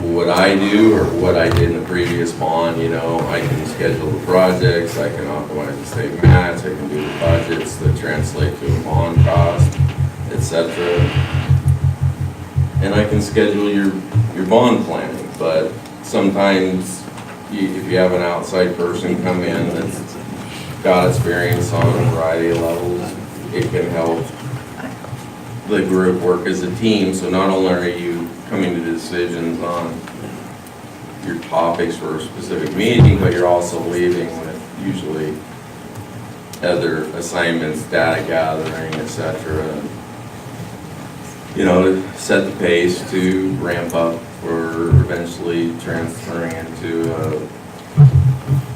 What I do, or what I did in the previous bond, I can schedule the projects, I can optimize the state match, I can do the budgets that translate to a bond cost, etc. And I can schedule your bond planning, but sometimes if you have an outside person come in that's got experience on a variety of levels, it can help the group work as a team. So not only are you coming to decisions on your topics for a specific meeting, but you're also leaving with usually other assignments, data gathering, et cetera. And, you know, to set the pace to ramp up for eventually transferring into a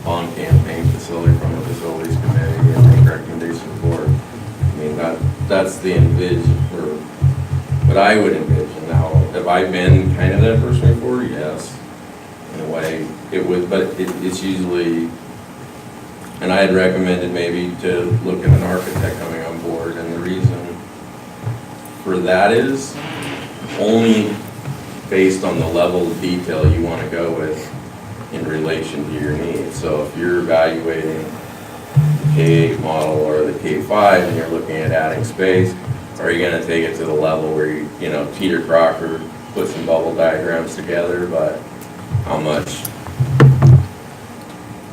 bond campaign facility from the facilities committee and make recommendations to the board. I mean, that's the envision, or what I would envision. Now, have I been kind of that person before? Yes, in a way it would, but it's usually, and I had recommended maybe to look at an architect coming on board, and the reason for that is only based on the level of detail you want to go with in relation to your needs. So if you're evaluating the K-8 model or the K-5 and you're looking at adding space, are you going to take it to the level where you know, Teeter Crocker put some bubble diagrams together, but how much?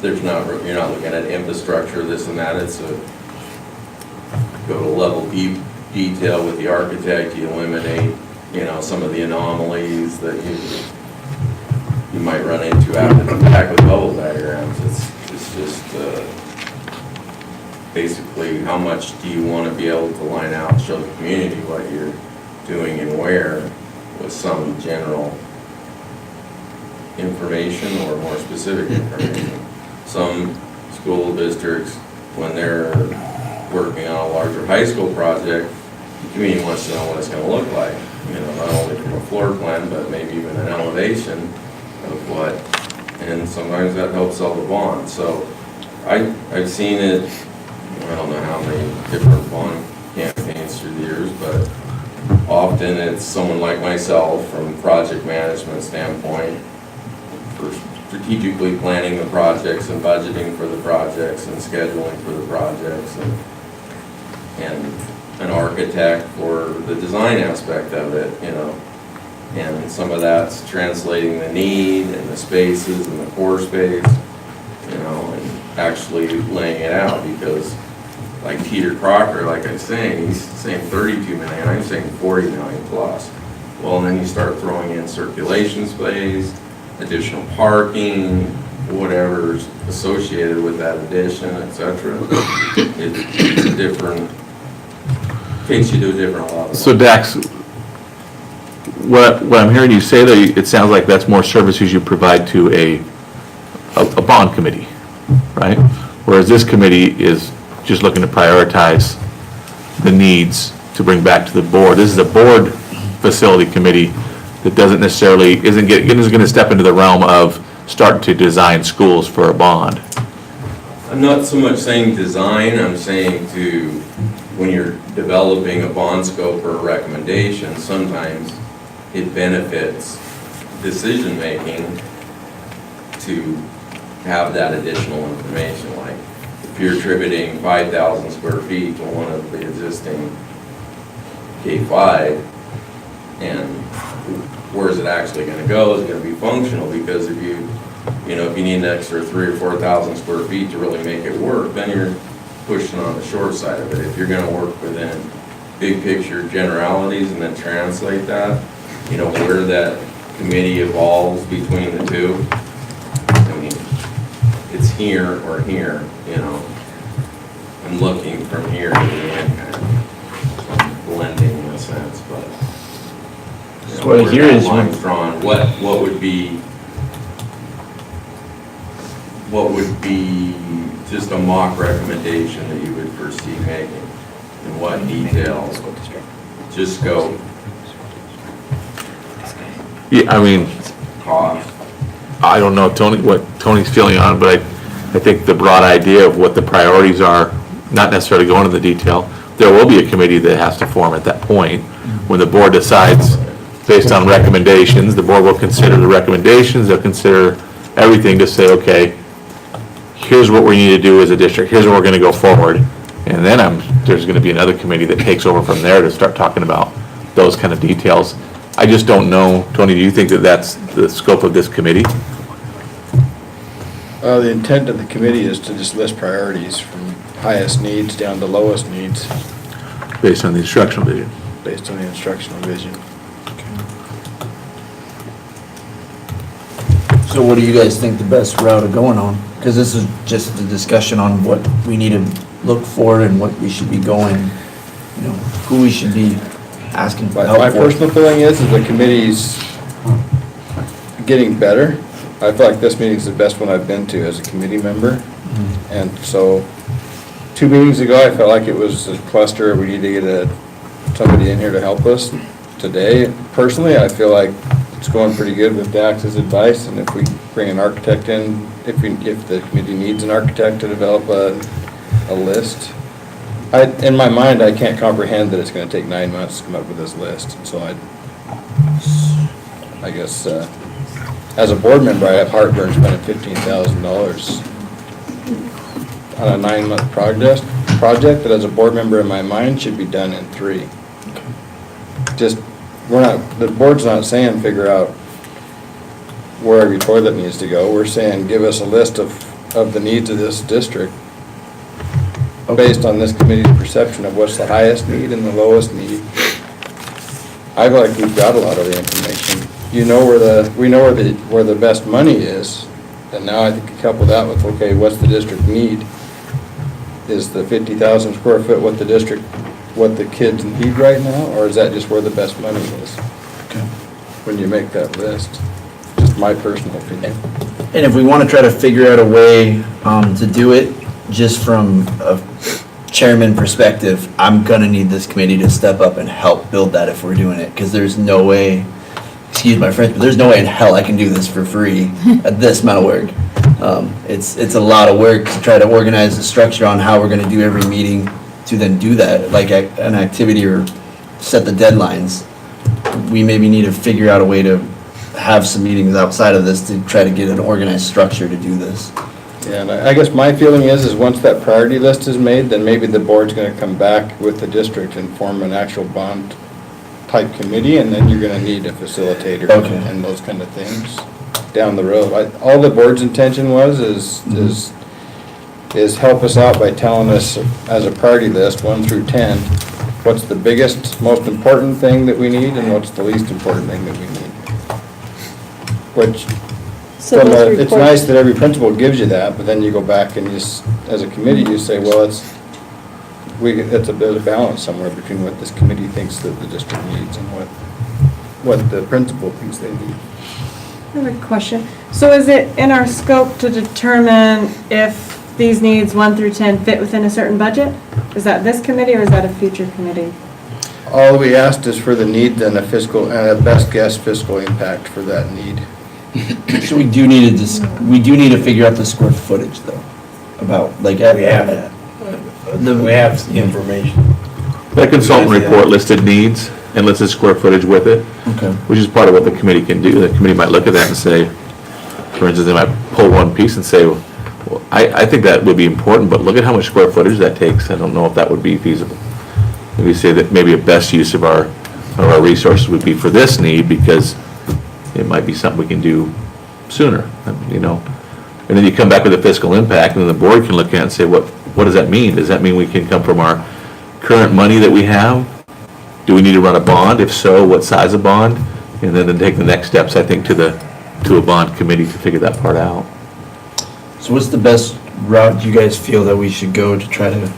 You're not looking at infrastructure, this and that. It's a go to level deep detail with the architect. You eliminate, you know, some of the anomalies that you might run into after the fact with bubble diagrams. It's just basically how much do you want to be able to line out and show the community what you're doing and where with some general information or more specific information. Some school districts, when they're working on a larger high school project, the community wants to know what it's going to look like. You know, not only from a floor plan, but maybe even an elevation of what, and sometimes that helps sell the bond. So I've seen it, I don't know how many different bond campaigns through the years, but often it's someone like myself from project management standpoint for strategically planning the projects and budgeting for the projects and scheduling for the projects, and an architect for the design aspect of it, you know. And some of that's translating the need and the spaces and the core space, you know, and actually laying it out, because like Teeter Crocker, like I'm saying, he's saying 32 million, I'm saying 40 million plus. Well, and then you start throwing in circulation space, additional parking, whatever's associated with that addition, et cetera. It's a different, takes you to a different level. So Dax, what I'm hearing you say, that it sounds like that's more services you provide to a bond committee, right? Whereas this committee is just looking to prioritize the needs to bring back to the board. This is a board facility committee that doesn't necessarily, isn't going to step into the realm of starting to design schools for a bond. I'm not so much saying design, I'm saying to, when you're developing a bond scope or a recommendation, sometimes it benefits decision-making to have that additional information. Like if you're attributing 5,000 square feet to one of the existing K-5, and where is it actually going to go? Is it going to be functional? Because if you need an extra 3,000 or 4,000 square feet to really make it work, then you're pushing on the short side of it. If you're going to work within big picture generalities and then translate that, you know, where that committee evolves between the two, I mean, it's here or here, you know. I'm looking from here to the end, kind of blending in a sense, but you know, what I where hear that is line's drawn, what would be just a mock recommendation that you would foresee making, and what details, just scope, Yeah, I mean, cost. I don't know Tony, what Tony's feeling on it, but I think the broad idea of what the priorities are, not necessarily going into the detail, there will be a committee that has to form at that point. When the board decides, based on recommendations, the board will consider the recommendations, they'll consider everything to say, okay, here's what we need to do as a district, here's where we're gonna go forward. And then there's gonna be another committee that takes over from there to start talking about those kind of details. I just don't know, Tony, do you think that that's the scope of this committee? The intent of the committee is to just list priorities from highest needs down to lowest needs Based on the instructional vision? based on the instructional vision. So what do you guys think the best route of going on? Because this is just a discussion on what we need to look for and what we should be going, you know, who we should be asking for help My for. personal feeling is the committee's getting better. I feel like this meeting's the best one I've been to as a committee member. And so, 2 meetings ago, I felt like it was a cluster, we need to get somebody in here to help us. Today, personally, I feel like it's going pretty good with Dax's advice, and if we bring an architect in, if the committee needs an architect to develop a list. In my mind, I can't comprehend that it's gonna take 9 months to come up with this list, so I guess, as a board member, I have heartburn spending $15,000 on a 9-month project that as a board member in my mind should be done in 3. Just, the board's not saying figure out where every toilet needs to go. We're saying give us a list of the needs of this district based on this committee's perception of what's the highest need and the lowest need. I feel like we've got a lot of the information. We know where the best money is, and now I think you couple that with, okay, what's the district need? Is the 50,000 square foot what the kids need right now, or is that just where the best money is? Okay. When you make that list, just my personal opinion. And if we want to try to figure out a way to do it, just from a chairman perspective, I'm gonna need this committee to step up and help build that if we're doing it, because there's no way, excuse my French, but there's no way in hell I can do this for free at this amount of work. It's a lot of work to try to organize the structure on how we're gonna do every meeting to then do that, like an activity or set the deadlines. We maybe need to figure out a way to have some meetings outside of this to try to get an organized structure to do this. Yeah, and I guess my feeling is once that priority list is made, then maybe the board's gonna come back with the district and form an actual bond type committee, and then you're gonna need a facilitator and those kind of things down the road. All the board's intention is help us out by telling us as a priority list, 1 through 10, what's the biggest, most important thing that we need, and what's the least important thing that we need. Which, it's nice that every principal gives you that, but then you go back and as a committee, you say, well, there's a bit of balance somewhere between what this committee thinks that the district needs and what the principal thinks they need. I have a question. So is it in our scope to determine if these needs 1 through 10 fit within a certain budget? Is that this committee or is that a future committee? All we asked is for the need and a best guess fiscal impact for that need. So we do need to figure out the square footage though, about like. We have that. We have information. That consultant report listed needs and listed square footage with it. Okay. Which is part of what the committee can do. The committee might look at that and say, for instance, they might pull one piece and say, well, I think that would be important, but look at how much square footage that takes. I don't know if that would be feasible. Maybe say that maybe a best use of our resources would be for this need because it might be something we can do sooner, you know. And then you come back with a fiscal impact, and then the board can look at it and say, what does that mean? Does that mean we can come from our current money that we have? Do we need to run a bond? If so, what size of bond? And then take the next steps, I think, to a bond committee to figure that part out. So what's the best route you guys feel that we should go to try to?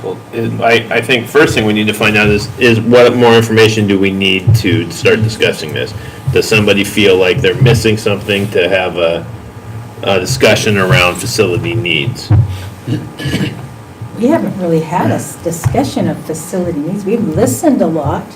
Well, I think first thing we need to find out is what more information do we need to start discussing this? Does somebody feel like they're missing something to have a discussion around facility needs? We haven't really had a discussion of facility needs. We've listened a lot,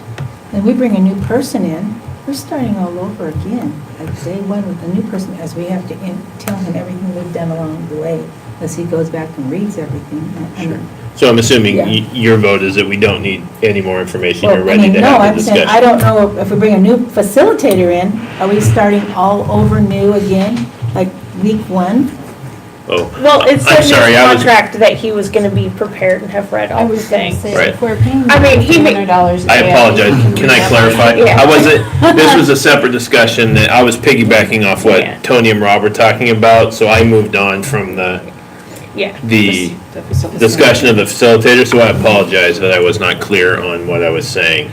and we bring a new person in, we're starting all over again, like day one with a new person, as we have to tell him everything we've done along the way, as he goes back and reads everything. Sure. So I'm assuming your vote is that we don't need any more information, Well, you're ready to no, have I'm the saying, discussion? I don't know if we bring a new facilitator in, are we starting all over new again, like week one? Oh, Well, it I'm said in his sorry, I was- contract that he was gonna be prepared and have read all the things. Right. If we're paying I mean, he may- $200 a I day, apologize, think can we I have clarify? money. Yeah. This was a separate discussion that I was piggybacking off what Yeah. Tony and Rob were talking about, so I moved on from the Yeah. discussion of the facilitator, so I apologize that I was not clear on what I was saying.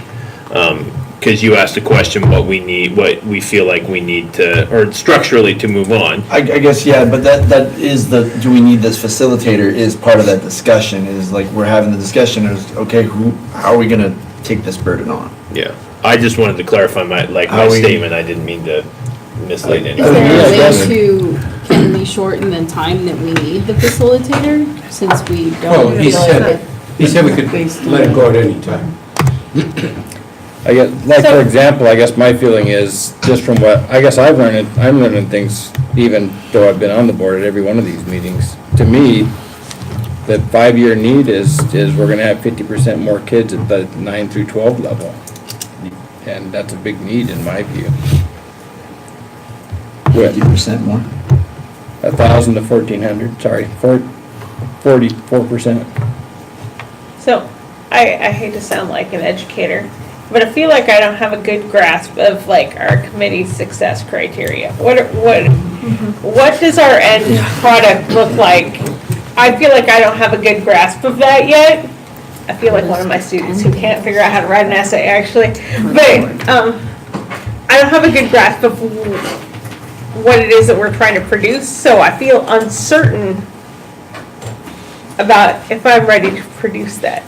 because you asked a question, what we feel like we need to, or structurally to move on. I guess, yeah, but that is do we need this facilitator is part of that discussion, is like, we're having the discussion, is, okay, how are we gonna take this burden on? Yeah, I just wanted to clarify my statement, I didn't mean to mislead Is anyone. there a way to, can we shorten the time that we need the facilitator, since we Well, don't he feel said, like he said we could let it go at any time. I guess, like, for example, I guess my feeling is, just from what, I guess I'm learning things, even though I've been on the board at every one of these meetings. To me, the 5-year need is we're gonna have 50% more kids at the 9 through 12 level. And that's a big need in my view. 50% more? 1,000 to 1,400, sorry, 44%. So, I hate to sound like an educator, but I feel like I don't have a good grasp of like our committee's success criteria. What does our end product look like? I feel like I don't have a good grasp of that yet. I feel like one of my students who can't figure out how to write an essay, actually. But I don't have a good grasp of what it is that we're trying to produce, so I feel uncertain about if I'm ready to produce that.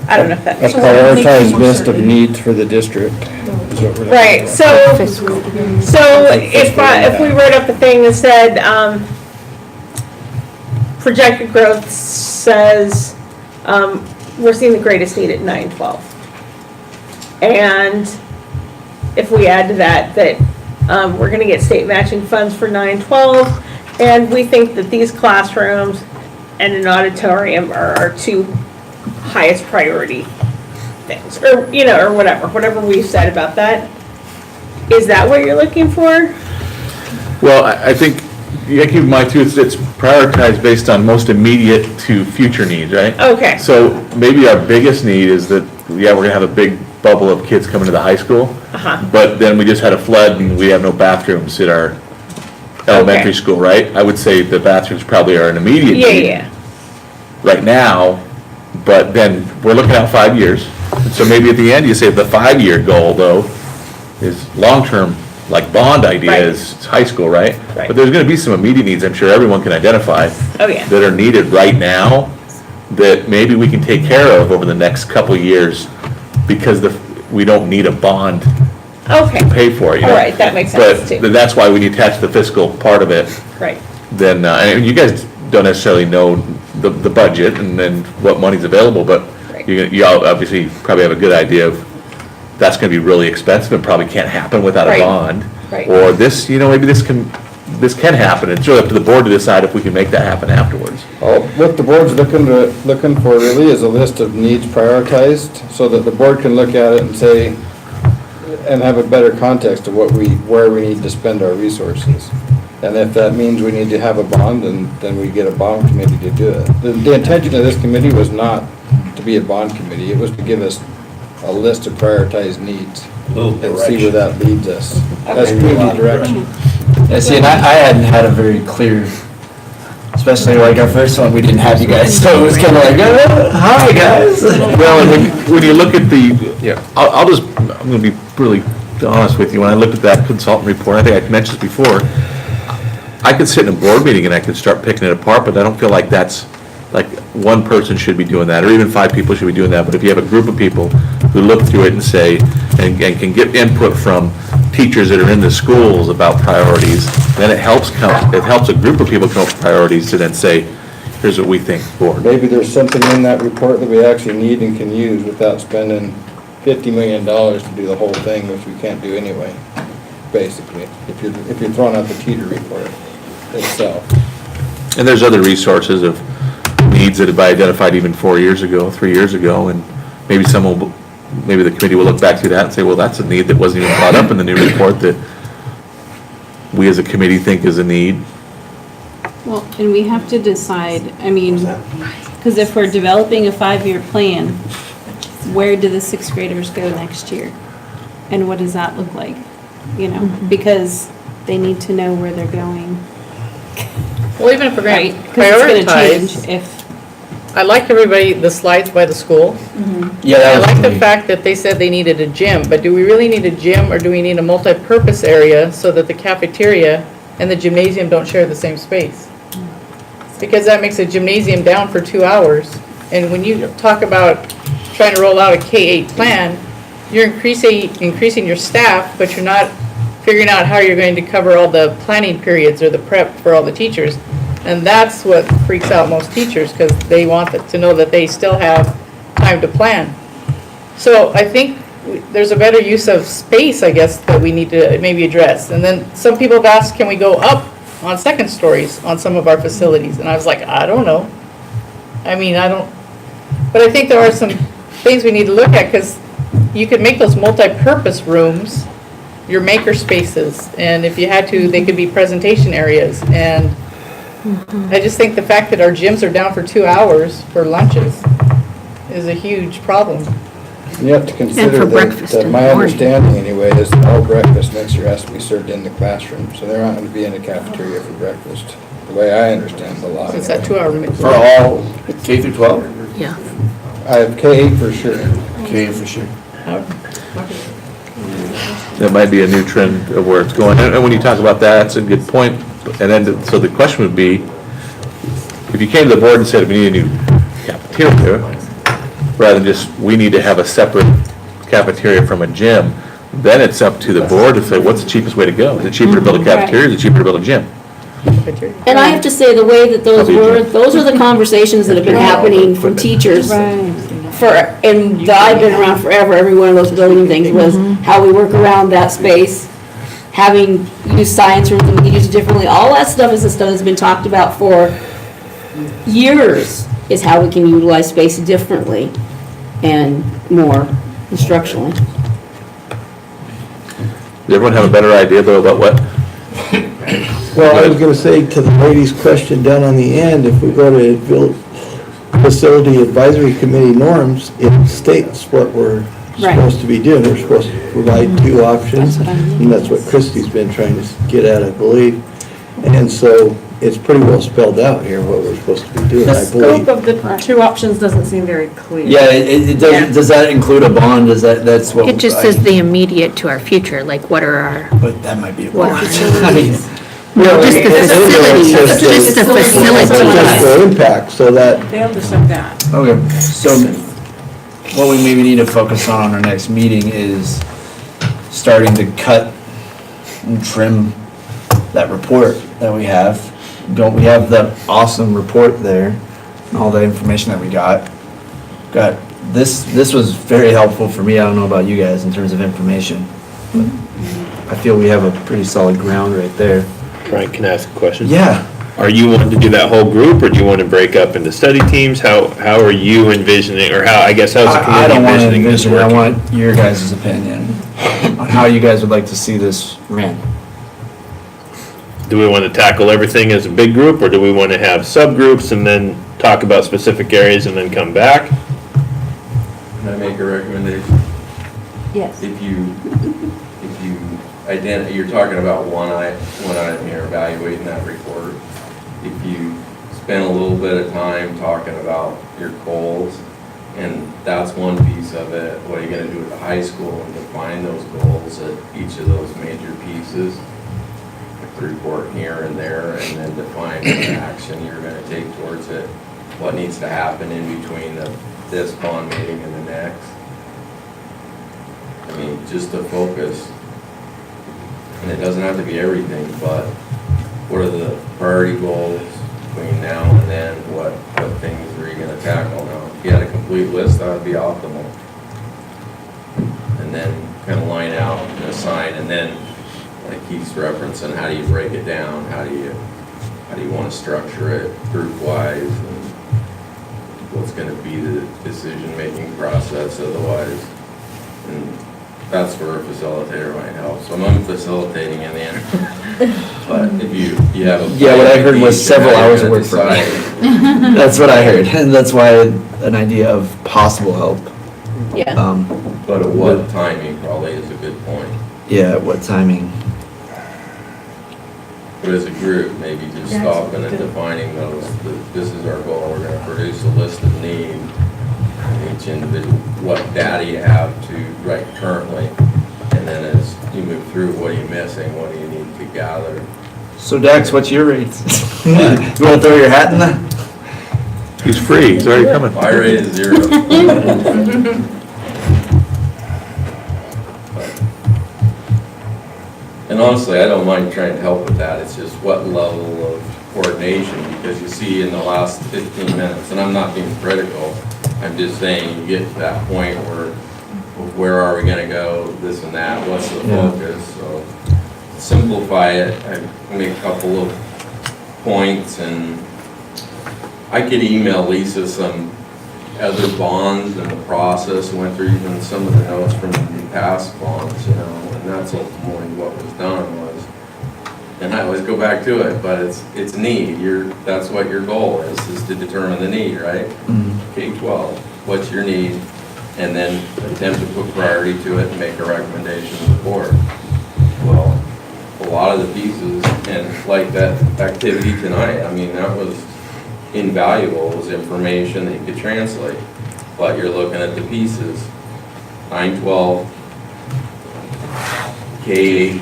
I don't know if that A makes sense. prioritized list of needs for the district is what we're looking Right, for. so if we wrote up a thing that said, projected growth says, we're seeing the greatest need at 9-12. And if we add to that, we're gonna get state matching funds for 9-12, and we think that these classrooms and an auditorium are our two highest priority things, or, or whatever we've said about that. Is that what you're looking for? Well, I think, you gotta keep in mind too, it's prioritized based on most immediate to future needs, right? Okay. So maybe our biggest need is that, yeah, we're gonna have a big bubble of kids coming to the high school. Uh-huh. But then we just had a flood and we have no bathrooms at our elementary school, right? I would say the bathrooms probably are an immediate need. Yeah. Right now, but then we're looking out 5 years. So maybe at the end, you say the 5-year goal, though, is long-term, like bond idea Right. is high school, right? Right. But there's gonna be some immediate needs, I'm sure everyone can identify. Oh, yeah. That are needed right now, that maybe we can take care of over the next couple of years, because we don't need a bond Okay. to pay for it, you know? All right, that makes sense, too. But that's why we need to attach the fiscal part of it. Right. Then, and you guys don't necessarily know the budget and then what money's available, but you all obviously probably have a good idea of that's gonna be really expensive and probably can't happen without a Right. bond. Right. Or this, maybe this can happen. It's really up to the board to decide if we can make that happen afterwards. What the board's looking for really is a list of needs prioritized, so that the board can look at it and say, and have a better context of where we need to spend our resources. And if that means we need to have a bond, then we get a bond committee to do it. The intention of this committee was not to be a bond committee, it was to give us a list of prioritized needs. And see where that leads us. That's community direction. Yeah, see, and I hadn't had a very clear, especially like our first one, we didn't have you guys, so it was kind of like, hi, guys. Well, and when you look at I'm gonna be really honest with you, when I looked at that consultant report, I think I mentioned this before, I could sit in a board meeting and I could start picking it apart, but I don't feel like that's, like, one person should be doing that, or even 5 people should be doing that, but if you have a group of people who look through it and say, and can get input from teachers that are in the schools about priorities, then it helps a group of people come up with priorities to then say, here's what we think, board. Maybe there's something in that report that we actually need and can use without spending $50 million to do the whole thing, which we can't do anyway, basically, if you're throwing out the Teeter report itself. And there's other resources of needs that have been identified even 4 years ago, 3 years ago, and maybe maybe the committee will look back to that and say, well, that's a need that wasn't even brought up in the new report that we as a committee think is a need. Well, and we have to decide, because if we're developing a 5-year plan, where do the 6th graders go next year? And what does that look like? Because they need to know where they're going. Well, even if we're Right, going to 'cause it's gonna prioritize, change if, I like everybody, the slides by the school. Yeah, I that was like the me. fact that they said they needed a gym, but do we really need a gym or do we need a multi-purpose area so that the cafeteria and the gymnasium don't share the same space? Because that makes a gymnasium down for 2 hours. And when you talk about trying to roll out a K-8 plan, you're increasing your staff, but you're not figuring out how you're going to cover all the planning periods or the prep for all the teachers. And that's what freaks out most teachers, because they want to know that they still have time to plan. So I think there's a better use of space, I guess, that we need to maybe address. And then some people have asked, can we go up on second stories on some of our facilities? And I was like, I don't know. I mean, I don't, but I think there are some things we need to look at, because you could make those multi-purpose rooms your maker spaces, and if you had to, they could be presentation areas. And I just think the fact that our gyms are down for 2 hours for lunches is a huge problem. You have to consider that, my understanding anyway, is that all breakfast next year has to be served in the classroom, so they're not going to be in the cafeteria for breakfast, the way I understand the law. It's that 2 hour mix. For all K through 12? Yeah. I have K-8 for sure. K for sure. That might be a new trend of where it's going. And when you talk about that, it's a good point. And then, so the question would be, if you came to the board and said, we need a new cafeteria, rather than just, we need to have a separate cafeteria from a gym, then it's up to the board to say, what's the cheapest way to go? Is it cheaper to build a cafeteria, or is it cheaper to build a gym? And I have to say, the way that those were, those are the conversations that have been happening from teachers for, and I've been around forever, every one of those building things was how we work around that space, having used science rooms and we can use it differently. All that stuff is the stuff that's been talked about for years, is how we can utilize space differently and more instructionally. Does everyone have a better idea though about what? Well, I was gonna say to the lady's question down on the end, if we go to Facility Advisory Committee norms, it states what we're supposed to be doing. We're supposed to provide two options, and that's what Christie's been trying to get at, I believe. And so it's pretty well spelled out here what we're supposed to be doing, The I believe. scope of the two options doesn't seem very clear. Yeah, it does, does that include a bond? Does that's what? It just says the immediate to our future, like what are our, But that might be a what bond. are I mean, just the facilities, just the Just facilities. for impact, so that They understand that. Okay, so what we maybe need to focus on our next meeting is starting to cut and trim that report that we have. We have the awesome report there, and all the information that we got. This was very helpful for me. I don't know about you guys in terms of information, but I feel we have a pretty solid ground right there. Brian, can I ask a question? Yeah. Are you wanting to do that whole group, or do you want to break up into study teams? How are you envisioning, or how's the I community don't want to envisioning this envision it. I working? want your guys' opinion on how you guys would like to see this ran. Do we want to tackle everything as a big group, or do we want to have subgroups and then talk about specific areas and then come back? Can I make a recommendation? Yes. If you you're talking about one item here, evaluating that report. If you spend a little bit of time talking about your goals, and that's one piece of it, what are you gonna do at the high school and define those goals at each of those major pieces? The report here and there, and then define what action you're gonna take towards it. What needs to happen in between this bond meeting and the next. I mean, just to focus, and it doesn't have to be everything, but what are the priority goals between now and then? What things are you gonna tackle now? If you had a complete list, that would be optimal. And then kind of line out and assign, and then, like he's referencing, how do you break it down? How do you want to structure it group-wise? And what's gonna be the decision-making process otherwise? And that's where a facilitator might help. So I'm facilitating in the end. But if you have a. Yeah, what I heard was several hours of work for me. decide. That's what I heard, and that's why an idea of possible help. Yeah. But at what timing probably is a good point. Yeah, what timing? but as a group, maybe just stopping and defining those, that this is our goal, we're gonna produce a list of need. Each individual, what data you have to write currently, and then as you move through, what are you missing, what do you need to gather? So Dax, what's your rate? You wanna throw your hat in that? He's free, he's already coming. My rate is 0. And honestly, I don't mind trying to help with that, it's just what level of coordination, because you see in the last 15 minutes, and I'm not being critical, I'm just saying, you get to that point where are we gonna go, this and that, what's the focus, so simplify it, I make a couple of points, and I could email Lisa some other bonds and the process, went through even some of the notes from the past bonds, you know, and that's ultimately what was done was, and I always go back to it, but it's need, that's what your goal is to determine the need, right? K-12, what's your need, and then attempt to put priority to it and make a recommendation to the board. Well, a lot of the pieces, and like that activity tonight, I mean, that was invaluable, it was information that you could translate, but you're looking at the pieces, 9-12, K-8,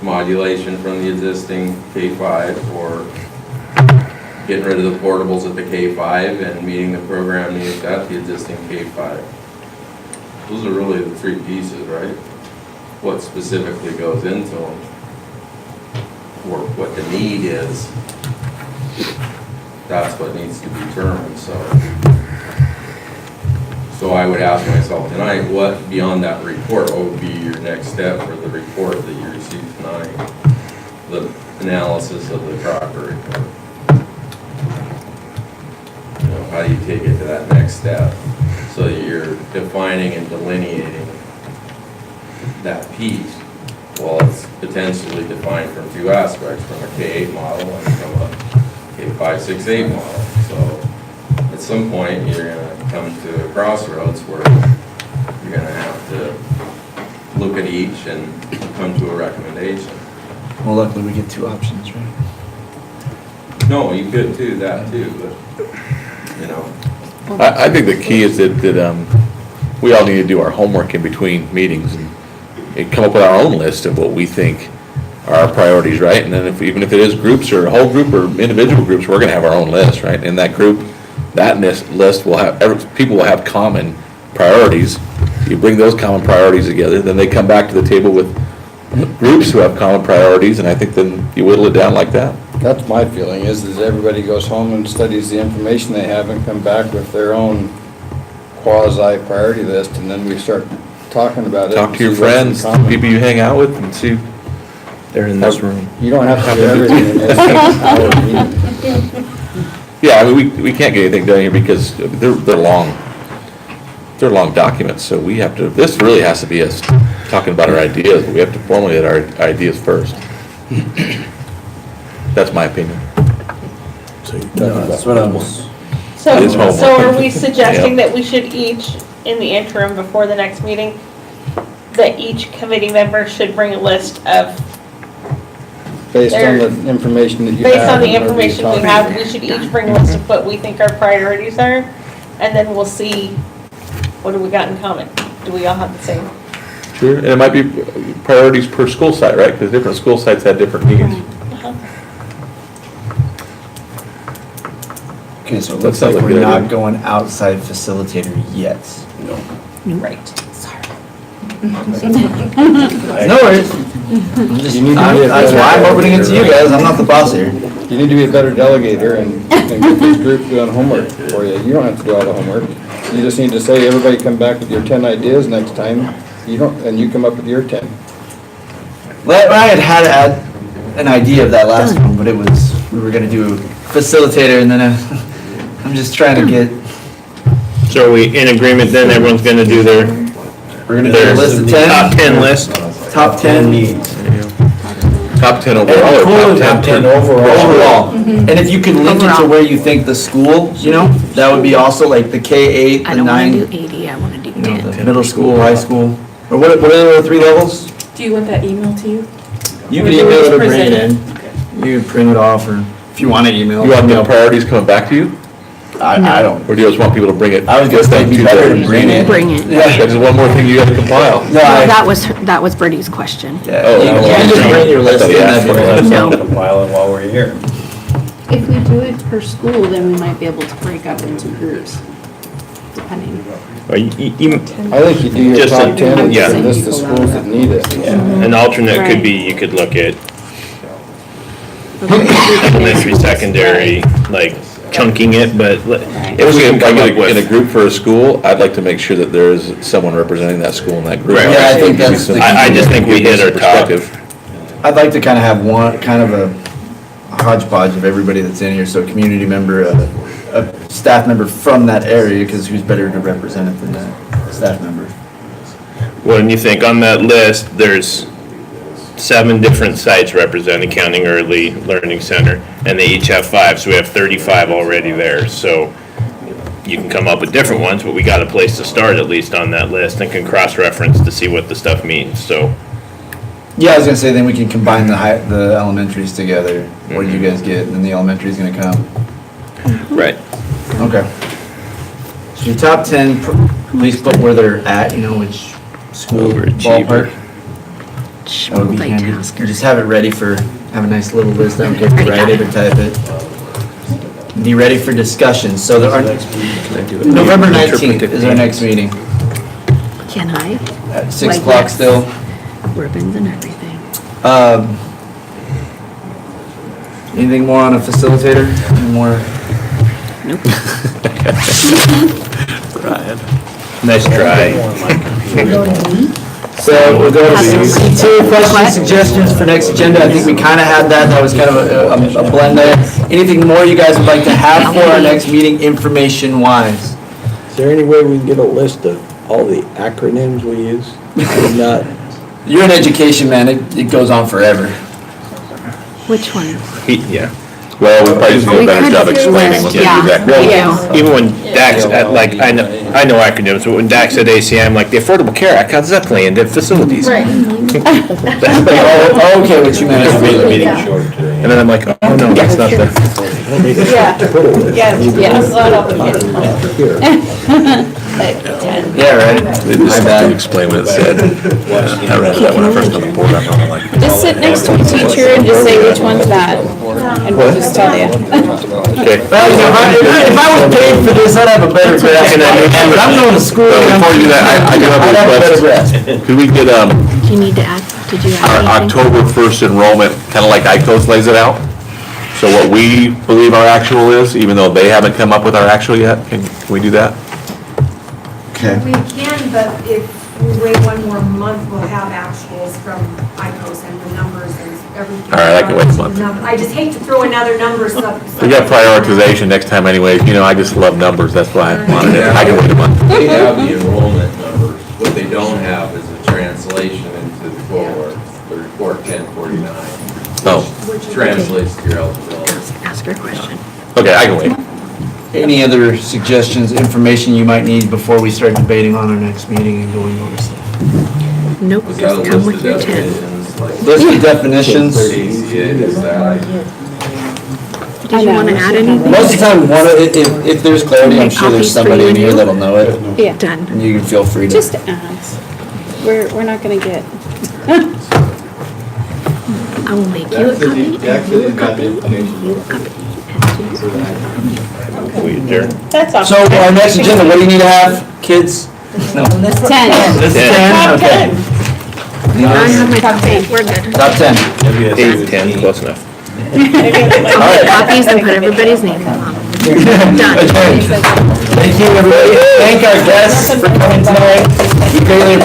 modulation from the existing K-5, or getting rid of the portables at the K-5 and meeting the program needs at the existing K-5. Those are really the three pieces, right? What specifically goes into them, or what the need is, that's what needs to be determined, so I would ask myself tonight, what beyond that report, what would be your next step for the report that you received tonight? The analysis of the Crocker report. You know, how do you take it to that next step so that you're defining and delineating that piece? Well, it's potentially defined from two aspects, from a K-8 model and from a K-5, 6-8 model. So at some point, you're going to come to a crossroads where you're going to have to look at each and come to a recommendation. Well, luckily we get two options, right? No, you could do that too, but, you know. I think the key is that we all need to do our homework in between meetings and come up with our own list of what we think are our priorities, right? And then even if it is groups or a whole group or individual groups, we're gonna have our own list, right? In that group, that list will have, people will have common priorities. You bring those common priorities together, then they come back to the table with groups who have common priorities, and I think then you whittle it down like that. That's my feeling, is everybody goes home and studies the information they have and come back with their own quasi-priority list, and then we start talking about it. Talk to your friends, people you hang out with, and see. They're in this room. You don't have to do everything in this hour meeting. Yeah, I mean, we can't get anything done here because they're long. They're long documents, so we have to, this really has to be us talking about our ideas, but we have to formulate our ideas first. That's my opinion. That's what I was. So, It's homework. so are we suggesting that we should each, in the interim before the next meeting, that each committee member should bring a list of, Based on the information that you have. based on the and whatever you're information we talking have, about. we should each bring a list of what we think our priorities are, and then we'll see, what do we got in common? Do we all have the same? Sure, and it might be priorities per school site, right? Because different school sites have different needs. Okay, so it That looks sounds like like a we're good not idea. going outside facilitator yet. Right. No worries. I'm just, that's why I'm opening it to you guys, I'm not the boss here. You need to be a better delegator and get this group doing homework for you. You don't have to do all the homework. You just need to say, everybody come back with your 10 ideas next time. You don't, and you come up with your 10. Well, I had an idea of that last one, but it was, we were gonna do facilitator, and then I'm just trying to get, So are we in agreement then, everyone's gonna do their we're gonna do a list of 10. top 10 list? Top 10 needs. Top 10 overall or top 10 Overall. And if you can link it to Overall. where you think the school, you know, that would be also like the K-8, I the don't want 9, to do 80, I want to do you know, 10. the middle school, high school. Or what are the 3 levels? Do you want that email to you? You Or can do we email it just to present Brandon. You can print it off, or if you want to email. You want the email. priorities coming back to you? I don't. Or do you just want people to bring it? I was gonna say, it'd be better to bring it. Bring it. Yeah, that's one more thing you gotta compile. No, Well, that was Bertie's question. Yeah, Oh, you can just bring your list in, that'd be fine. No. Compiling while we're here. If we do it per school, then we might be able to break up into groups, depending. I think you do your Just a- top 10 and yeah. just list the schools that need it. An alternate could Right. be, you could look at elementary, secondary, like chunking it, but If we if we can can come up get in a with. group for a school, I'd like to make sure that there is someone representing that school in that group. Right. Yeah, I think that's the I just think we hit our top. I'd like to kind of have one, kind of a hodgepodge of everybody that's in here, so a community member, a staff member from that area, because who's better to represent it than that staff member? When you think on that list, there's 7 different sites represented, counting Early Learning Center, and they each have 5, so we have 35 already there. So you can come up with different ones, but we got a place to start at least on that list and can cross-reference to see what the stuff means, so. Yeah, I was gonna say, then we can combine the elementaries together, what do you guys get, and then the elementary's gonna come. Right. Okay. So your top 10, please put where they're at, you know, which school ballpark. That would be handy. Just have it ready for, have a nice little list, I don't care if you write it or type it. Be ready for discussion, so there are, November 19th is our next meeting, Can I? at 6 Like o'clock this. still. Ribbons and everything. Anything more on a facilitator? Any more? Nice try. So we'll go to C2, questions, suggestions for next agenda. I think we kind of had that. That was kind of a blend there. Anything more you guys would like to have for our next meeting, information-wise? Is there any way we can get a list of all the acronyms we use? I'm not, You're in education, man. It goes on forever. Which one? Yeah. Well, we probably just do a better job explaining what the Yeah. exact. Yeah. Even when Dax, like, I know acronyms, but when Dax said ACM, like, the Affordable Care Act, how's that play into facilities? Right. Oh, okay, what you meant. And then I'm like, oh, no, that's not the. Yeah, right. They just didn't explain what it said. I read that when I first got on the board, I'm like. Just sit next to a teacher and just say which one's bad, and we'll just tell you. Okay. Well, you know, if I was paid for this, I'd have a better grasp. But I'm going to school. But before you do that, I do have I'd have a a better request. grasp. Could we get, Do you need to add, did you our add anything? October 1st enrollment, kind of like ICOS lays it out? So what we believe our actual is, even though they haven't come up with our actual yet, can we do that? Okay. We can, but if we wait one more month, we'll have actuals from ICOS and the numbers and everything. All right, I can wait a month. I just hate to throw another number sub. We got prioritization next time anyways, you know, I just love numbers, that's why I wanted it, I can wait a month. They have the enrollment numbers. What they don't have is a translation into the core, the report 1049. Oh. Which translates to your eligibility. Ask her a question. Okay, I can wait. Any other suggestions, information you might need before we start debating on our next meeting and going over stuff? Nope, We got a just come list with of your 10. definitions, like List of definitions. ACA is that. Did you want to add anything? Most of the time, if there's clarity, I'm sure there's somebody in here that'll know it. Yeah, Done. And you can feel free to. just ask. We're not gonna get, I will make you a copy, and you a copy, and you a copy. We adjourn. That's all. So our next agenda, what do you need to have, kids? No. 10. This is 10, okay. I have my copy, we're good. Top 10. 8, 10, close enough. I'll make copies and put everybody's name on them. Done. Thank you, everybody. Thank our guests for coming tonight. We greatly